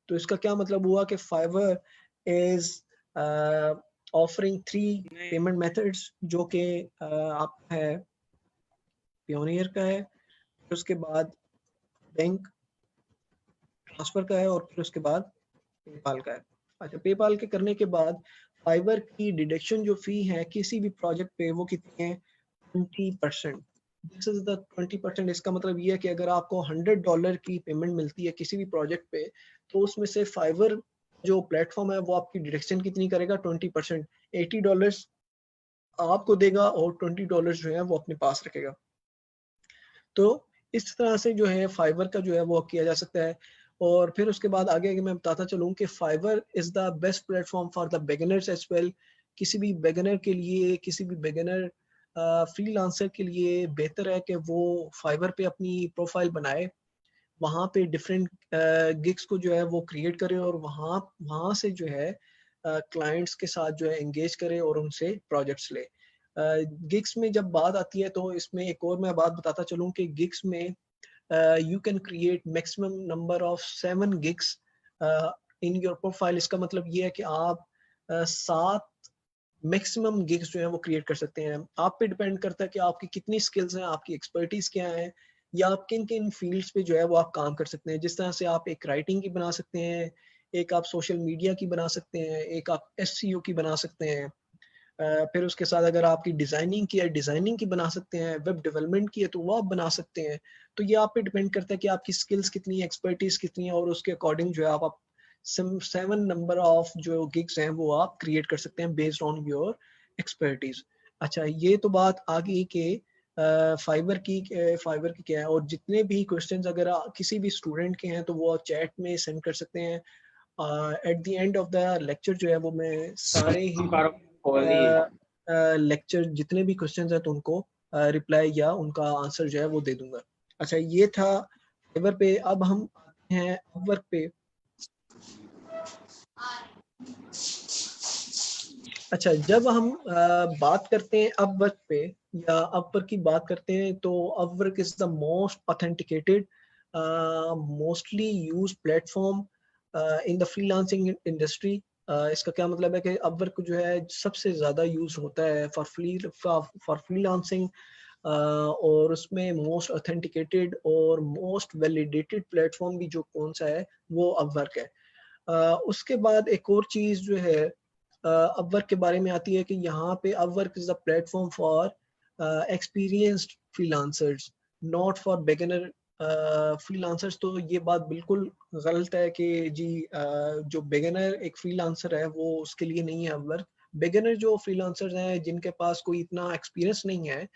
तो इसका क्या मतलब हुआ कि Fiverr is offering 3 payment methods, जो कि आपका है, पियोनियर का है, फिर उसके बाद बैंक ट्रांसफर का है, और फिर उसके बाद पेपाल का है। अच्छा, पेपाल के करने के बाद फाइवर की डिडक्शन जो फी है किसी भी प्रोजेक्ट पे वो कितनी है, 20%। This is the 20%। इसका मतलब ये है कि अगर आपको $100 की पेमेंट मिलती है किसी भी प्रोजेक्ट पे, तो उसमें से फाइवर जो प्लेटफॉर्म है वो आपकी डिडक्शन कितनी करेगा, 20%। $80 आपको देगा और $20 जो है वो अपने पास रखेगा। तो इस तरह से जो है फाइवर का जो है वो किया जा सकता है। और फिर उसके बाद आगे मैं बताता चलूँ कि Fiverr is the best platform for the beginners as well. किसी भी बिगिनर के लिए, किसी भी बिगिनर फ्रीलांसर के लिए बेहतर है कि वो फाइवर पे अपनी प्रोफाइल बनाए, वहाँ पे डिफरेंट गिग्स को जो है वो क्रिएट करे, और वहाँ वहाँ से जो है क्लाइंट्स के साथ जो है एंगेज करे और उनसे प्रोजेक्ट्स ले। गिग्स में जब बात आती है तो इसमें एक और मैं बात बताता चलूँ कि गिग्स में you can create maximum number of 7 gigs in your profile। इसका मतलब ये है कि आप 7 मैक्सिमम गिग्स जो है वो क्रिएट कर सकते हैं। आप पे डिपेंड करता है कि आपकी कितनी स्किल्स हैं, आपकी एक्सपर्टीज क्या है, या आप किन किन फील्ड्स पे जो है वो आप काम कर सकते हैं। जिस तरह से आप एक राइटिंग की बना सकते हैं, एक आप सोशल मीडिया की बना सकते हैं, एक आप SEO की बना सकते हैं, फिर उसके साथ अगर आपकी डिज़ाइनिंग की है, डिज़ाइनिंग की बना सकते हैं, वेब डेवलपमेंट की है तो वो आप बना सकते हैं। तो ये आप पे डिपेंड करता है कि आपकी स्किल्स कितनी है, एक्सपर्टीज कितनी है, और उसके अकॉर्डिंग जो है आप 7 नंबर ऑफ जो गिग्स हैं वो आप क्रिएट कर सकते हैं बेस्ड ऑन योर एक्सपर्टीज। अच्छा, ये तो बात आ गई कि फाइबर की क्या है। और जितने भी क्वेश्चंस अगर किसी भी स्टूडेंट के हैं तो वो चैट में सेंड कर सकते हैं। At the end of the lecture जो है वो मैं सारे ही लेक्चर जितने भी क्वेश्चंस हैं तो उनको रिप्लाई या उनका आंसर जो है वो दे दूंगा। अच्छा, ये था फाइवर पे। अब हम आते हैं अपवर्क पे। अच्छा, जब हम बात करते हैं अपवर्क पे या अपवर्क की बात करते हैं तो Upwork is the most authenticated mostly use platform in the freelancing industry. इसका क्या मतलब है कि अपवर्क जो है सबसे ज़्यादा यूज होता है फॉर फ्रीलांसिंग, और उसमें मोस्ट ऑथेंटिकेटेड और मोस्ट वैलिडेटेड प्लेटफॉर्म भी जो कौन सा है वो अपवर्क है। उसके बाद एक और चीज़ जो है अपवर्क के बारे में आती है कि यहाँ पे Upwork is the platform for experienced freelancers, not for beginner freelancers. तो ये बात बिल्कुल गलत है कि जी जो बिगिनर एक फ्रीलांसर है वो उसके लिए नहीं है अपवर्क। बिगिनर जो फ्रीलांसर्स हैं जिनके पास कोई इतना एक्सपीरियंस नहीं है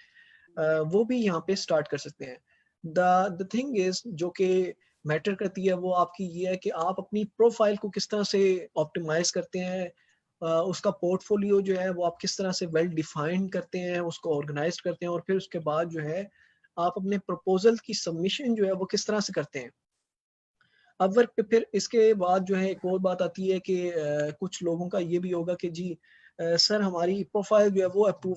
वो भी यहाँ पे स्टार्ट कर सकते हैं। द थिंग इज जो कि मैटर करती है वो आपकी ये है कि आप अपनी प्रोफाइल को किस तरह से ऑप्टिमाइज करते हैं, उसका पोर्टफोलियो जो है वो आप किस तरह से वेल डिफाइंड करते हैं, उसको ऑर्गेनाइज करते हैं, और फिर उसके बाद जो है आप अपने प्रपोजल की सबमिशन जो है वो किस तरह से करते हैं अपवर्क पे। फिर इसके बाद जो है एक और बात आती है कि कुछ लोगों का ये भी होगा कि जी सर हमारी प्रोफाइल जो है वो अप्रूव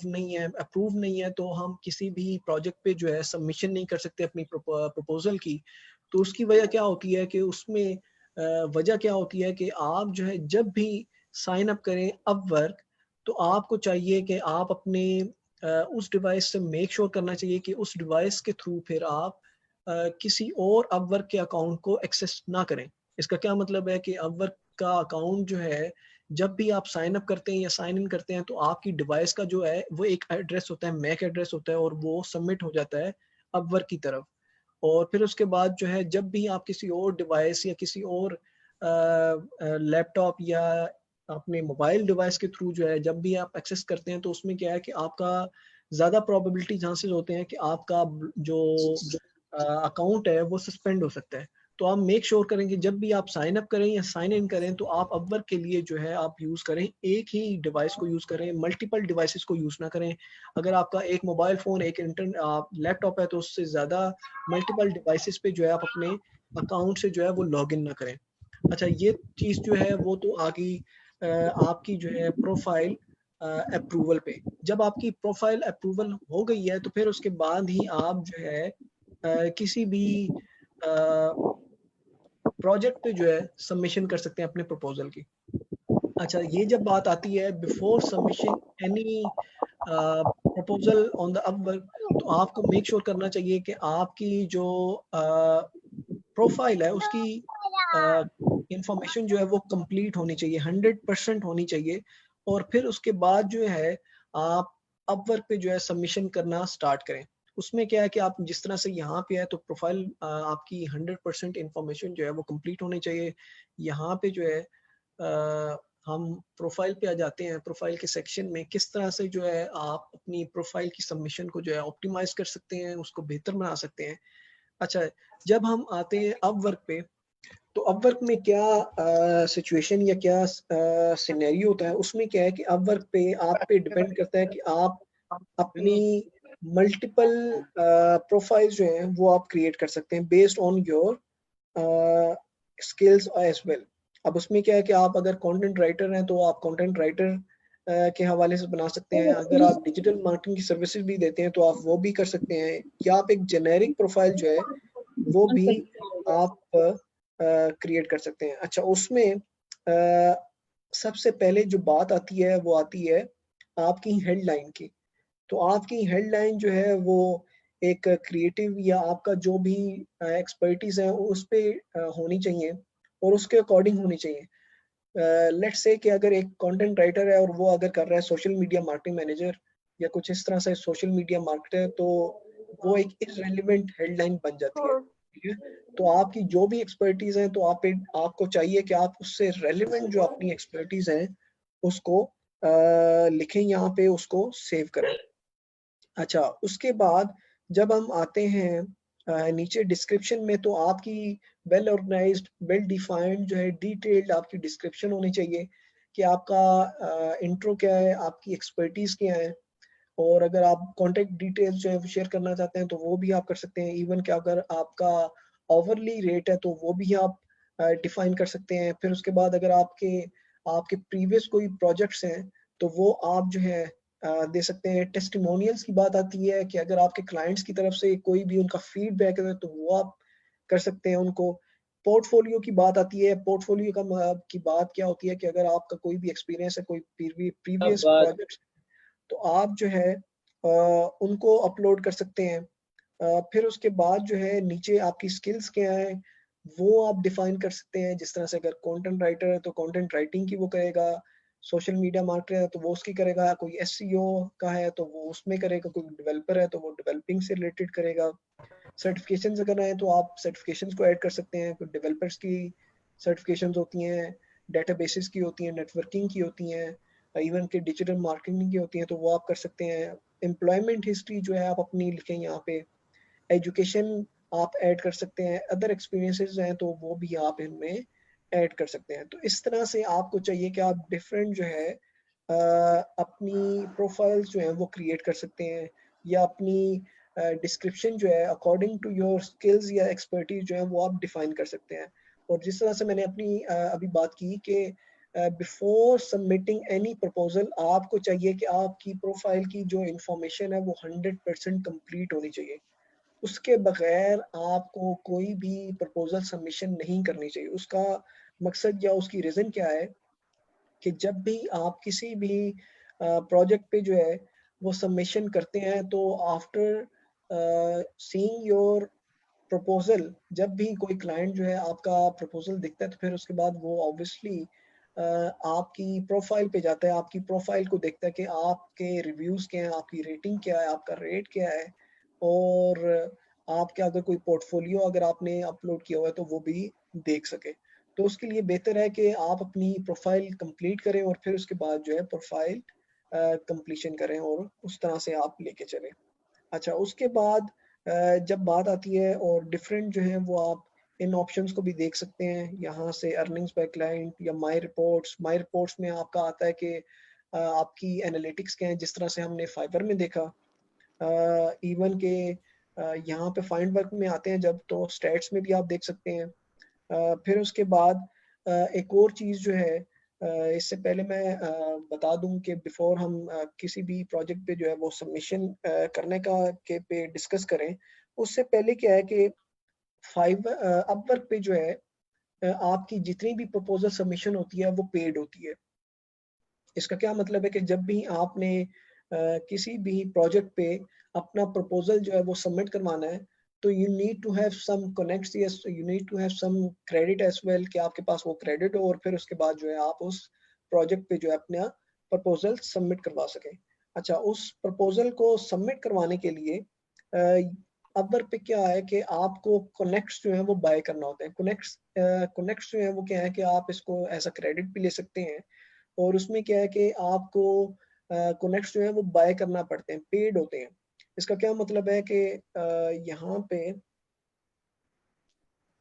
नहीं है तो हम किसी भी प्रोजेक्ट पे जो है सबमिशन नहीं कर सकते अपनी प्रपोजल की। तो उसकी वजह क्या होती है कि उसमें वजह क्या होती है कि आप जो है जब भी साइन अप करें अपवर्क तो आपको चाहिए कि आप अपने उस डिवाइस से मेक श्योर करना चाहिए कि उस डिवाइस के थ्रू फिर आप किसी और अपवर्क के अकाउंट को एक्सेस ना करें। इसका क्या मतलब है कि अपवर्क का अकाउंट जो है जब भी आप साइन अप करते हैं या साइन इन करते हैं तो आपकी डिवाइस का जो है वो एक एड्रेस होता है, मैक एड्रेस होता है, और वो सबमिट हो जाता है अपवर्क की तरफ। और फिर उसके बाद जो है जब भी आप किसी और डिवाइस या किसी और लैपटॉप या अपने मोबाइल डिवाइस के थ्रू जो है जब भी आप एक्सेस करते हैं तो उसमें क्या है कि आपका ज़्यादा प्रोबेबिलिटी चांसेस होते हैं कि आपका जो अकाउंट है वो सस्पेंड हो सकता है। तो आप मेक श्योर करें कि जब भी आप साइन अप करें या साइन इन करें तो आप अपवर्क के लिए जो है आप यूज़ करें एक ही डिवाइस को यूज़ करें, मल्टीपल डिवाइसेस को यूज़ ना करें। अगर आपका एक मोबाइल फ़ोन एक लैपटॉप है तो उससे ज़्यादा मल्टीपल डिवाइसेस पे जो है आप अपने अकाउंट से जो है वो लॉग इन ना करें। अच्छा, ये चीज़ जो है वो तो आ गई आपकी जो है प्रोफाइल अप्रूवल पे। जब आपकी प्रोफाइल अप्रूवल हो गई है तो फिर उसके बाद ही आप जो है किसी भी प्रोजेक्ट पे जो है सबमिशन कर सकते हैं अपने प्रपोजल की। अच्छा, ये जब बात आती है before submission any proposal on the Upwork, तो आपको मेक श्योर करना चाहिए कि आपकी जो प्रोफाइल है उसकी इंफॉर्मेशन जो है वो कंप्लीट होनी चाहिए, 100% होनी चाहिए। और फिर उसके बाद जो है आप अपवर्क पे जो है सबमिशन करना स्टार्ट करें। उसमें क्या है कि आप जिस तरह से यहाँ पे है तो प्रोफाइल आपकी 100% इंफॉर्मेशन जो है वो कंप्लीट होनी चाहिए। यहाँ पे जो है हम प्रोफाइल पे आ जाते हैं। प्रोफाइल के सेक्शन में किस तरह से जो है आप अपनी प्रोफाइल की सबमिशन को जो है ऑप्टिमाइज कर सकते हैं, उसको बेहतर बना सकते हैं। अच्छा, जब हम आते हैं अपवर्क पे तो अपवर्क में क्या सिचुएशन या क्या सिनेरियो होता है, उसमें क्या है कि अपवर्क पे आप पे डिपेंड करता है कि आप अपनी मल्टीपल प्रोफाइल जो हैं वो आप क्रिएट कर सकते हैं based on your skills as well. अब उसमें क्या है कि आप अगर कंटेंट राइटर हैं तो आप कंटेंट राइटर के हवाले से बना सकते हैं। अगर आप डिजिटल मार्केटिंग की सर्विसेज भी देते हैं तो आप वो भी कर सकते हैं, या आप एक जेनेरिक प्रोफाइल जो है वो भी आप क्रिएट कर सकते हैं। अच्छा, उसमें सबसे पहले जो बात आती है वो आती है आपकी हेडलाइन की। तो आपकी हेडलाइन जो है वो एक क्रिएटिव या आपका जो भी एक्सपर्टीज है उस पे होनी चाहिए और उसके अकॉर्डिंग होनी चाहिए। लेट्स से कि अगर एक कंटेंट राइटर है और वो अगर कर रहा है सोशल मीडिया मार्केटिंग मैनेजर या कुछ इस तरह से सोशल मीडिया मार्केटर, तो वो एक इररिलेवेंट हेडलाइन बन जाती है। ठीक है, तो आपकी जो भी एक्सपर्टीज है तो आपको चाहिए कि आप उससे रेलिवेंट जो अपनी एक्सपर्टीज है उसको लिखें, यहाँ पे उसको सेव करें। अच्छा, उसके बाद जब हम आते हैं नीचे डिस्क्रिप्शन में, तो आपकी वेल ऑर्गेनाइज्ड, वेल डिफाइंड जो है डिटेल्ड आपकी डिस्क्रिप्शन होनी चाहिए कि आपका इंट्रो क्या है, आपकी एक्सपर्टीज क्या है, और अगर आप कॉन्टेक्ट डिटेल्स जो है वो शेयर करना चाहते हैं तो वो भी आप कर सकते हैं। इवन कि अगर आपका ओवरली रेट है तो वो भी आप डिफाइन कर सकते हैं। फिर उसके बाद अगर आपके आपके प्रीवियस कोई प्रोजेक्ट्स हैं तो वो आप जो है दे सकते हैं। टेस्टिमोनियल्स की बात आती है कि अगर आपके क्लाइंट्स की तरफ से कोई भी उनका फीडबैक है तो वो आप कर सकते हैं उनको। पोर्टफोलियो की बात आती है। पोर्टफोलियो की बात क्या होती है कि अगर आपका कोई भी एक्सपीरियंस है, कोई प्रीवियस प्रोजेक्ट्स, तो आप जो है उनको अपलोड कर सकते हैं। फिर उसके बाद जो है नीचे आपकी स्किल्स क्या है वो आप डिफाइन कर सकते हैं। जिस तरह से अगर कंटेंट राइटर है तो कंटेंट राइटिंग की वो करेगा, सोशल मीडिया मार्केटर है तो वो उसकी करेगा, कोई एसईओ का है तो वो उसमें करेगा, कोई डेवलपर है तो वो डेवलपिंग से रिलेटेड करेगा। सर्टिफिकेशंस अगर हैं तो आप सर्टिफिकेशंस को ऐड कर सकते हैं। कोई डेवलपर्स की सर्टिफिकेशंस होती हैं, डेटाबेसेस की होती हैं, नेटवर्किंग की होती हैं, इवन के डिजिटल मार्केटिंग की होती हैं, तो वो आप कर सकते हैं। एम्प्लॉयमेंट हिस्ट्री जो है आप अपनी लिखें यहाँ पे। एजुकेशन आप ऐड कर सकते हैं, अदर एक्सपीरियंसेस हैं तो वो भी आप इनमें ऐड कर सकते हैं। तो इस तरह से आपको चाहिए कि आप डिफरेंट जो है अपनी प्रोफाइल्स जो हैं वो क्रिएट कर सकते हैं, या अपनी डिस्क्रिप्शन जो है अकॉर्डिंग टू योर स्किल्स या एक्सपर्टीज जो है वो आप डिफाइन कर सकते हैं। और जिस तरह से मैंने अपनी अभी बात की कि बिफोर सबमिटिंग एनी प्रपोजल आपको चाहिए कि आपकी प्रोफाइल की जो इंफॉर्मेशन है वो 100% कंप्लीट होनी चाहिए। उसके बगैर आपको कोई भी प्रपोजल सबमिशन नहीं करनी चाहिए। उसका मकसद या उसकी रीज़न क्या है कि जब भी आप किसी भी प्रोजेक्ट पे जो है वो सबमिशन करते हैं तो आफ्टर सीइंग योर प्रपोजल, जब भी कोई क्लाइंट जो है आपका प्रपोजल देखता है तो फिर उसके बाद वो ऑब्वियसली आपकी प्रोफाइल पे जाता है, आपकी प्रोफाइल को देखता है कि आपके रिव्यूज़ क्या हैं, आपकी रेटिंग क्या है, आपका रेट क्या है, और आपके अगर कोई पोर्टफोलियो अगर आपने अपलोड किया हुआ है तो वो भी देख सके। तो उसके लिए बेहतर है कि आप अपनी प्रोफाइल कंप्लीट करें और फिर उसके बाद जो है प्रोफाइल कंप्लीशन करें और उस तरह से आप लेके चलें। अच्छा, उसके बाद जब बात आती है और डिफरेंट जो है वो आप इन ऑप्शंस को भी देख सकते हैं। यहाँ से अर्निंग्स बाय क्लाइंट या माई रिपोर्ट्स में आपका आता है कि आपकी एनालिटिक्स क्या है, जिस तरह से हमने फाइवर में देखा। इवन के यहाँ पे फाइंड वर्क में आते हैं जब, तो स्टैट्स में भी आप देख सकते हैं। फिर उसके बाद एक और चीज़ जो है, इससे पहले मैं बता दूं कि बिफोर हम किसी भी प्रोजेक्ट पे जो है वो सबमिशन करने का के पे डिस्कस करें, उससे पहले क्या है कि अपवर्क पे जो है आपकी जितनी भी प्रपोजल सबमिशन होती है वो पेड होती है। इसका क्या मतलब है कि जब भी आपने किसी भी प्रोजेक्ट पे अपना प्रपोजल जो है वो सबमिट करवाना है तो you need to have some connects, yes you need to have some credit as well, कि आपके पास वो क्रेडिट हो और फिर उसके बाद जो है आप उस प्रोजेक्ट पे जो है अपना प्रपोजल सबमिट करवा सकें। अच्छा, उस प्रपोजल को सबमिट करवाने के लिए अपवर्क पे क्या है कि आपको कनेक्ट्स जो है वो बाय करना होता है। कनेक्ट्स जो है वो क्या है कि आप इसको एज अ क्रेडिट भी ले सकते हैं, और उसमें क्या है कि आपको कनेक्ट्स जो है वो बाय करना पड़ते हैं, पेड होते हैं। इसका क्या मतलब है कि यहाँ पे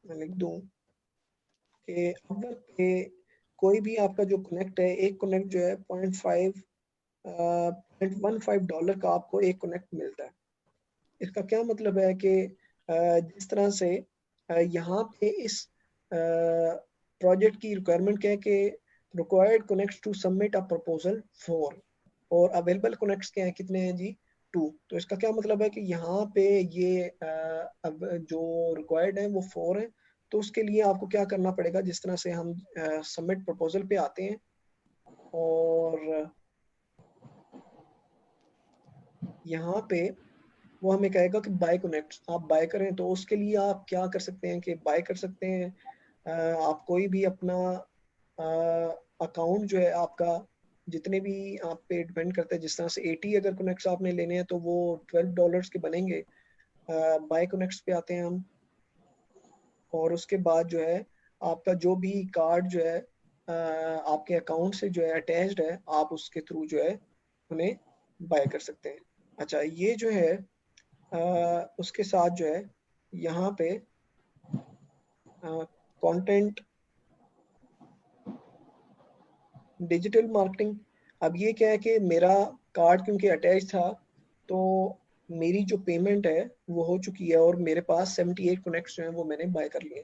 मैं लिख दूं कि अगर पे कोई भी आपका जो कनेक्ट है, एक कनेक्ट जो है $0.15 का आपको एक कनेक्ट मिलता है। इसका क्या मतलब है कि जिस तरह से यहाँ पे इस प्रोजेक्ट की रिक्वायरमेंट क्या है कि required connects to submit a proposal 4, और अवेलेबल कनेक्ट्स क्या है, कितने हैं जी, 2। तो इसका क्या मतलब है कि यहाँ पे ये अब जो रिक्वायर्ड है वो 4 है। तो उसके लिए आपको क्या करना पड़ेगा, जिस तरह से हम सबमिट प्रपोजल पे आते हैं और यहाँ पे वो हमें कहेगा कि बाय कनेक्ट आप बाय करें, तो उसके लिए आप क्या कर सकते हैं कि बाय कर सकते हैं। आप कोई भी अपना अकाउंट जो है आपका, जितने भी आप पे डिपेंड करते हैं, जिस तरह से 80 अगर कनेक्ट्स आपने लेने हैं तो वो $12 के बनेंगे। बाय कनेक्ट्स पे आते हैं हम, और उसके बाद जो है आपका जो भी कार्ड जो है आपके अकाउंट से जो है अटैच्ड है, आप उसके थ्रू जो है उन्हें बाय कर सकते हैं। अच्छा, ये जो है उसके साथ जो है यहाँ पे कंटेंट डिजिटल मार्केटिंग। अब ये क्या है कि मेरा कार्ड क्योंकि अटैच था तो मेरी जो पेमेंट है वो हो चुकी है और मेरे पास 78 कनेक्ट्स जो हैं वो मैंने बाय कर लिए।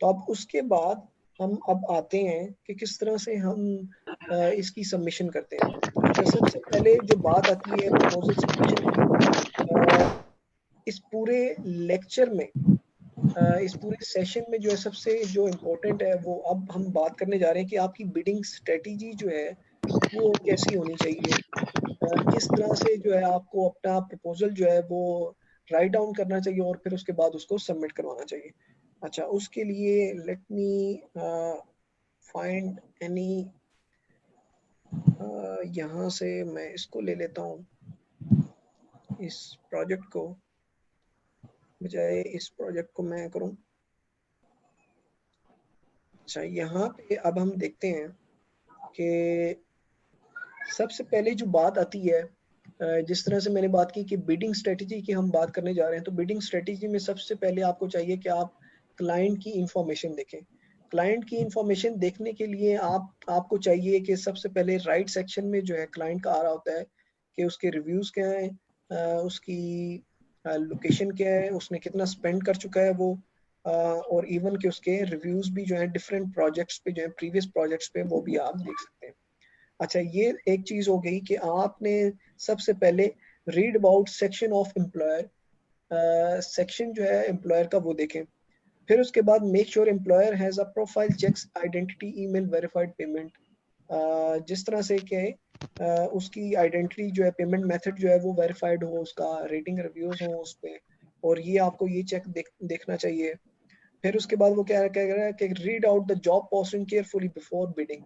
तो अब उसके बाद हम अब आते हैं कि किस तरह से हम इसकी सबमिशन करते हैं। अच्छा, सबसे पहले जो बात आती है प्रपोजल सबमिशन की, इस पूरे लेक्चर में इस पूरे सेशन में जो है सबसे जो इम्पोर्टेंट है वो अब हम बात करने जा रहे हैं कि आपकी बिडिंग स्ट्रेटजी जो है वो कैसी होनी चाहिए। किस तरह से जो है आपको अपना प्रपोजल जो है वो राइट डाउन करना चाहिए और फिर उसके बाद उसको सबमिट करवाना चाहिए। अच्छा, उसके लिए लेट मी फाइंड एनी यहाँ से मैं इसको ले लेता हूँ, इस प्रोजेक्ट को, बजाय इस प्रोजेक्ट को मैं करूँ। अच्छा, यहाँ पे अब हम देखते हैं कि सबसे पहले जो बात आती है, जिस तरह से मैंने बात की कि बिडिंग स्ट्रेटजी की हम बात करने जा रहे हैं, तो बिडिंग स्ट्रेटजी में सबसे पहले आपको चाहिए कि आप क्लाइंट की इंफॉर्मेशन देखें। क्लाइंट की इंफॉर्मेशन देखने के लिए आपको चाहिए कि सबसे पहले राइट सेक्शन में जो है क्लाइंट का आ रहा होता है कि उसके रिव्यूज़ क्या हैं, उसकी लोकेशन क्या है, उसने कितना स्पेंड कर चुका है वो, और इवन कि उसके रिव्यूज़ भी जो है डिफरेंट प्रोजेक्ट्स पे जो है, प्रीवियस प्रोजेक्ट्स पे, वो भी आप देख सकते हैं। अच्छा, ये एक चीज हो गई कि आपने सबसे पहले read about section of employer, section जो है एम्प्लॉयर का वो देखें। फिर उसके बाद make sure employer has a profile checks identity email verified payment, जिस तरह से कि उसकी आइडेंटिटी जो है, पेमेंट मेथड जो है वो वेरीफाइड हो, उसका रेटिंग रिव्यूज हो उस पर, और ये आपको ये चेक देखना चाहिए। फिर उसके बाद वो क्या कह रहा है कि read out the job posting carefully before bidding.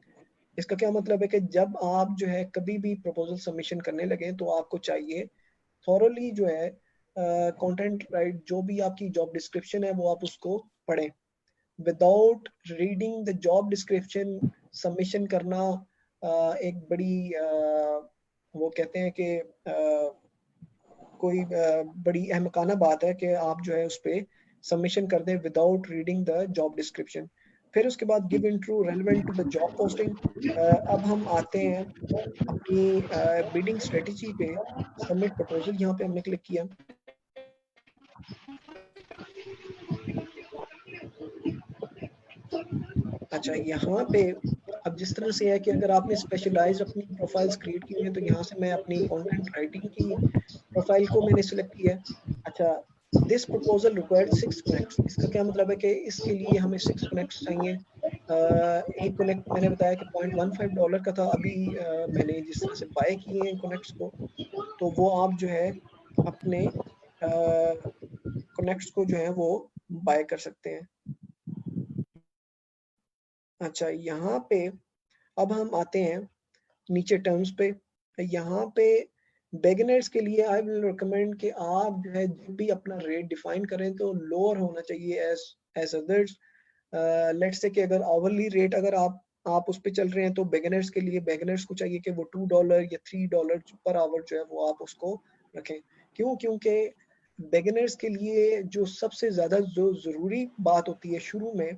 इसका क्या मतलब है कि जब आप जो है कभी भी प्रपोजल सबमिशन करने लगे तो आपको चाहिए थॉरोली जो है कंटेंट राइट, जो भी आपकी जॉब डिस्क्रिप्शन है वो आप उसको पढ़ें। Without reading the job description submission करना एक बड़ी वो कहते हैं कि कोई बड़ी अहमकाना बात है कि आप जो है उस पर सबमिशन कर दें without reading the job description. फिर उसके बाद give intro relevant to the job posting. अब हम आते हैं अपनी बिडिंग स्ट्रेटजी पे। सबमिट प्रपोजल यहाँ पे हमने क्लिक किया। अच्छा, यहाँ पे अब जिस तरह से है कि अगर आपने स्पेशलाइज अपनी प्रोफाइल्स क्रिएट की हुई है, तो यहाँ से मैं अपनी कंटेंट राइटिंग की प्रोफाइल को मैंने सिलेक्ट किया। अच्छा, दिस प्रपोजल रिक्वायर्ड 6 कनेक्ट्स। इसका क्या मतलब है कि इसके लिए हमें 6 कनेक्ट्स चाहिए। एक कनेक्ट मैंने बताया कि $0.15 का था। अभी मैंने जिस तरह से बाय किए हैं कनेक्ट्स को, तो वो आप जो है अपने कनेक्ट्स को जो है वो बाय कर सकते हैं। अच्छा, यहाँ पे अब हम आते हैं नीचे टर्म्स पे। यहाँ पे बिगिनर्स के लिए आई विल रिकमेंड कि आप जो है जब भी अपना रेट डिफाइन करें तो लोअर होना चाहिए एज अदर्स। लेट्स से कि अगर आवरली रेट अगर आप उस पे चल रहे हैं, तो बिगिनर्स के लिए बिगिनर्स को चाहिए कि वो $2 या $3 पर आवर जो है वो आप उसको रखें। क्यों? क्योंकि बिगिनर्स के लिए जो सबसे ज़्यादा जो ज़रूरी बात होती है शुरू में,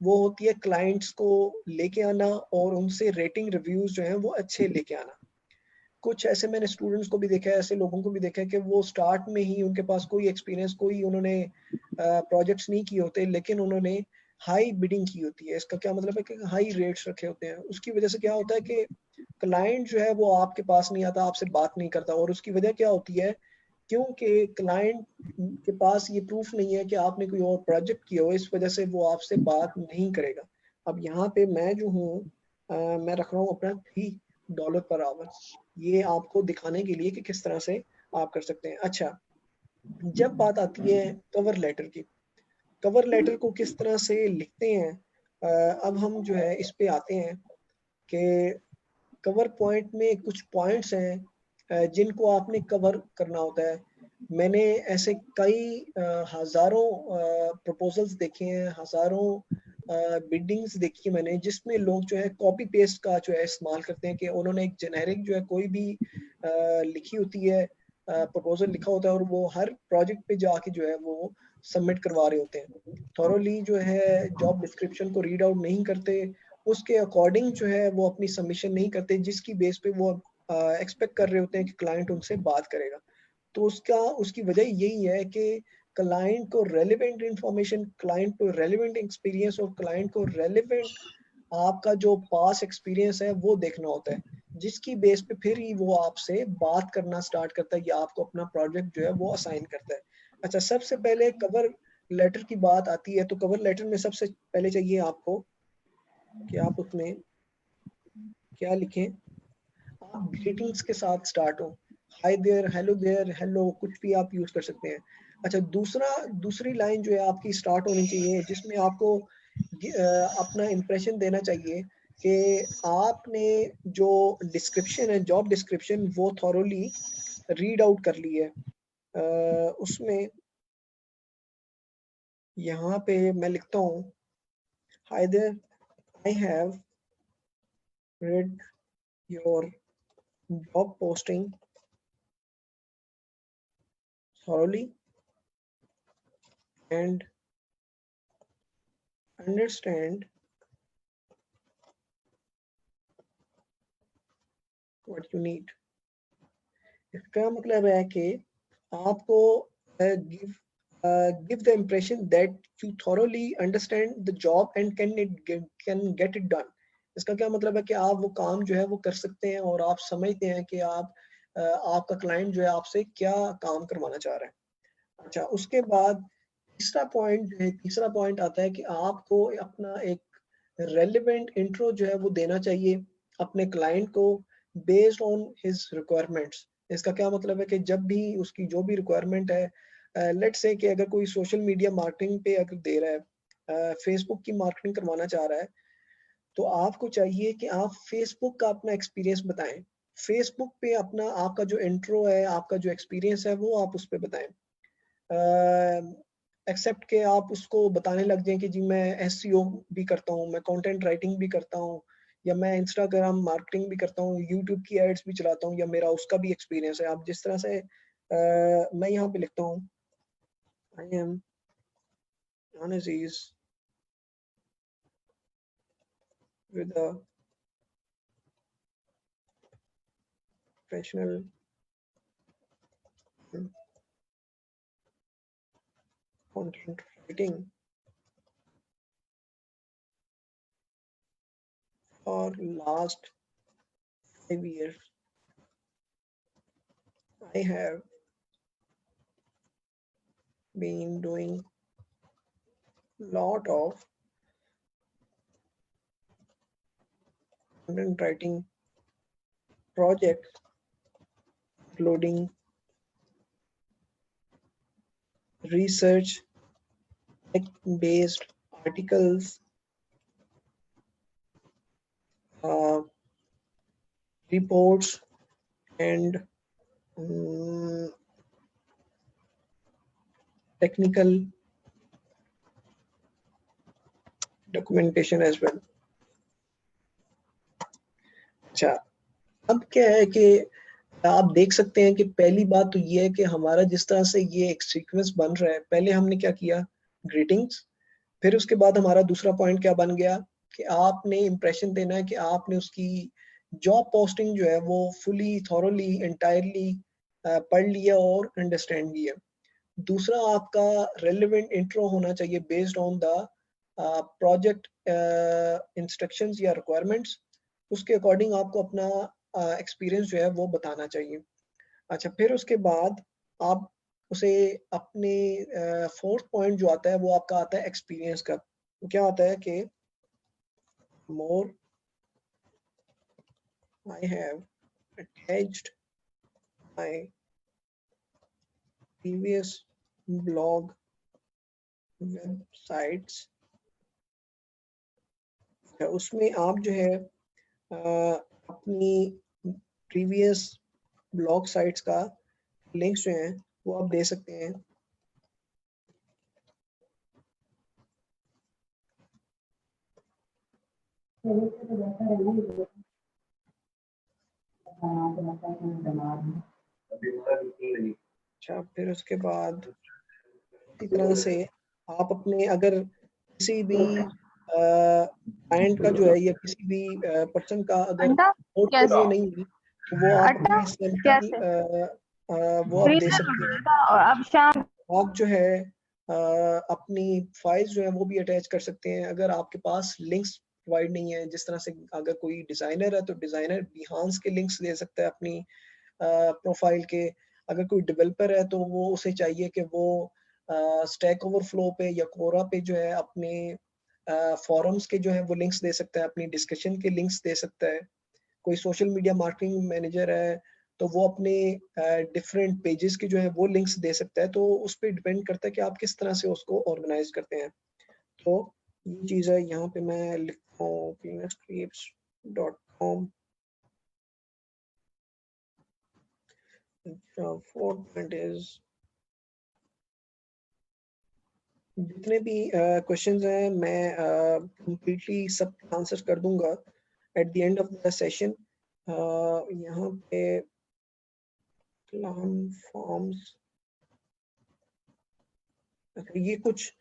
वो होती है क्लाइंट्स को लेके आना और उनसे रेटिंग रिव्यूज जो हैं वो अच्छे लेके आना। कुछ ऐसे मैंने स्टूडेंट्स को भी देखा है, ऐसे लोगों को भी देखा है कि वो स्टार्ट में ही उनके पास कोई एक्सपीरियंस, कोई उन्होंने प्रोजेक्ट्स नहीं किए होते, लेकिन उन्होंने हाई बिडिंग की होती है। इसका क्या मतलब है कि हाई रेट्स रखे होते हैं। उसकी वजह से क्या होता है कि क्लाइंट जो है वो आपके पास नहीं आता, आपसे बात नहीं करता, और उसकी वजह क्या होती है, क्योंकि क्लाइंट के पास ये प्रूफ नहीं है कि आपने कोई और प्रोजेक्ट किया हो, इस वजह से वो आपसे बात नहीं करेगा। अब यहाँ पे मैं जो हूँ, मैं रख रहा हूँ अपना $3 पर आवर, ये आपको दिखाने के लिए कि किस तरह से आप कर सकते हैं। अच्छा, जब बात आती है कवर लेटर की, कवर लेटर को किस तरह से लिखते हैं, अब हम जो है इस पे आते हैं कि कवर पॉइंट में कुछ पॉइंट्स हैं जिनको आपने कवर करना होता है। मैंने ऐसे कई हजारों प्रपोजल्स देखे हैं, हजारों बिडिंग्स देखी है मैंने, जिसमें लोग जो है कॉपी पेस्ट का जो है इस्तेमाल करते हैं कि उन्होंने एक जेनेरिक जो है कोई भी लिखी होती है, प्रपोजल लिखा होता है, और वो हर प्रोजेक्ट पे जाके जो है वो सबमिट करवा रहे होते हैं। थॉरोली जो है जॉब डिस्क्रिप्शन को रीड आउट नहीं करते, उसके अकॉर्डिंग जो है वो अपनी सबमिशन नहीं करते, जिसकी बेस पे वो एक्सपेक्ट कर रहे होते हैं कि क्लाइंट उनसे बात करेगा। तो उसकी वजह यही है कि क्लाइंट को रेलिवेंट इंफॉर्मेशन, क्लाइंट को रेलिवेंट एक्सपीरियंस और क्लाइंट को रेलिवेंट आपका जो पास एक्सपीरियंस है वो देखना होता है, जिसकी बेस पे फिर ही वो आपसे बात करना स्टार्ट करता है या आपको अपना प्रोजेक्ट जो है वो असाइन करता है। अच्छा, सबसे पहले कवर लेटर की बात आती है, तो कवर लेटर में सबसे पहले चाहिए आपको कि आप उसमें क्या लिखें। आप ग्रीटिंग्स के साथ स्टार्ट हो, hi there, hello there, hello, कुछ भी आप यूज कर सकते हैं। अच्छा, दूसरी लाइन जो है आपकी स्टार्ट होनी चाहिए, जिसमें आपको अपना इंप्रेशन देना चाहिए कि आपने जो डिस्क्रिप्शन है, जॉब डिस्क्रिप्शन, वो थॉरोली रीड आउट कर ली है। उसमें यहाँ पे मैं लिखता हूँ, hi there, I have read your job posting thoroughly and understand what you need. इसका मतलब है कि आपको give the impression that you thoroughly understand the job and can get it done. इसका क्या मतलब है कि आप वो काम जो है वो कर सकते हैं और आप समझते हैं कि आप आपका क्लाइंट जो है आपसे क्या काम करवाना चाह रहा है। अच्छा, उसके बाद तीसरा पॉइंट आता है कि आपको अपना एक रेलेवेंट इंट्रो जो है वो देना चाहिए अपने क्लाइंट को बेस्ड ऑन हिज रिक्वायरमेंट्स। इसका क्या मतलब है कि जब भी उसकी जो भी रिक्वायरमेंट है, लेट्स से कि अगर कोई सोशल मीडिया मार्केटिंग पे अगर दे रहा है, फेसबुक की मार्केटिंग करवाना चाह रहा है, तो आपको चाहिए कि आप फेसबुक का अपना एक्सपीरियंस बताएं। फेसबुक पे अपना आपका जो इंट्रो है, आपका जो एक्सपीरियंस है, वो आप उस पर बताएं। एक्सेप्ट के आप उसको बताने लग जाएं कि जी मैं एसईओ भी करता हूँ, मैं कंटेंट राइटिंग भी करता हूँ, या मैं इंस्टाग्राम मार्केटिंग भी करता हूँ, यूट्यूब की एड्स भी चलाता हूँ, या मेरा उसका भी एक्सपीरियंस है। आप जिस तरह से मैं यहाँ पे लिखता हूँ, I am Aziz with a professional content writing for last 5 years. I have been doing lot of content writing projects, including research based articles, reports, and technical documentation as well. अच्छा, अब क्या है कि आप देख सकते हैं कि पहली बात तो ये है कि हमारा जिस तरह से ये एक सीक्वेंस बन रहा है, पहले हमने क्या किया, ग्रीटिंग्स, फिर उसके बाद हमारा दूसरा पॉइंट क्या बन गया कि आपने इंप्रेशन देना है कि आपने उसकी जॉब पोस्टिंग जो है वो फुली थॉरोली इंटायरली पढ़ लिया और अंडरस्टैंड किया। दूसरा आपका रेलेवेंट इंट्रो होना चाहिए based on the project instructions या रिक्वायरमेंट्स, उसके अकॉर्डिंग आपको अपना एक्सपीरियंस जो है वो बताना चाहिए। अच्छा, फिर उसके बाद आप उसे अपने फोर्थ पॉइंट जो आता है वो आपका आता है एक्सपीरियंस का। तो क्या आता है कि more I have attached my previous blog websites. उसमें आप जो है अपनी प्रीवियस ब्लॉग साइट्स का लिंक्स जो हैं वो आप दे सकते हैं। अच्छा, फिर उसके बाद इसी तरह से आप अपने अगर किसी भी क्लाइंट का जो है या किसी भी पर्सन का अगर पोर्टफोलियो नहीं है तो वो आप अपने सैंपल वो आप दे सकते हैं। अब शाम आप जो है अपनी फाइल्स जो है वो भी अटैच कर सकते हैं। अगर आपके पास लिंक्स प्रोवाइड नहीं है, जिस तरह से अगर कोई डिज़ाइनर है तो डिज़ाइनर बिहांस के लिंक्स दे सकता है अपनी प्रोफाइल के। अगर कोई डेवलपर है तो वो उसे चाहिए कि वो स्टैक ओवरफ्लो पे या कोरा पे जो है अपने फॉरम्स के जो है वो लिंक्स दे सकता है, अपनी डिस्कशन के लिंक्स दे सकता है। कोई सोशल मीडिया मार्केटिंग मैनेजर है तो वो अपने डिफरेंट पेजेस के जो है वो लिंक्स दे सकता है। तो उस पर डिपेंड करता है कि आप किस तरह से उसको ऑर्गेनाइज करते हैं। तो ये चीज़ है। यहाँ पे मैं लिखता हूँ pnscripts.com। फोर्थ पॉइंट इज जितने भी क्वेश्चंस हैं मैं कंप्लीटली सब आंसर कर दूंगा at the end of the session. यहाँ पे प्लान फॉर्म्स, ये कुछ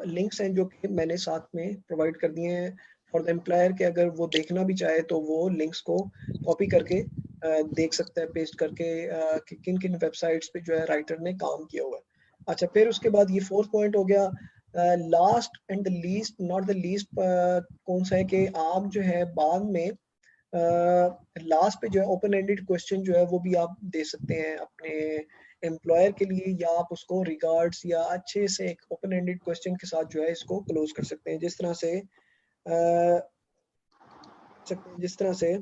लिंक्स हैं जो कि मैंने साथ में प्रोवाइड कर दिए हैं फॉर द एम्प्लॉयर के अगर वो देखना भी चाहे तो वो लिंक्स को कॉपी करके देख सकता है, पेस्ट करके कि किन किन वेबसाइट्स पे जो है राइटर ने काम किया हुआ है। अच्छा, फिर उसके बाद ये फोर्थ पॉइंट हो गया। Last and the least not the least कौन सा है कि आप जो है बाद में लास्ट पे जो है ओपन एंडेड क्वेश्चन जो है वो भी आप दे सकते हैं अपने एम्प्लॉयर के लिए, या आप उसको रिगार्ड्स या अच्छे से एक ओपन एंडेड क्वेश्चन के साथ जो है इसको क्लोज कर सकते हैं। जिस तरह से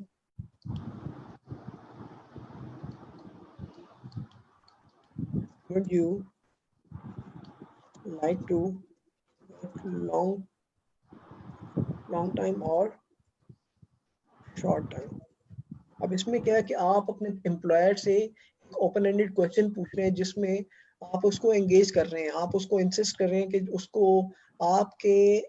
would you like to work long time और short time। अब इसमें क्या है कि आप अपने एम्प्लॉयर से ओपन एंडेड क्वेश्चन पूछ रहे हैं जिसमें आप उसको एंगेज कर रहे हैं, आप उसको इंसिस्ट कर रहे हैं कि उसको आपके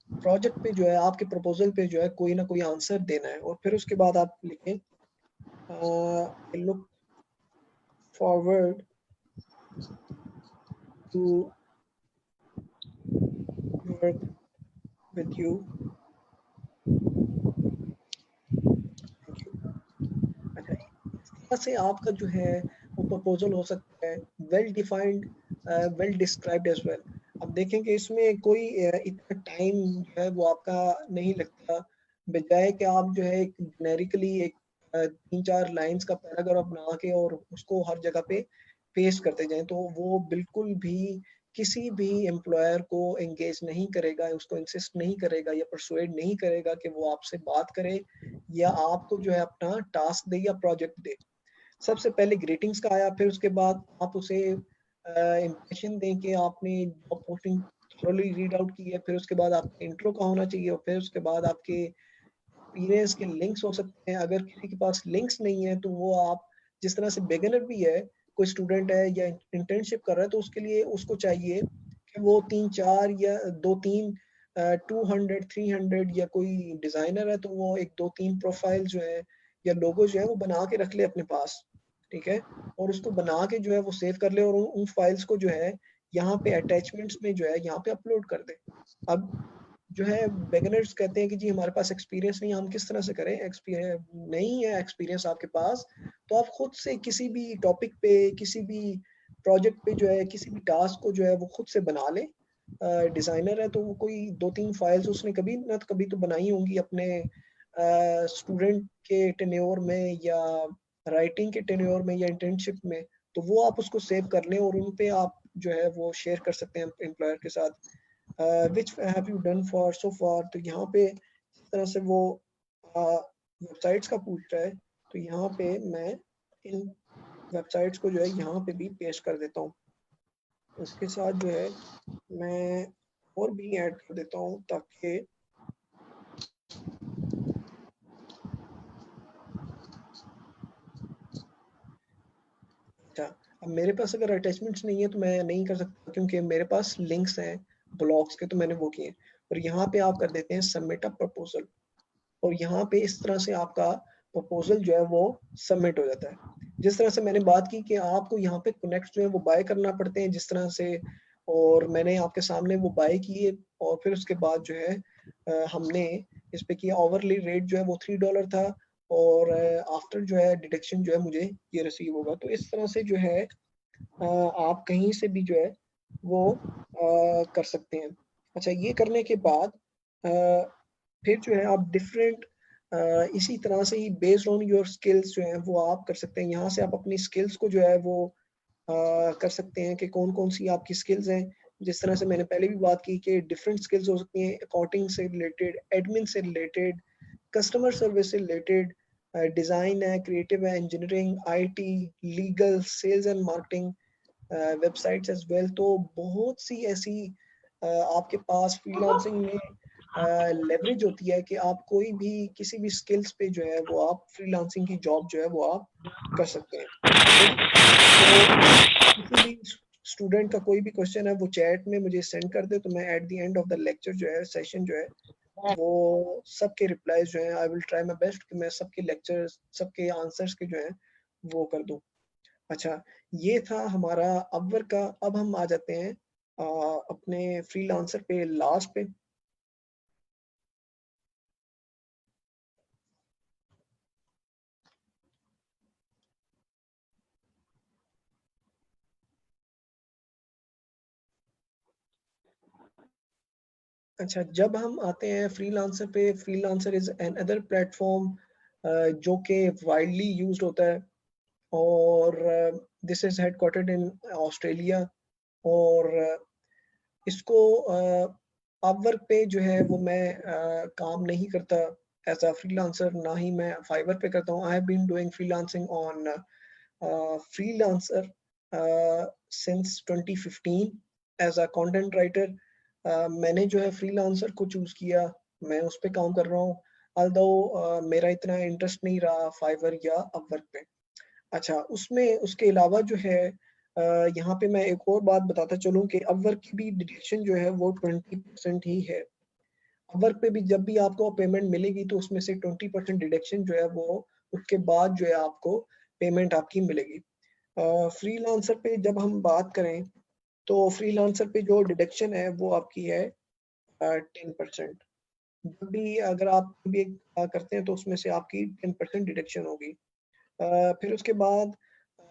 प्रोजेक्ट पे जो है, आपके प्रपोजल पे जो है कोई ना कोई आंसर देना है। और फिर उसके बाद आप लिखें look forward to work with you. अच्छा, इस तरह से आपका जो है वो प्रपोजल हो सकता है well defined, well described as well. अब देखें कि इसमें कोई इतना टाइम जो है वो आपका नहीं लगता, बजाय कि आप जो है जेनेरिकली एक 3-4 लाइंस का पैराग्राफ बना के और उसको हर जगह पे पेस्ट करते जाएं, तो वो बिल्कुल भी किसी भी एम्प्लॉयर को एंगेज नहीं करेगा, उसको इंसिस्ट नहीं करेगा या परसुएड नहीं करेगा कि वो आपसे बात करे या आपको जो है अपना टास्क दे या प्रोजेक्ट दे। सबसे पहले ग्रीटिंग्स का आया, फिर उसके बाद आप उसे इम्प्रेशन दें कि आपने job posting thoroughly read out की है, फिर उसके बाद आपका इंट्रो का होना चाहिए, और फिर उसके बाद आपके एक्सपीरियंस के लिंक्स हो सकते हैं। अगर किसी के पास लिंक्स नहीं है तो वो आप जिस तरह से बिगिनर भी है, कोई स्टूडेंट है या इंटर्नशिप कर रहा है, तो उसके लिए उसको चाहिए कि वो 3-4 या 2-3 200 300, या कोई डिजाइनर है तो वो 1-2-3 प्रोफाइल जो है या लोगो जो है वो बना के रख ले अपने पास, ठीक है, और उसको बना के जो है वो सेव कर ले और उन फाइल्स को जो है यहाँ पे अटैचमेंट्स में जो है यहाँ पे अपलोड कर दे। अब जो है बिगिनर्स कहते हैं कि जी हमारे पास एक्सपीरियंस नहीं है, हम किस तरह से करें, एक्सपीरियंस नहीं है, एक्सपीरियंस आपके पास, तो आप खुद से किसी भी टॉपिक पे, किसी भी प्रोजेक्ट पे जो है किसी भी टास्क को जो है वो खुद से बना ले। डिजाइनर है तो वो कोई 2-3 फाइल्स उसने कभी ना कभी तो बनाई होंगी अपने स्टूडेंट के टेन्योर में या राइटिंग के टेन्योर में या इंटर्नशिप में, तो वो आप उसको सेव कर लें और उन पे आप जो है वो शेयर कर सकते हैं एम्प्लॉयर के साथ। Which have you done for so far, तो यहाँ पे जिस तरह से वो वेबसाइट्स का पूछ रहा है, तो यहाँ पे मैं इन वेबसाइट्स को जो है यहाँ पे भी पेस्ट कर देता हूँ। उसके साथ जो है मैं और भी ऐड कर देता हूँ ताकि अच्छा, अब मेरे पास अगर अटैचमेंट्स नहीं है तो मैं नहीं कर सकता क्योंकि मेरे पास लिंक्स हैं ब्लॉग्स के, तो मैंने वो किए। और यहाँ पे आप कर देते हैं सबमिट अ प्रपोजल, और यहाँ पे इस तरह से आपका प्रपोजल जो है वो सबमिट हो जाता है। जिस तरह से मैंने बात की कि आपको यहाँ पे कनेक्ट जो है वो बाय करना पड़ते हैं जिस तरह से, और मैंने आपके सामने वो बाय किए और फिर उसके बाद जो है हमने इस पे किया। ओवरली रेट जो है वो $3 था और आफ्टर जो है डिडक्शन जो है मुझे ये रिसीव होगा। तो इस तरह से जो है आप कहीं से भी जो है वो कर सकते हैं। अच्छा, ये करने के बाद फिर जो है आप डिफरेंट इसी तरह से ही बेस्ड ऑन योर स्किल्स जो है वो आप कर सकते हैं। यहाँ से आप अपनी स्किल्स को जो है वो कर सकते हैं कि कौन कौन सी आपकी स्किल्स हैं। जिस तरह से मैंने पहले भी बात की कि डिफरेंट स्किल्स हो सकती हैं, अकाउंटिंग से रिलेटेड, एडमिन से रिलेटेड, कस्टमर सर्विस से रिलेटेड, डिज़ाइन है, क्रिएटिव है, engineering, IT, legal, sales and marketing, websites as well. तो बहुत सी ऐसी आपके पास फ्रीलांसिंग में लेवरेज होती है कि आप कोई भी किसी भी स्किल्स पे जो है वो आप फ्रीलांसिंग की जॉब जो है वो आप कर सकते हैं। तो किसी भी स्टूडेंट का कोई भी क्वेश्चन है वो चैट में मुझे सेंड कर दे, तो मैं at the end of the lecture जो है सेशन जो है वो सबके रिप्लाईज जो है I will try my best कि मैं सबके लेक्चर्स सबके आंसर्स के जो है वो कर दूं। अच्छा, ये था हमारा अपवर्क का। अब हम आ जाते हैं अपने फ्रीलांसर पे लास्ट पे। अच्छा, जब हम आते हैं फ्रीलांसर पे, freelancer is an other platform जो कि वाइडली यूज्ड होता है, और this is headquartered in Australia. और इसको अपवर्क पे जो है वो मैं काम नहीं करता एज अ फ्रीलांसर, ना ही मैं फाइवर पे करता हूँ। I have been doing freelancing on Freelancer since 2015 as a content writer. मैंने जो है फ्रीलांसर को चूज किया, मैं उस पे काम कर रहा हूँ, अल्दो मेरा इतना इंटरेस्ट नहीं रहा फाइवर या अपवर्क पे। अच्छा, उसमें उसके अलावा जो है यहाँ पे मैं एक और बात बताता चलूँ कि अपवर्क की भी डिडक्शन जो है वो 20% ही है। अपवर्क पे भी जब भी आपको पेमेंट मिलेगी तो उसमें से 20% डिडक्शन जो है वो उसके बाद जो है आपको पेमेंट आपकी मिलेगी। फ्रीलांसर पे जब हम बात करें तो फ्रीलांसर पे जो डिडक्शन है वो आपकी है 10%। जब भी अगर आप भी करते हैं तो उसमें से आपकी 10% डिडक्शन होगी। फिर उसके बाद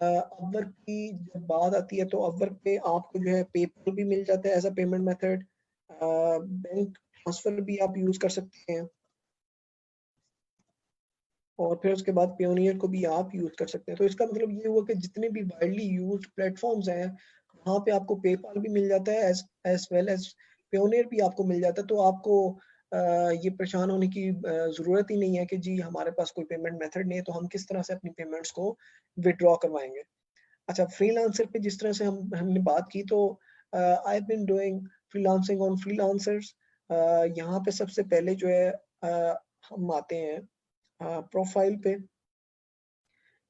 अपवर्क की जब बात आती है तो अपवर्क पे आपको जो है पेपल भी मिल जाता है as a payment method. Bank transfer भी आप यूज कर सकते हैं, और फिर उसके बाद पियोनियर को भी आप यूज कर सकते हैं। तो इसका मतलब ये हुआ कि जितने भी वाइडली यूज्ड प्लेटफॉर्म्स हैं वहाँ पे आपको पेपाल भी मिल जाता है एज वेल एज पियोनियर भी आपको मिल जाता है। तो आपको ये परेशान होने की ज़रूरत ही नहीं है कि जी हमारे पास कोई पेमेंट मेथड नहीं है तो हम किस तरह से अपनी पेमेंट्स को विड्रॉ करवाएंगे। अच्छा, फ्रीलांसर पे जिस तरह से हमने बात की, तो I have been doing freelancing on freelancers. यहाँ पे सबसे पहले जो है हम आते हैं प्रोफाइल पे।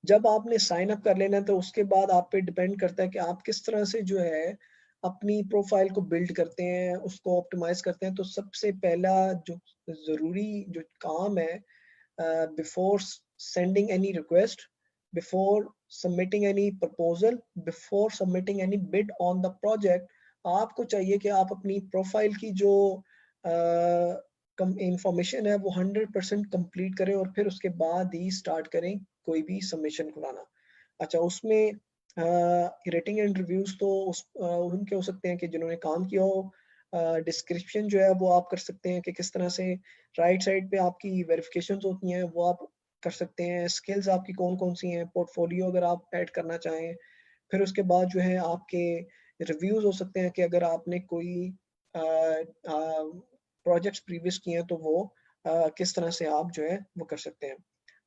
जब आपने साइन अप कर लेना है तो उसके बाद आप पे डिपेंड करता है कि आप किस तरह से जो है अपनी प्रोफाइल को बिल्ड करते हैं, उसको ऑप्टिमाइज करते हैं। तो सबसे पहला जो ज़रूरी जो काम है, before sending any request, before submitting any proposal, before submitting any bid on the project, आपको चाहिए कि आप अपनी प्रोफाइल की जो इंफॉर्मेशन है वो 100% कंप्लीट करें, और फिर उसके बाद ही स्टार्ट करें कोई भी सबमिशन खुलाना। अच्छा, उसमें रेटिंग एंड रिव्यूज तो उनके हो सकते हैं कि जिन्होंने काम किया हो। डिस्क्रिप्शन जो है वो आप कर सकते हैं कि किस तरह से राइट साइड पे आपकी वेरिफिकेशन होती हैं वो आप कर सकते हैं। स्किल्स आपकी कौन कौन सी हैं, पोर्टफोलियो अगर आप ऐड करना चाहें। फिर उसके बाद जो है आपके रिव्यूज हो सकते हैं कि अगर आपने कोई प्रोजेक्ट्स प्रीवियस किए हैं तो वो किस तरह से आप जो है वो कर सकते हैं।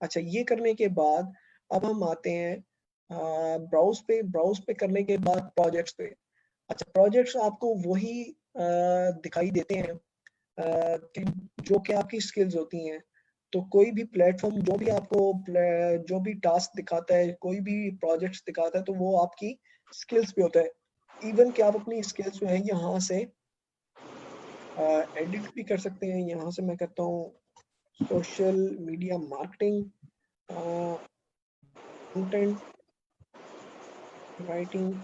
अच्छा, ये करने के बाद अब हम आते हैं ब्राउज पे करने के बाद प्रोजेक्ट्स पे। अच्छा, प्रोजेक्ट्स आपको वही दिखाई देते हैं कि जो कि आपकी स्किल्स होती हैं। तो कोई भी प्लेटफॉर्म जो भी आपको जो भी टास्क दिखाता है, कोई भी प्रोजेक्ट्स दिखाता है, तो वो आपकी स्किल्स पे होता है। इवन कि आप अपनी स्किल्स जो है यहाँ से एडिट भी कर सकते हैं। यहाँ से मैं करता हूँ social media marketing, content writing,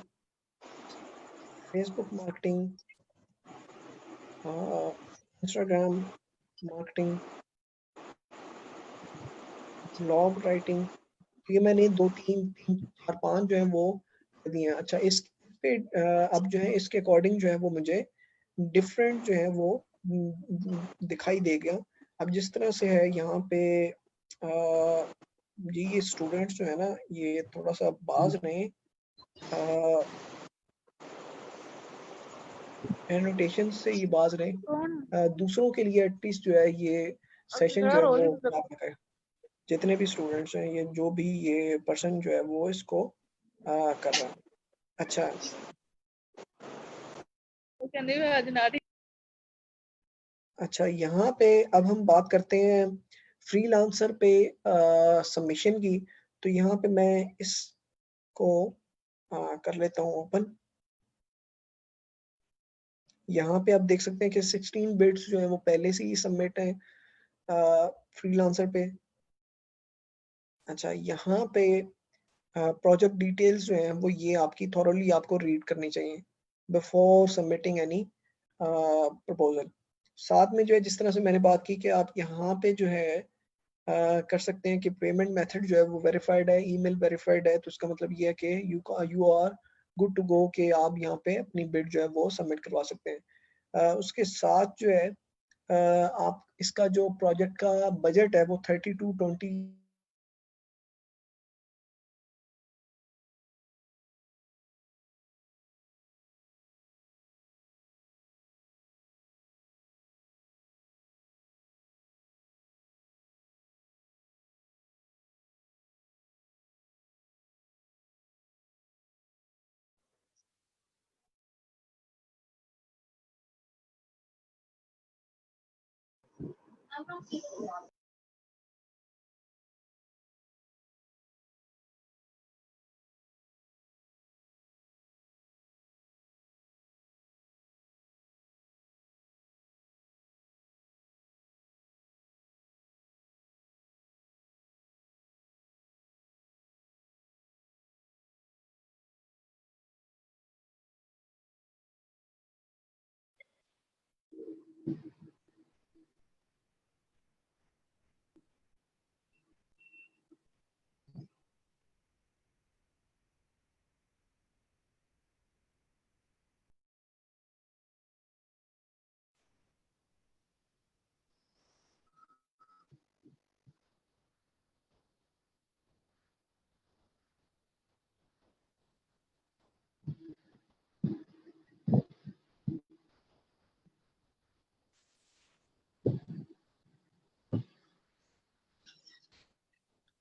Facebook marketing, Instagram marketing, blog writing. ये मैंने 2 3 3 4 5 जो है वो दिए हैं। अच्छा, इस पे अब जो है इसके अकॉर्डिंग जो है वो मुझे डिफरेंट जो है वो दिखाई देगा। अब जिस तरह से है यहाँ पे ये स्टूडेंट्स जो है ना ये थोड़ा सा बाज रहे, एनोटेशन से ये बाज रहे। दूसरों के लिए एटलीस्ट जो है ये सेशन जो है वो आप है, जितने भी स्टूडेंट्स हैं, ये जो भी ये पर्सन जो है वो इसको कर रहा है। अच्छा, अच्छा, यहाँ पे अब हम बात करते हैं फ्रीलांसर पे सबमिशन की। तो यहाँ पे मैं इसको कर लेता हूँ ओपन। यहाँ पे आप देख सकते हैं कि 16 बिड्स जो है वो पहले से ही सबमिट है फ्रीलांसर पे। अच्छा, यहाँ पे प्रोजेक्ट डिटेल्स जो हैं वो ये आपकी थॉरली आपको रीड करनी चाहिए बिफोर सबमिटिंग एनी प्रपोजल। साथ में जो है जिस तरह से मैंने बात की कि आप यहाँ पे जो है कर सकते हैं कि पेमेंट मेथड जो है वो वेरीफाइड है, ईमेल वेरीफाइड है। तो इसका मतलब ये है कि you are good to go कि आप यहाँ पे अपनी बिड जो है वो सबमिट करवा सकते हैं। उसके साथ जो है आप इसका जो प्रोजेक्ट का बजट है वो 30 to 20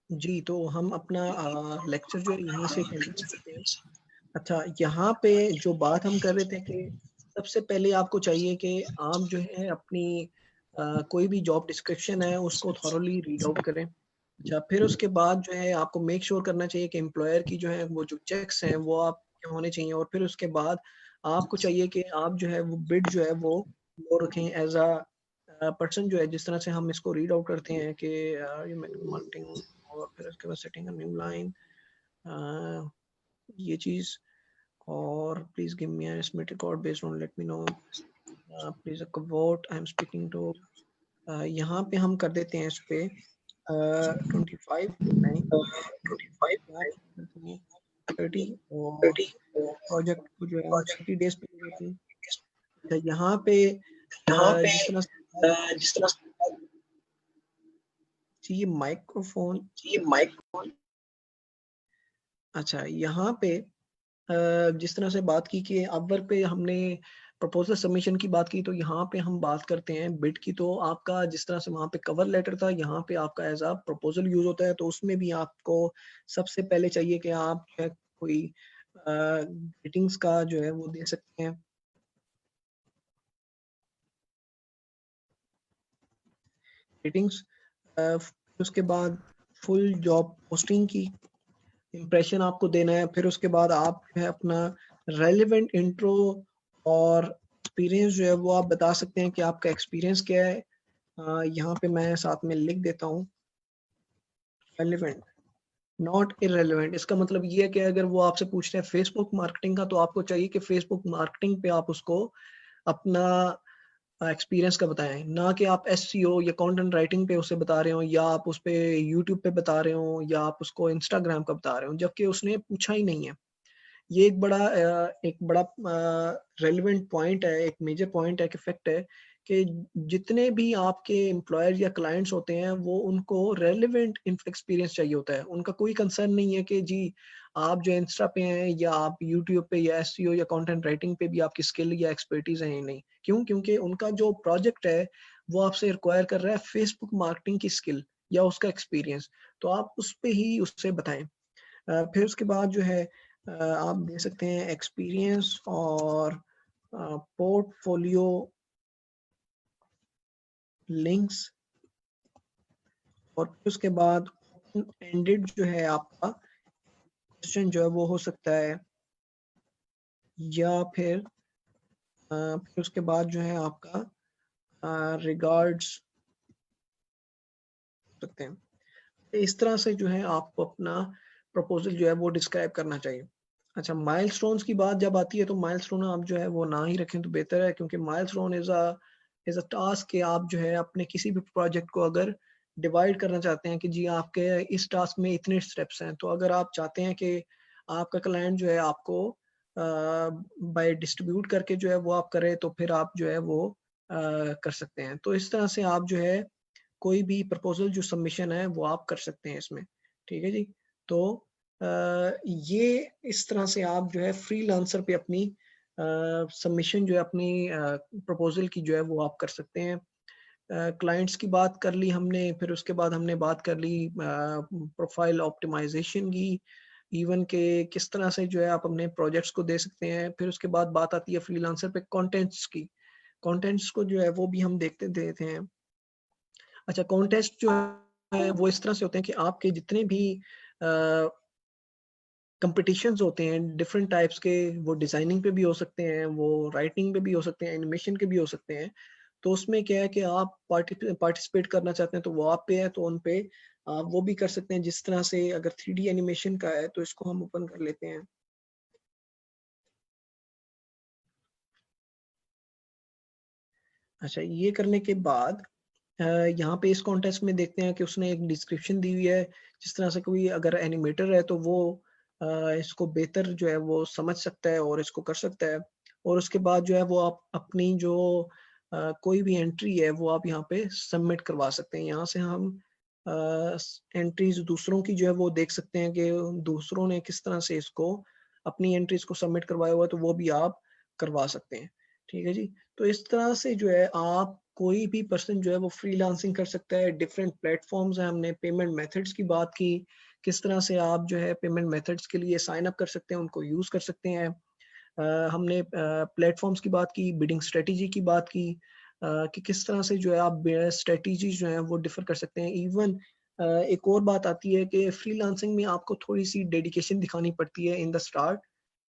जी, तो हम अपना लेक्चर जो है यहीं से कंटिन्यू करते हैं। अच्छा, यहाँ पे जो बात हम कर रहे थे कि सबसे पहले आपको चाहिए कि आप जो है अपनी कोई भी जॉब डिस्क्रिप्शन है उसको थॉरोली रीड आउट करें। अच्छा, फिर उसके बाद जो है आपको मेक श्योर करना चाहिए कि एम्प्लॉयर की जो है वो जो चेक्स हैं वो आपके होने चाहिए। और फिर उसके बाद आपको चाहिए कि आप जो है वो बिड जो है वो रखें एज अ पर्सन जो है। जिस तरह से हम इसको रीड आउट करते हैं कि मार्केटिंग और फिर उसके बाद सेटिंग अ न्यू लाइन, ये चीज़। और please give me a submit record based on let me know please a quote I am speaking to। यहाँ पे हम कर देते हैं इस पे 25 नहीं 30 और प्रोजेक्ट को जो है हम 30 डेज पे देते हैं। अच्छा, यहाँ पे जिस तरह से ये माइक्रोफोन अच्छा, यहाँ पे जिस तरह से बात की कि अपवर्क पे हमने प्रपोजल सबमिशन की बात की, तो यहाँ पे हम बात करते हैं बिड की। तो आपका जिस तरह से वहाँ पे कवर लेटर था, यहाँ पे आपका एज अ प्रपोजल यूज होता है। तो उसमें भी आपको सबसे पहले चाहिए कि आप जो है कोई रेटिंग्स का जो है वो दे सकते हैं। रेटिंग्स उसके बाद फुल जॉब पोस्टिंग की इम्प्रेशन आपको देना है। फिर उसके बाद आप जो है अपना रेलिवेंट इंट्रो और एक्सपीरियंस जो है वो आप बता सकते हैं कि आपका एक्सपीरियंस क्या है। यहाँ पे मैं साथ में लिख देता हूँ रेलिवेंट नॉट इररेलेवेंट। इसका मतलब ये है कि अगर वो आपसे पूछते हैं फेसबुक मार्केटिंग का, तो आपको चाहिए कि फेसबुक मार्केटिंग पे आप उसको अपना एक्सपीरियंस का बताएं, ना कि आप एसईओ या कंटेंट राइटिंग पे उसे बता रहे हो, या आप उस पे यूट्यूब पे बता रहे हो, या आप उसको इंस्टाग्राम का बता रहे हो, जबकि उसने पूछा ही नहीं है। ये एक बड़ा रेलेवेंट पॉइंट है, एक मेजर पॉइंट है कि फैक्ट है कि जितने भी आपके एम्प्लॉयर या क्लाइंट्स होते हैं वो उनको रेलेवेंट एक्सपीरियंस चाहिए होता है। उनका कोई कंसर्न नहीं है कि जी आप जो इंस्टा पे हैं या आप यूट्यूब पे या एसईओ या कंटेंट राइटिंग पे भी आपकी स्किल या एक्सपर्टीज है या नहीं। क्यों? क्योंकि उनका जो प्रोजेक्ट है वो आपसे रिक्वायर कर रहा है फेसबुक मार्केटिंग की स्किल या उसका एक्सपीरियंस। तो आप उस पे ही उससे बताएं। फिर उसके बाद जो है आप दे सकते हैं एक्सपीरियंस और पोर्टफोलियो लिंक्स, और फिर उसके बाद एंडेड जो है आपका क्वेश्चन जो है वो हो सकता है, या फिर उसके बाद जो है आपका रिगार्ड्स सकते हैं। इस तरह से जो है आपको अपना प्रपोजल जो है वो डिस्क्राइब करना चाहिए। अच्छा, माइलस्टोन्स की बात जब आती है तो माइलस्टोन आप जो है वो ना ही रखें तो बेहतर है, क्योंकि माइलस्टोन इज अ टास्क कि आप जो है अपने किसी भी प्रोजेक्ट को अगर डिवाइड करना चाहते हैं कि जी आपके इस टास्क में इतने स्टेप्स हैं, तो अगर आप चाहते हैं कि आपका क्लाइंट जो है आपको बाय डिस्ट्रीब्यूट करके जो है वो आप करें, तो फिर आप जो है वो कर सकते हैं। तो इस तरह से आप जो है कोई भी प्रपोजल जो सबमिशन है वो आप कर सकते हैं इसमें। ठीक है जी। तो ये इस तरह से आप जो है फ्रीलांसर पे अपनी सबमिशन जो है अपनी प्रपोजल की जो है वो आप कर सकते हैं। क्लाइंट्स की बात कर ली हमने, फिर उसके बाद हमने बात कर ली प्रोफाइल ऑप्टिमाइजेशन की, इवन के किस तरह से जो है आप अपने प्रोजेक्ट्स को दे सकते हैं। फिर उसके बाद बात आती है फ्रीलांसर पे कंटेंट्स की। कंटेंट्स को जो है वो भी हम देखते देते हैं। अच्छा, कॉन्टेस्ट जो है वो इस तरह से होते हैं कि आपके जितने भी कंपटीशंस होते हैं डिफरेंट टाइप्स के, वो डिजाइनिंग पे भी हो सकते हैं, वो राइटिंग पे भी हो सकते हैं, एनिमेशन के भी हो सकते हैं। तो उसमें क्या है कि आप पार्टिसिपेट करना चाहते हैं तो वो आप पे है, तो उन पे आप वो भी कर सकते हैं। जिस तरह से अगर 3D एनिमेशन का है तो इसको हम ओपन कर लेते हैं। अच्छा, ये करने के बाद यहाँ पे इस कॉन्टेस्ट में देखते हैं कि उसने एक डिस्क्रिप्शन दी हुई है। जिस तरह से कोई अगर एनिमेटर है तो वो इसको बेहतर जो है वो समझ सकता है और इसको कर सकता है। और उसके बाद जो है वो आप अपनी जो कोई भी एंट्री है वो आप यहाँ पे सबमिट करवा सकते हैं। यहाँ से हम एंट्रीज दूसरों की जो है वो देख सकते हैं कि दूसरों ने किस तरह से इसको अपनी एंट्रीज को सबमिट करवाया हुआ है, तो वो भी आप करवा सकते हैं। ठीक है जी। तो इस तरह से जो है आप कोई भी पर्सन जो है वो फ्रीलांसिंग कर सकता है। डिफरेंट प्लेटफॉर्म्स हैं, हमने पेमेंट मेथड्स की बात की, किस तरह से आप जो है पेमेंट मेथड्स के लिए साइन अप कर सकते हैं, उनको यूज कर सकते हैं। हमने प्लेटफॉर्म्स की बात की, बिडिंग स्ट्रेटेजी की बात की, कि किस तरह से जो है आप स्ट्रेटेजी जो है वो डिफर कर सकते हैं। इवन एक और बात आती है कि फ्रीलांसिंग में आपको थोड़ी सी डेडिकेशन दिखानी पड़ती है इन द स्टार्ट,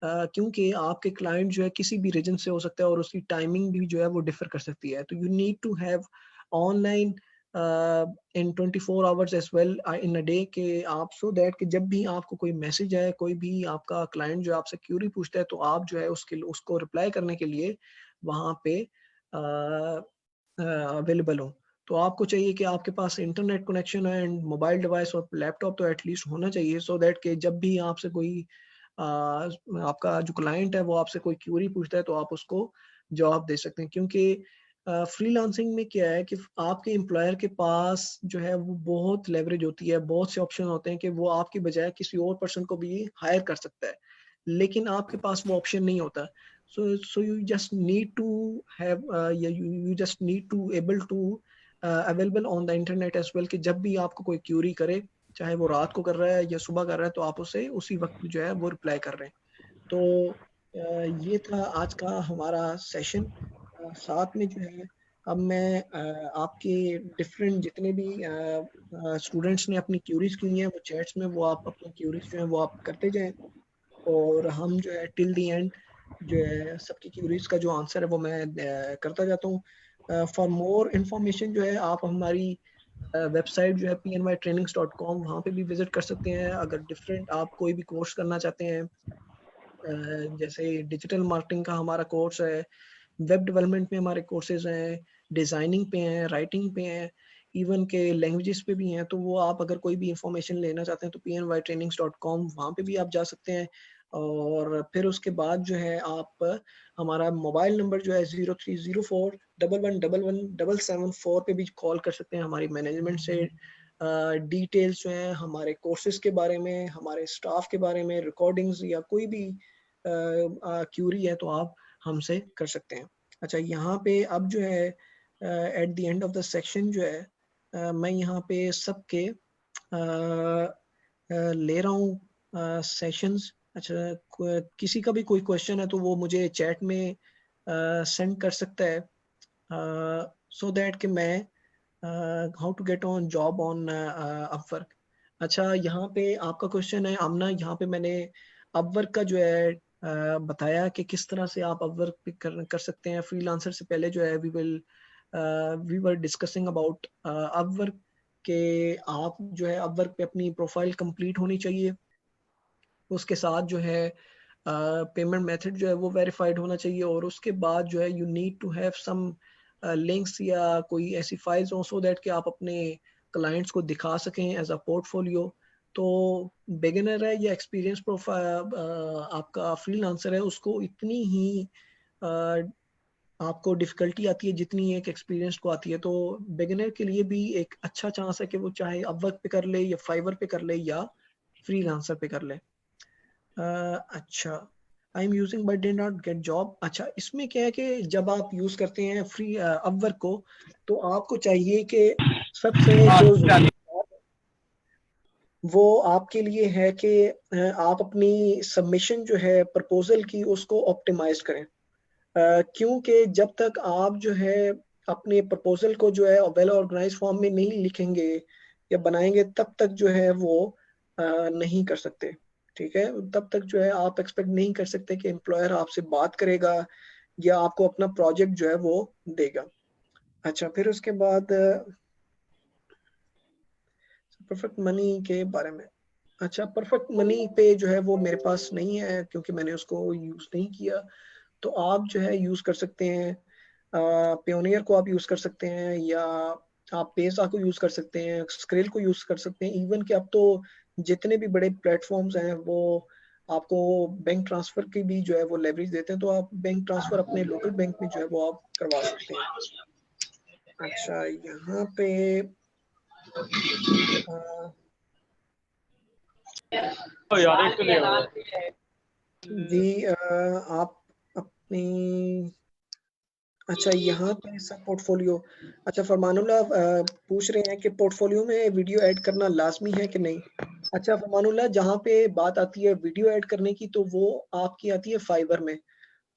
क्योंकि आपके क्लाइंट जो है किसी भी रीजन से हो सकता है और उसकी टाइमिंग भी जो है वो डिफर कर सकती है। तो you need to have online in 24 hours as well in a day, के आप सो दैट कि जब भी आपको कोई मैसेज आए, कोई भी आपका क्लाइंट जो आपसे क्यूरी पूछता है, तो आप जो है उसको रिप्लाई करने के लिए वहाँ पे अवेलेबल हो। तो आपको चाहिए कि आपके पास इंटरनेट कनेक्शन है एंड मोबाइल डिवाइस और लैपटॉप तो एटलीस्ट होना चाहिए, सो दैट कि जब भी आपसे कोई आपका जो क्लाइंट है वो आपसे कोई क्यूरी पूछता है तो आप उसको जवाब दे सकते हैं। क्योंकि फ्रीलांसिंग में क्या है कि आपके एम्प्लॉयर के पास जो है वो बहुत लेवरेज होती है, बहुत से ऑप्शन होते हैं कि वो आपकी बजाय किसी और पर्सन को भी हायर कर सकता है, लेकिन आपके पास वो ऑप्शन नहीं होता। so you just need to have you just need to able to available on the internet as well, कि जब भी आपको कोई क्यूरी करे, चाहे वो रात को कर रहा है या सुबह कर रहा है, तो आप उसे उसी वक्त जो है वो रिप्लाई कर रहे हैं। तो ये था आज का हमारा सेशन। साथ में जो है अब मैं आपके डिफरेंट जितने भी स्टूडेंट्स ने अपनी क्यूरीज की हैं वो चैट्स में, वो आप अपनी क्यूरीज जो है वो आप करते जाएं, और हम जो है टिल दी एंड जो है सबकी क्यूरीज का जो आंसर है वो मैं करता जाता हूँ। फॉर मोर इन्फॉर्मेशन जो है आप हमारी वेबसाइट जो है pnytrainings.com, वहाँ पे भी विजिट कर सकते हैं। अगर डिफरेंट आप कोई भी कोर्स करना चाहते हैं, जैसे डिजिटल मार्केटिंग का हमारा कोर्स है, वेब डेवलपमेंट में हमारे कोर्सेज हैं, डिज़ाइनिंग पे हैं, राइटिंग पे हैं, इवन के लैंग्वेजेस पे भी हैं, तो वो आप अगर कोई भी इंफॉर्मेशन लेना चाहते हैं तो pnytrainings.com वहाँ पे भी आप जा सकते हैं। और फिर उसके बाद जो है आप हमारा मोबाइल नंबर जो है 0304111177 पे भी कॉल कर सकते हैं। हमारी मैनेजमेंट से डिटेल्स जो हैं हमारे कोर्सेज के बारे में, हमारे स्टाफ के बारे में, रिकॉर्डिंग्स या कोई भी क्यूरी है तो आप हमसे कर सकते हैं। अच्छा, यहाँ पे अब जो है at the end of the section जो है मैं यहाँ पे सबके ले रहा हूँ सेशंस। अच्छा, किसी का भी कोई क्वेश्चन है तो वो मुझे चैट में सेंड कर सकता है सो दैट कि मैं how to get on job on Upwork. अच्छा, यहाँ पे आपका क्वेश्चन है आमना, यहाँ पे मैंने अपवर्क का जो है बताया कि किस तरह से आप अपवर्क पे कर सकते हैं। फ्रीलांसर से पहले जो है we were discussing about Upwork के आप जो है अपवर्क पे अपनी प्रोफाइल कंप्लीट होनी चाहिए, उसके साथ जो है पेमेंट मेथड जो है वो वेरीफाइड होना चाहिए, और उसके बाद जो है you need to have some links या कोई ऐसी फाइल्स हो सो दैट कि आप अपने क्लाइंट्स को दिखा सकें एज अ पोर्टफोलियो। तो बिगिनर है या एक्सपीरियंस प्रोफाइल आपका फ्रीलांसर है, उसको इतनी ही आपको डिफिकल्टी आती है जितनी एक एक्सपीरियंस को आती है। तो बिगिनर के लिए भी एक अच्छा चांस है कि वो चाहे अपवर्क पे कर ले या फाइवर पे कर ले या फ्रीलांसर पे कर ले। अच्छा, I am using but did not get job. अच्छा, इसमें क्या है कि जब आप यूज करते हैं फ्री अपवर्क को, तो आपको चाहिए कि सबसे जो वो आपके लिए है कि आप अपनी सबमिशन जो है प्रपोजल की उसको ऑप्टिमाइज करें। क्योंकि जब तक आप जो है अपने प्रपोजल को जो है वेल ऑर्गेनाइज फॉर्म में नहीं लिखेंगे या बनाएंगे, तब तक जो है वो नहीं कर सकते। ठीक है, तब तक जो है आप एक्सपेक्ट नहीं कर सकते कि एम्प्लॉयर आपसे बात करेगा या आपको अपना प्रोजेक्ट जो है वो देगा। अच्छा, फिर उसके बाद परफेक्ट मनी के बारे में। अच्छा, परफेक्ट मनी पे जो है वो मेरे पास नहीं है क्योंकि मैंने उसको यूज नहीं किया। तो आप जो है यूज कर सकते हैं पियोनियर को आप यूज कर सकते हैं, या आप पेसा को यूज कर सकते हैं, स्क्रिल को यूज कर सकते हैं। इवन कि अब तो जितने भी बड़े प्लेटफॉर्म्स हैं वो आपको बैंक ट्रांसफर की भी जो है वो लेवरेज देते हैं, तो आप बैंक ट्रांसफर अपने लोकल बैंक में जो है वो आप करवा सकते हैं। अच्छा, यहाँ पे जी आप अपनी अच्छा यहाँ पे सब पोर्टफोलियो। अच्छा, फरमानुल्लाह पूछ रहे हैं कि पोर्टफोलियो में वीडियो ऐड करना लाजमी है कि नहीं। अच्छा फरमानुल्लाह, जहाँ पे बात आती है वीडियो ऐड करने की तो वो आपकी आती है फाइवर में।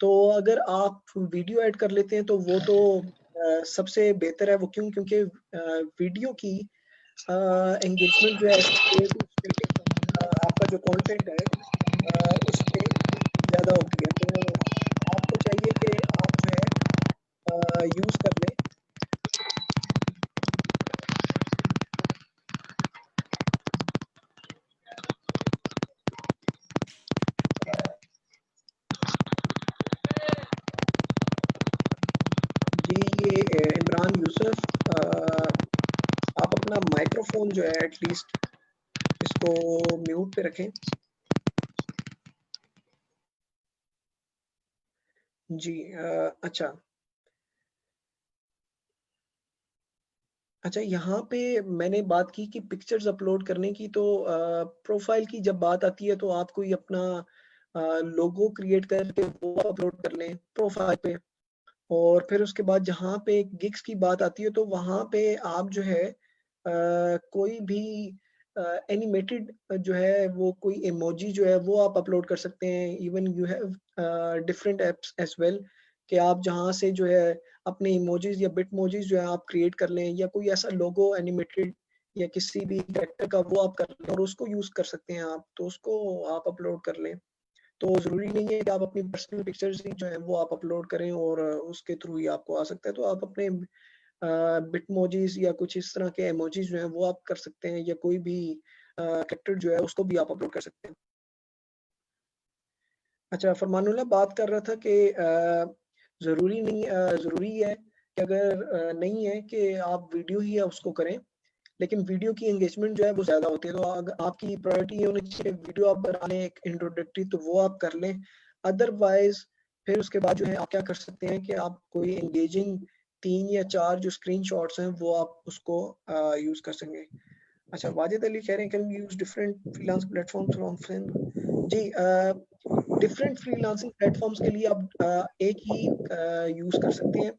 तो अगर आप वीडियो ऐड कर लेते हैं तो वो तो सबसे बेहतर है। वो क्योंकि वीडियो की एंगेजमेंट जो है आपका जो कंटेंट है उस पे ज़्यादा होती है। तो आपको चाहिए कि आप जो है यूज़ कर लें। जी, ये इमरान यूसुफ, आप अपना माइक्रोफोन जो है एटलीस्ट इसको म्यूट पे रखें। जी अच्छा, यहाँ पे मैंने बात की कि पिक्चर्स अपलोड करने की। तो प्रोफाइल की जब बात आती है तो आप कोई अपना लोगो क्रिएट करके वो अपलोड कर लें प्रोफाइल पे। और फिर उसके बाद जहाँ पे गिग्स की बात आती है तो वहाँ पे आप जो है कोई भी एनिमेटेड जो है वो कोई इमोजी जो है वो आप अपलोड कर सकते हैं। Even you have different apps as well कि आप जहाँ से जो है अपने इमोजीज या बिटमोजीज जो है आप क्रिएट कर लें, या कोई ऐसा लोगो एनिमेटेड या किसी भी कैरेक्टर का वो आप कर लें और उसको यूज कर सकते हैं आप, तो उसको आप अपलोड कर लें। तो ज़रूरी नहीं है कि आप अपनी पर्सनल पिक्चर्स ही जो है वो आप अपलोड करें और उसके थ्रू ही आपको आ सकता है। तो आप अपने बिटमोजीज या कुछ इस तरह के इमोजीज जो हैं वो आप कर सकते हैं, या कोई भी कैरेक्टर जो है उसको भी आप अपलोड कर सकते हैं। अच्छा, फरमानुल्लाह बात कर रहा था कि ज़रूरी है कि अगर नहीं है कि आप वीडियो ही है उसको करें, लेकिन वीडियो की एंगेजमेंट जो है वो ज़्यादा होती है। तो अगर आपकी प्रायोरिटी ये होनी चाहिए वीडियो आप बना लें एक इंट्रोडक्टरी, तो वो आप कर लें। अदरवाइज फिर उसके बाद जो है आप क्या कर सकते हैं कि आप कोई एंगेजिंग 3 या 4 जो स्क्रीनशॉट्स हैं वो आप उसको यूज कर सकेंगे। अच्छा, वाजिद अली कह रहे हैं can we use different freelance platforms from friend. जी, डिफरेंट फ्रीलांसिंग प्लेटफॉर्म्स के लिए आप एक ही यूज कर सकते हैं,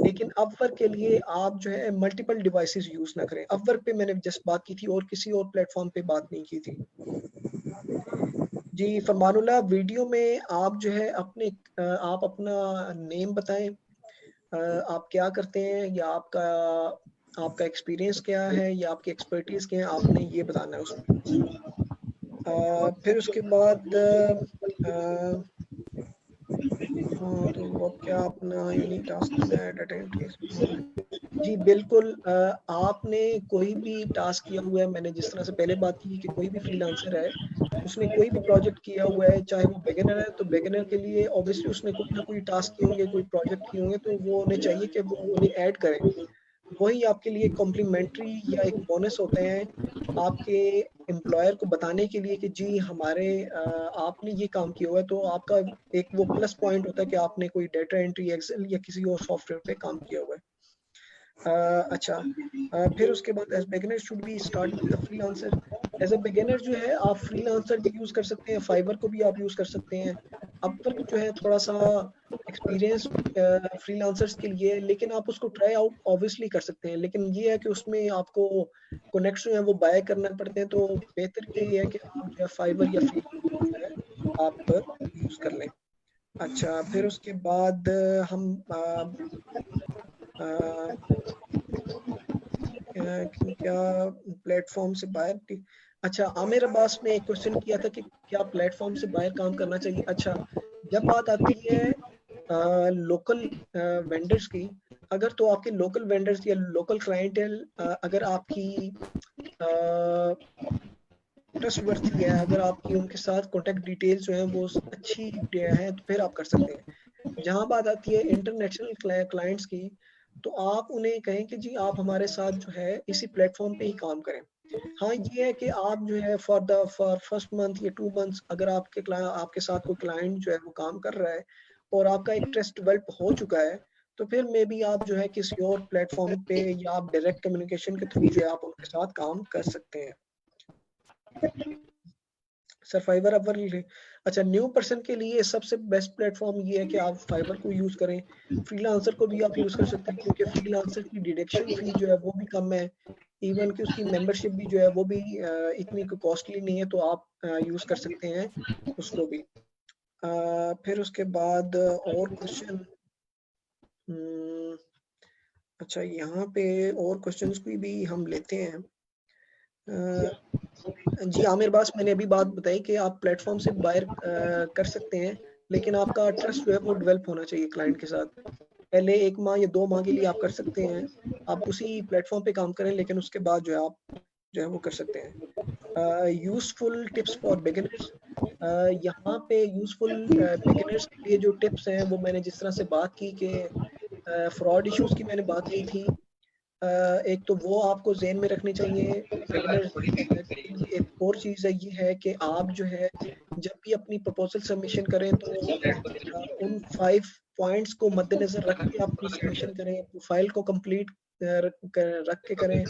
लेकिन अपवर्क के लिए आप जो है मल्टीपल डिवाइसेस यूज ना करें। अपवर्क पे मैंने जस्ट बात की थी और किसी और प्लेटफॉर्म पे बात नहीं की थी। जी फरमानुल्लाह, वीडियो में आप जो है आप अपना नेम बताएं, आप क्या करते हैं, या आपका एक्सपीरियंस क्या है, या आपकी एक्सपर्टीज क्या है, आपने ये बताना है उसमें। फिर उसके बाद तो अब क्या अपना यूनिक टास्क जी बिल्कुल। आपने कोई भी टास्क किया हुआ है, मैंने जिस तरह से पहले बात की कि कोई भी फ्रीलांसर है, उसने कोई भी प्रोजेक्ट किया हुआ है, चाहे वो बिगिनर है, तो बिगिनर के लिए ऑब्वियसली उसने कोई ना कोई टास्क किए होंगे, कोई प्रोजेक्ट किए होंगे, तो वो उन्हें चाहिए कि वो उन्हें ऐड करें। वही आपके लिए कॉम्प्लीमेंट्री या एक बोनस होते हैं आपके एम्प्लॉयर को बताने के लिए कि जी हमारे आपने ये काम किया हुआ है, तो आपका एक वो प्लस पॉइंट होता है कि आपने कोई डेटा एंट्री, एक्सेल या किसी और सॉफ्टवेयर पे काम किया हुआ है। अच्छा, फिर उसके बाद as beginner should be start with the freelancer. As a beginner जो है आप फ्रीलांसर भी यूज कर सकते हैं, फाइवर को भी आप यूज कर सकते हैं। अपवर्क जो है थोड़ा सा एक्सपीरियंस फ्रीलांसर्स के लिए, लेकिन आप उसको ट्राई आउट ऑब्वियसली कर सकते हैं, लेकिन ये है कि उसमें आपको कनेक्ट जो है वो बाय करना पड़ते हैं, तो बेहतर ये है कि आप जो है फाइवर या फ्री जो है आप यूज कर लें। अच्छा, फिर उसके बाद हम क्या प्लेटफॉर्म से बाहर। अच्छा, आमिर अब्बास ने एक क्वेश्चन किया था कि क्या प्लेटफॉर्म से बाहर काम करना चाहिए। अच्छा, जब बात आती है लोकल वेंडर्स की, अगर तो आपके लोकल वेंडर्स या लोकल क्लाइंटेल अगर आपकी ट्रस्ट वर्थी है, अगर आपकी उनके साथ कॉन्टेक्ट डिटेल्स जो है वो अच्छी है, तो फिर आप कर सकते हैं। जहां बात आती है इंटरनेशनल क्लाइंट्स की, तो आप उन्हें कहें कि जी आप हमारे साथ जो है इसी प्लेटफॉर्म पे ही काम करें। हाँ, ये है कि आप जो है फॉर फर्स्ट मंथ या 2 मंथ्स अगर आपके साथ कोई क्लाइंट जो है वो काम कर रहा है और आपका एक ट्रस्ट डेवलप हो चुका है, तो फिर मे बी आप जो है किसी और प्लेटफॉर्म पे या आप डायरेक्ट कम्युनिकेशन के थ्रू जो है आप उनके साथ काम कर सकते हैं। सर फाइवर अवर, अच्छा न्यू पर्सन के लिए सबसे बेस्ट प्लेटफॉर्म ये है कि आप फाइवर को यूज करें। फ्रीलांसर को भी आप यूज कर सकते हैं, क्योंकि फ्रीलांसर की डिडक्शन फी जो है वो भी कम है, इवन कि उसकी मेंबरशिप भी जो है वो भी इतनी कॉस्टली नहीं है, तो आप यूज कर सकते हैं उसको भी। फिर उसके बाद और क्वेश्चन, अच्छा यहाँ पे और क्वेश्चंस की भी हम लेते हैं। जी आमिर बास, मैंने अभी बात बताई कि आप प्लेटफॉर्म से बायर कर सकते हैं, लेकिन आपका ट्रस्ट जो है वो डेवलप होना चाहिए क्लाइंट के साथ। पहले 1 माह या 2 माह के लिए आप कर सकते हैं, आप उसी प्लेटफॉर्म पे काम करें, लेकिन उसके बाद जो है आप जो है वो कर सकते हैं। यूजफुल टिप्स फॉर बिगिनर्स, यहाँ पे यूजफुल बिगिनर्स के लिए जो टिप्स हैं वो मैंने जिस तरह से बात की कि फ्रॉड इश्यूज की मैंने बात की थी। एक तो वो आपको ज़हन में रखनी चाहिए बिगिनर्स के लिए। एक और चीज़ है ये है कि आप जो है जब भी अपनी प्रपोजल सबमिशन करें, तो उन 5 पॉइंट्स को मद्देनज़र रख के आप अपनी सबमिशन करें। प्रोफाइल को कंप्लीट रख के करें।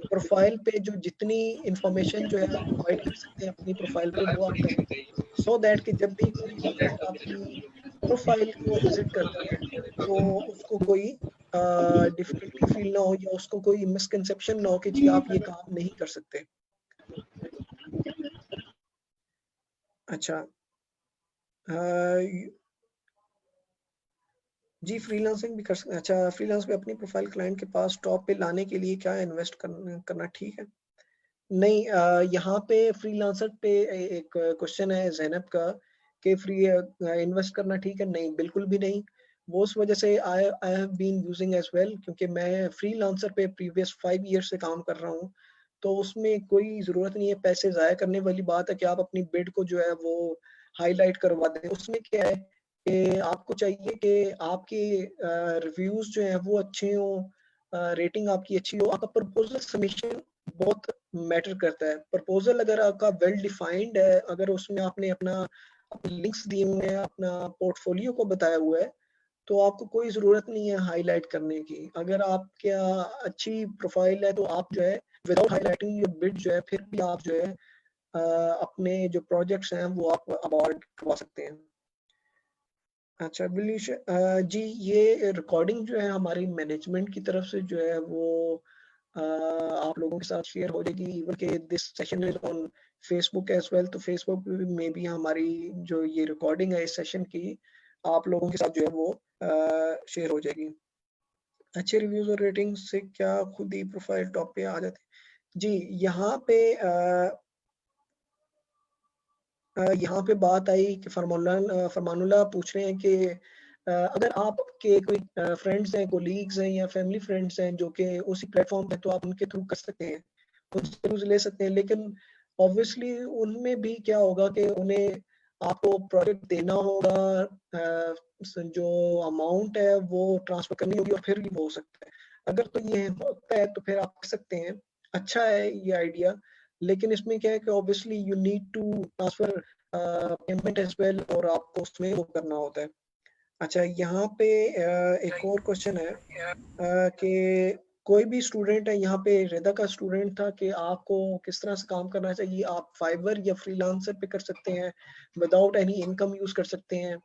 प्रोफाइल पे जो जितनी इंफॉर्मेशन जो है आप प्रोवाइड कर सकते हैं अपनी प्रोफाइल पे, वो आप करें, सो दैट कि जब भी कोई क्लाइंट आपकी प्रोफाइल को विजिट करता है, तो उसको कोई डिफिकल्टी फील ना हो, या उसको कोई मिसकंसेप्शन ना हो कि जी आप ये काम नहीं कर सकते। अच्छा, जी फ्रीलांसिंग भी कर सकते हैं। अच्छा, फ्रीलांस पे अपनी प्रोफाइल क्लाइंट के पास टॉप पे लाने के लिए क्या इन्वेस्ट करना ठीक है? नहीं, यहाँ पे फ्रीलांसर पे एक क्वेश्चन है ज़ैनब का कि फ्री इन्वेस्ट करना ठीक है? नहीं, बिल्कुल भी नहीं। वो उस वजह से I I have been using as well, क्योंकि मैं फ्रीलांसर पे प्रीवियस 5 ईयर्स से काम कर रहा हूँ। तो उसमें कोई ज़रूरत नहीं है पैसे ज़ाया करने वाली बात है कि आप अपनी बिड को जो है वो हाइलाइट करवा दें। उसमें क्या है कि आपको चाहिए कि आपके रिव्यूज़ जो हैं वो अच्छे हों, रेटिंग आपकी अच्छी हो, आपका प्रपोज़ल सबमिशन बहुत मैटर करता है। प्रपोज़ल अगर आपका वेल डिफाइंड है, अगर उसमें आपने अपने लिंक्स दिए हुए हैं, अपना पोर्टफोलियो को बताया हुआ है, तो आपको कोई ज़रूरत नहीं है हाइलाइट करने की। अगर आपके अच्छी प्रोफाइल है, तो आप जो है विदाउट हाइलाइटिंग योर बिड जो है फिर भी आप जो है अपने जो प्रोजेक्ट्स हैं वो आप अवॉर्ड करवा सकते हैं। अच्छा बिलीश, जी ये रिकॉर्डिंग जो है हमारी मैनेजमेंट की तरफ से जो है वो आप लोगों के साथ शेयर हो जाएगी, इवन के this session is on Facebook as well, तो फेसबुक में भी हमारी जो ये रिकॉर्डिंग है इस सेशन की आप लोगों के साथ जो है वो शेयर हो जाएगी। अच्छे रिव्यूज और रेटिंग से क्या खुद ही प्रोफाइल टॉप पे आ जाते? जी, यहाँ पे बात आई कि फरमानुल्लाह पूछ रहे हैं कि अगर आपके कोई फ्रेंड्स हैं, कोलीग्स हैं या फैमिली फ्रेंड्स हैं जो कि उसी प्लेटफॉर्म पे, तो आप उनके थ्रू कर सकते हैं, उनसे न्यूज़ ले सकते हैं, लेकिन ऑब्वियसली उनमें भी क्या होगा कि उन्हें आपको प्रोजेक्ट देना होगा, जो अमाउंट है वो ट्रांसफर करनी होगी और फिर ही वो हो सकता है। अगर तो ये होता है तो फिर आप कर सकते हैं, अच्छा है ये आइडिया, लेकिन इसमें क्या है कि obviously you need to transfer payment as well, और आपको उसमें वो करना होता है। अच्छा, यहाँ पे एक और क्वेश्चन है कि कोई भी स्टूडेंट है, यहाँ पे रिदा का स्टूडेंट था कि आपको किस तरह से काम करना चाहिए, आप फाइवर या फ्रीलांसर पे कर सकते हैं, विदाउट एनी इनकम यूज कर सकते हैं,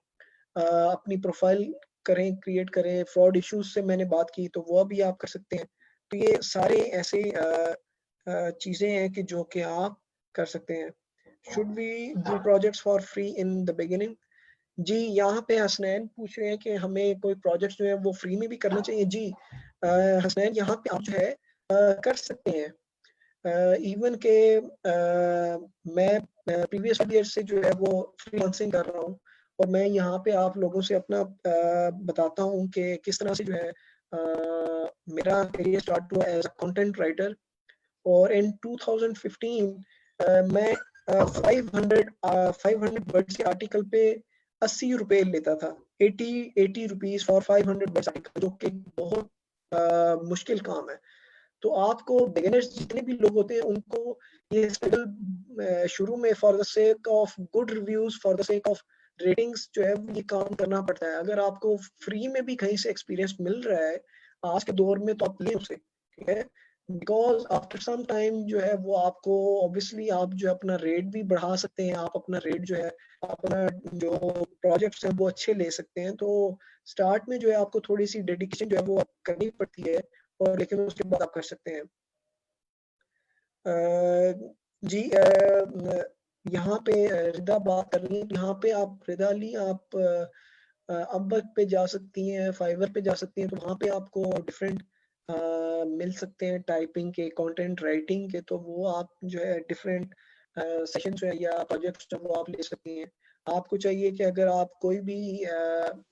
अपनी प्रोफाइल करें, क्रिएट करें, फ्रॉड इश्यूज से मैंने बात की तो वो भी आप कर सकते हैं। तो ये सारे ऐसे चीजें हैं कि जो कि आप कर सकते हैं। Should we do projects for free in the beginning? जी, यहाँ पे हसनैन पूछ रहे हैं कि हमें कोई प्रोजेक्ट जो है वो फ्री में भी करना चाहिए। जी हसनैन, यहाँ पे आप जो है कर सकते हैं। इवन के मैं प्रीवियस ईयर से जो है वो फ्रीलांसिंग कर रहा हूँ, और मैं यहाँ पे आप लोगों से अपना बताता हूँ कि किस तरह से जो है मेरा करियर स्टार्ट हुआ एज अ कंटेंट राइटर, और इन 2015 मैं 500 वर्ड्स के आर्टिकल पे 80 रुपए लेता था, 80 रुपीज फॉर 500 वर्ड्स आर्टिकल, जो कि बहुत मुश्किल काम है। तो आपको बिगिनर्स जितने भी लोग होते हैं उनको ये स्ट्रगल शुरू में for the sake of good reviews, for the sake of ratings जो है ये काम करना पड़ता है। अगर आपको फ्री में भी कहीं से एक्सपीरियंस मिल रहा है आज के दौर में तो आप लें उसे, ठीक है, बिकॉज आफ्टर सम टाइम जो है वो आपको ऑब्वियसली आप जो है अपना रेट भी बढ़ा सकते हैं, आप अपना रेट जो है अपना जो प्रोजेक्ट्स हैं वो अच्छे ले सकते हैं। तो स्टार्ट में जो है आपको थोड़ी सी डेडिकेशन जो है वो करनी पड़ती है, और लेकिन उसके बाद आप कर सकते हैं। जी यहाँ पे रिदा बात कर रही है, यहाँ पे आप रिदा अली आप अपवर्क पे जा सकती हैं, फाइवर पे जा सकती हैं, तो वहाँ पे आपको डिफरेंट मिल सकते हैं टाइपिंग के, कंटेंट राइटिंग के, तो वो आप जो है डिफरेंट सेशन जो है या प्रोजेक्ट्स जो वो आप ले सकती हैं। आपको चाहिए कि अगर आप कोई भी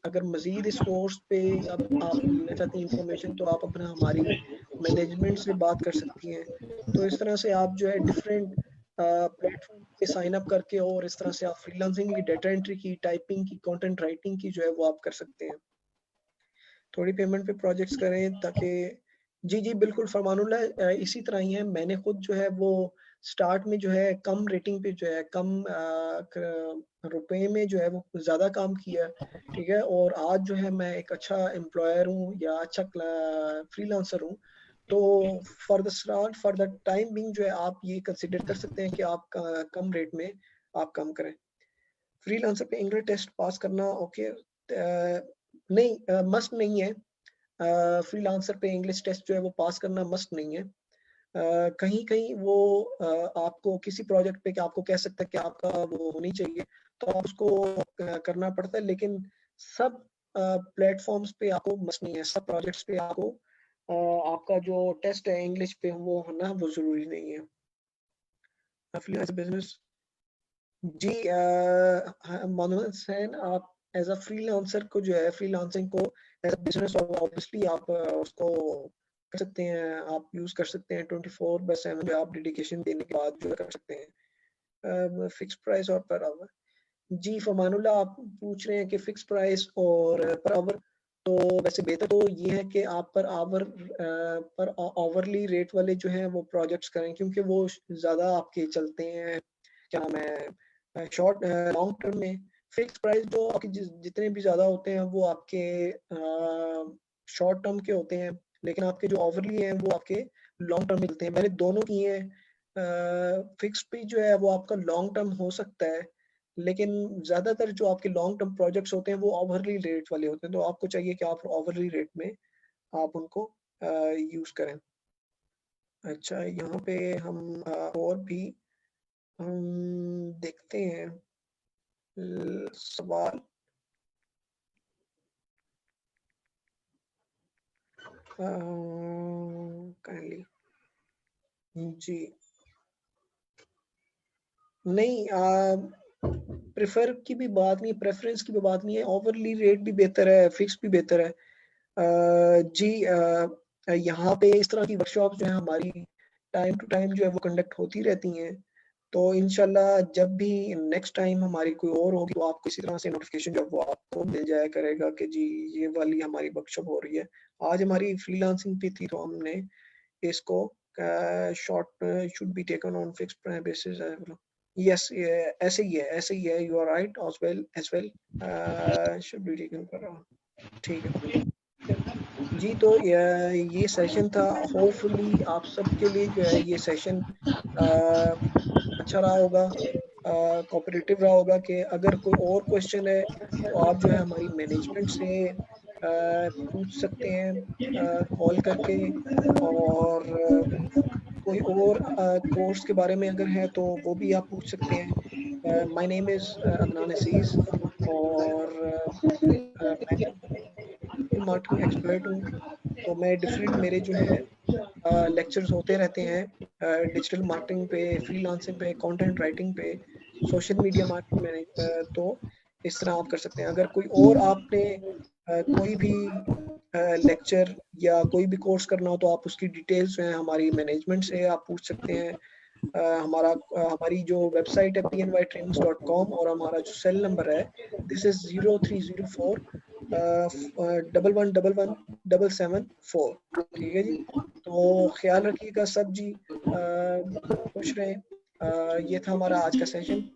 अगर मजीद इस कोर्स पे अब आप लेना चाहती हैं इंफॉर्मेशन, तो आप अपना हमारी मैनेजमेंट से बात कर सकती हैं। तो इस तरह से आप जो है डिफरेंट प्लेटफॉर्म पे साइन अप करके, और इस तरह से आप फ्रीलांसिंग की, डाटा एंट्री की, टाइपिंग की, कंटेंट राइटिंग की जो है वो आप कर सकते हैं। थोड़ी पेमेंट पे प्रोजेक्ट्स करें ताकि जी बिल्कुल फरमानुल्लाह, इसी तरह ही है। मैंने खुद जो है वो स्टार्ट में जो है कम रेटिंग पे जो है कम रुपए में जो है वो ज़्यादा काम किया, ठीक है, और आज जो है मैं एक अच्छा एम्प्लॉयर हूँ या अच्छा फ्रीलांसर हूँ। तो for the start, for the time being जो है आप ये कंसिडर कर सकते हैं कि आप कम रेट में आप काम करें। फ्रीलांसर पे इंग्लिश टेस्ट पास करना ओके नहीं, मस्ट नहीं है। फ्रीलांसर पे इंग्लिश टेस्ट जो है वो पास करना मस्ट नहीं है। कहीं कहीं वो आपको किसी प्रोजेक्ट पे कि आपको कह सकता है कि आपका वो होनी चाहिए, तो आप उसको करना पड़ता है, लेकिन सब प्लेटफॉर्म्स पे आपको मस्ट नहीं है, सब प्रोजेक्ट्स पे आपको आपका जो टेस्ट है इंग्लिश पे वो होना वो जरूरी नहीं है। फ्रीलांस बिजनेस जी मोहम्मद हुसैन, आप एज अ फ्रीलांसर को जो है फ्रीलांसिंग को एज अ बिजनेस ऑब्वियसली आप उसको कर सकते हैं, आप यूज कर सकते हैं 24/7 जो आप डेडिकेशन देने के बाद जो कर सकते हैं। फिक्स प्राइस और पर आवर? जी फरमानुल्लाह, आप पूछ रहे हैं कि फिक्स प्राइस और पर आवर, तो वैसे बेहतर तो ये है कि आप पर आवरली रेट वाले जो हैं वो प्रोजेक्ट्स करें, क्योंकि वो ज़्यादा आपके चलते हैं, क्या नाम है, शॉर्ट लॉन्ग टर्म में। फिक्स प्राइस जो आपके जितने भी ज़्यादा होते हैं वो आपके शॉर्ट टर्म के होते हैं, लेकिन आपके जो आवरली हैं वो आपके लॉन्ग टर्म मिलते हैं। मैंने दोनों किए हैं। फिक्स पे जो है वो आपका लॉन्ग टर्म हो सकता है, लेकिन ज़्यादातर जो आपके लॉन्ग टर्म प्रोजेक्ट्स होते हैं वो आवरली रेट वाले होते हैं, तो आपको चाहिए कि आप आवरली रेट में आप उनको यूज़ करें। अच्छा, यहाँ पे हम और भी हम देखते हैं सवाल। काइंडली जी नहीं, प्रेफर की भी बात नहीं, प्रेफरेंस की भी बात नहीं है, ओवरली रेट भी बेहतर है, फिक्स भी बेहतर है। जी यहाँ पे इस तरह की वर्कशॉप जो है हमारी टाइम टू टाइम जो है वो कंडक्ट होती रहती हैं, तो इंशाल्लाह जब भी नेक्स्ट टाइम हमारी कोई और होगी तो आपको इसी तरह से नोटिफिकेशन जो वो आपको मिल जाया करेगा कि जी ये वाली हमारी वर्कशॉप हो रही है। आज हमारी फ्रीलांसिंग पे थी तो हमने इसको short should be taken on fixed basis. Yes ऐसे ही है, you are right as well should be taken पर। ठीक है जी, तो ये सेशन था, होपफुली आप सबके लिए जो है ये सेशन अच्छा रहा होगा, कोऑपरेटिव रहा होगा कि अगर कोई और क्वेश्चन है तो आप जो है हमारी मैनेजमेंट से पूछ सकते हैं कॉल करके, और कोई और कोर्स के बारे में अगर है तो वो भी आप पूछ सकते हैं। माय नेम इज़ अदनान अजीज, और मैं मार्केटिंग एक्सपर्ट हूँ, तो मैं डिफरेंट मेरे जो है लेक्चर्स होते रहते हैं डिजिटल मार्केटिंग पे, फ्रीलांसिंग पे, कंटेंट राइटिंग पे, सोशल मीडिया मार्केटिंग में। तो इस तरह आप कर सकते हैं। अगर कोई और आपने कोई भी लेक्चर या कोई भी कोर्स करना हो तो आप उसकी डिटेल्स जो है हमारी मैनेजमेंट से आप पूछ सकते हैं। हमारी जो वेबसाइट है pnytrainings.com, और हमारा जो सेल नंबर है दिस इज 0304 11117774। ठीक है जी, तो ख्याल रखिएगा सब जी, खुश रहें। ये था हमारा आज का सेशन।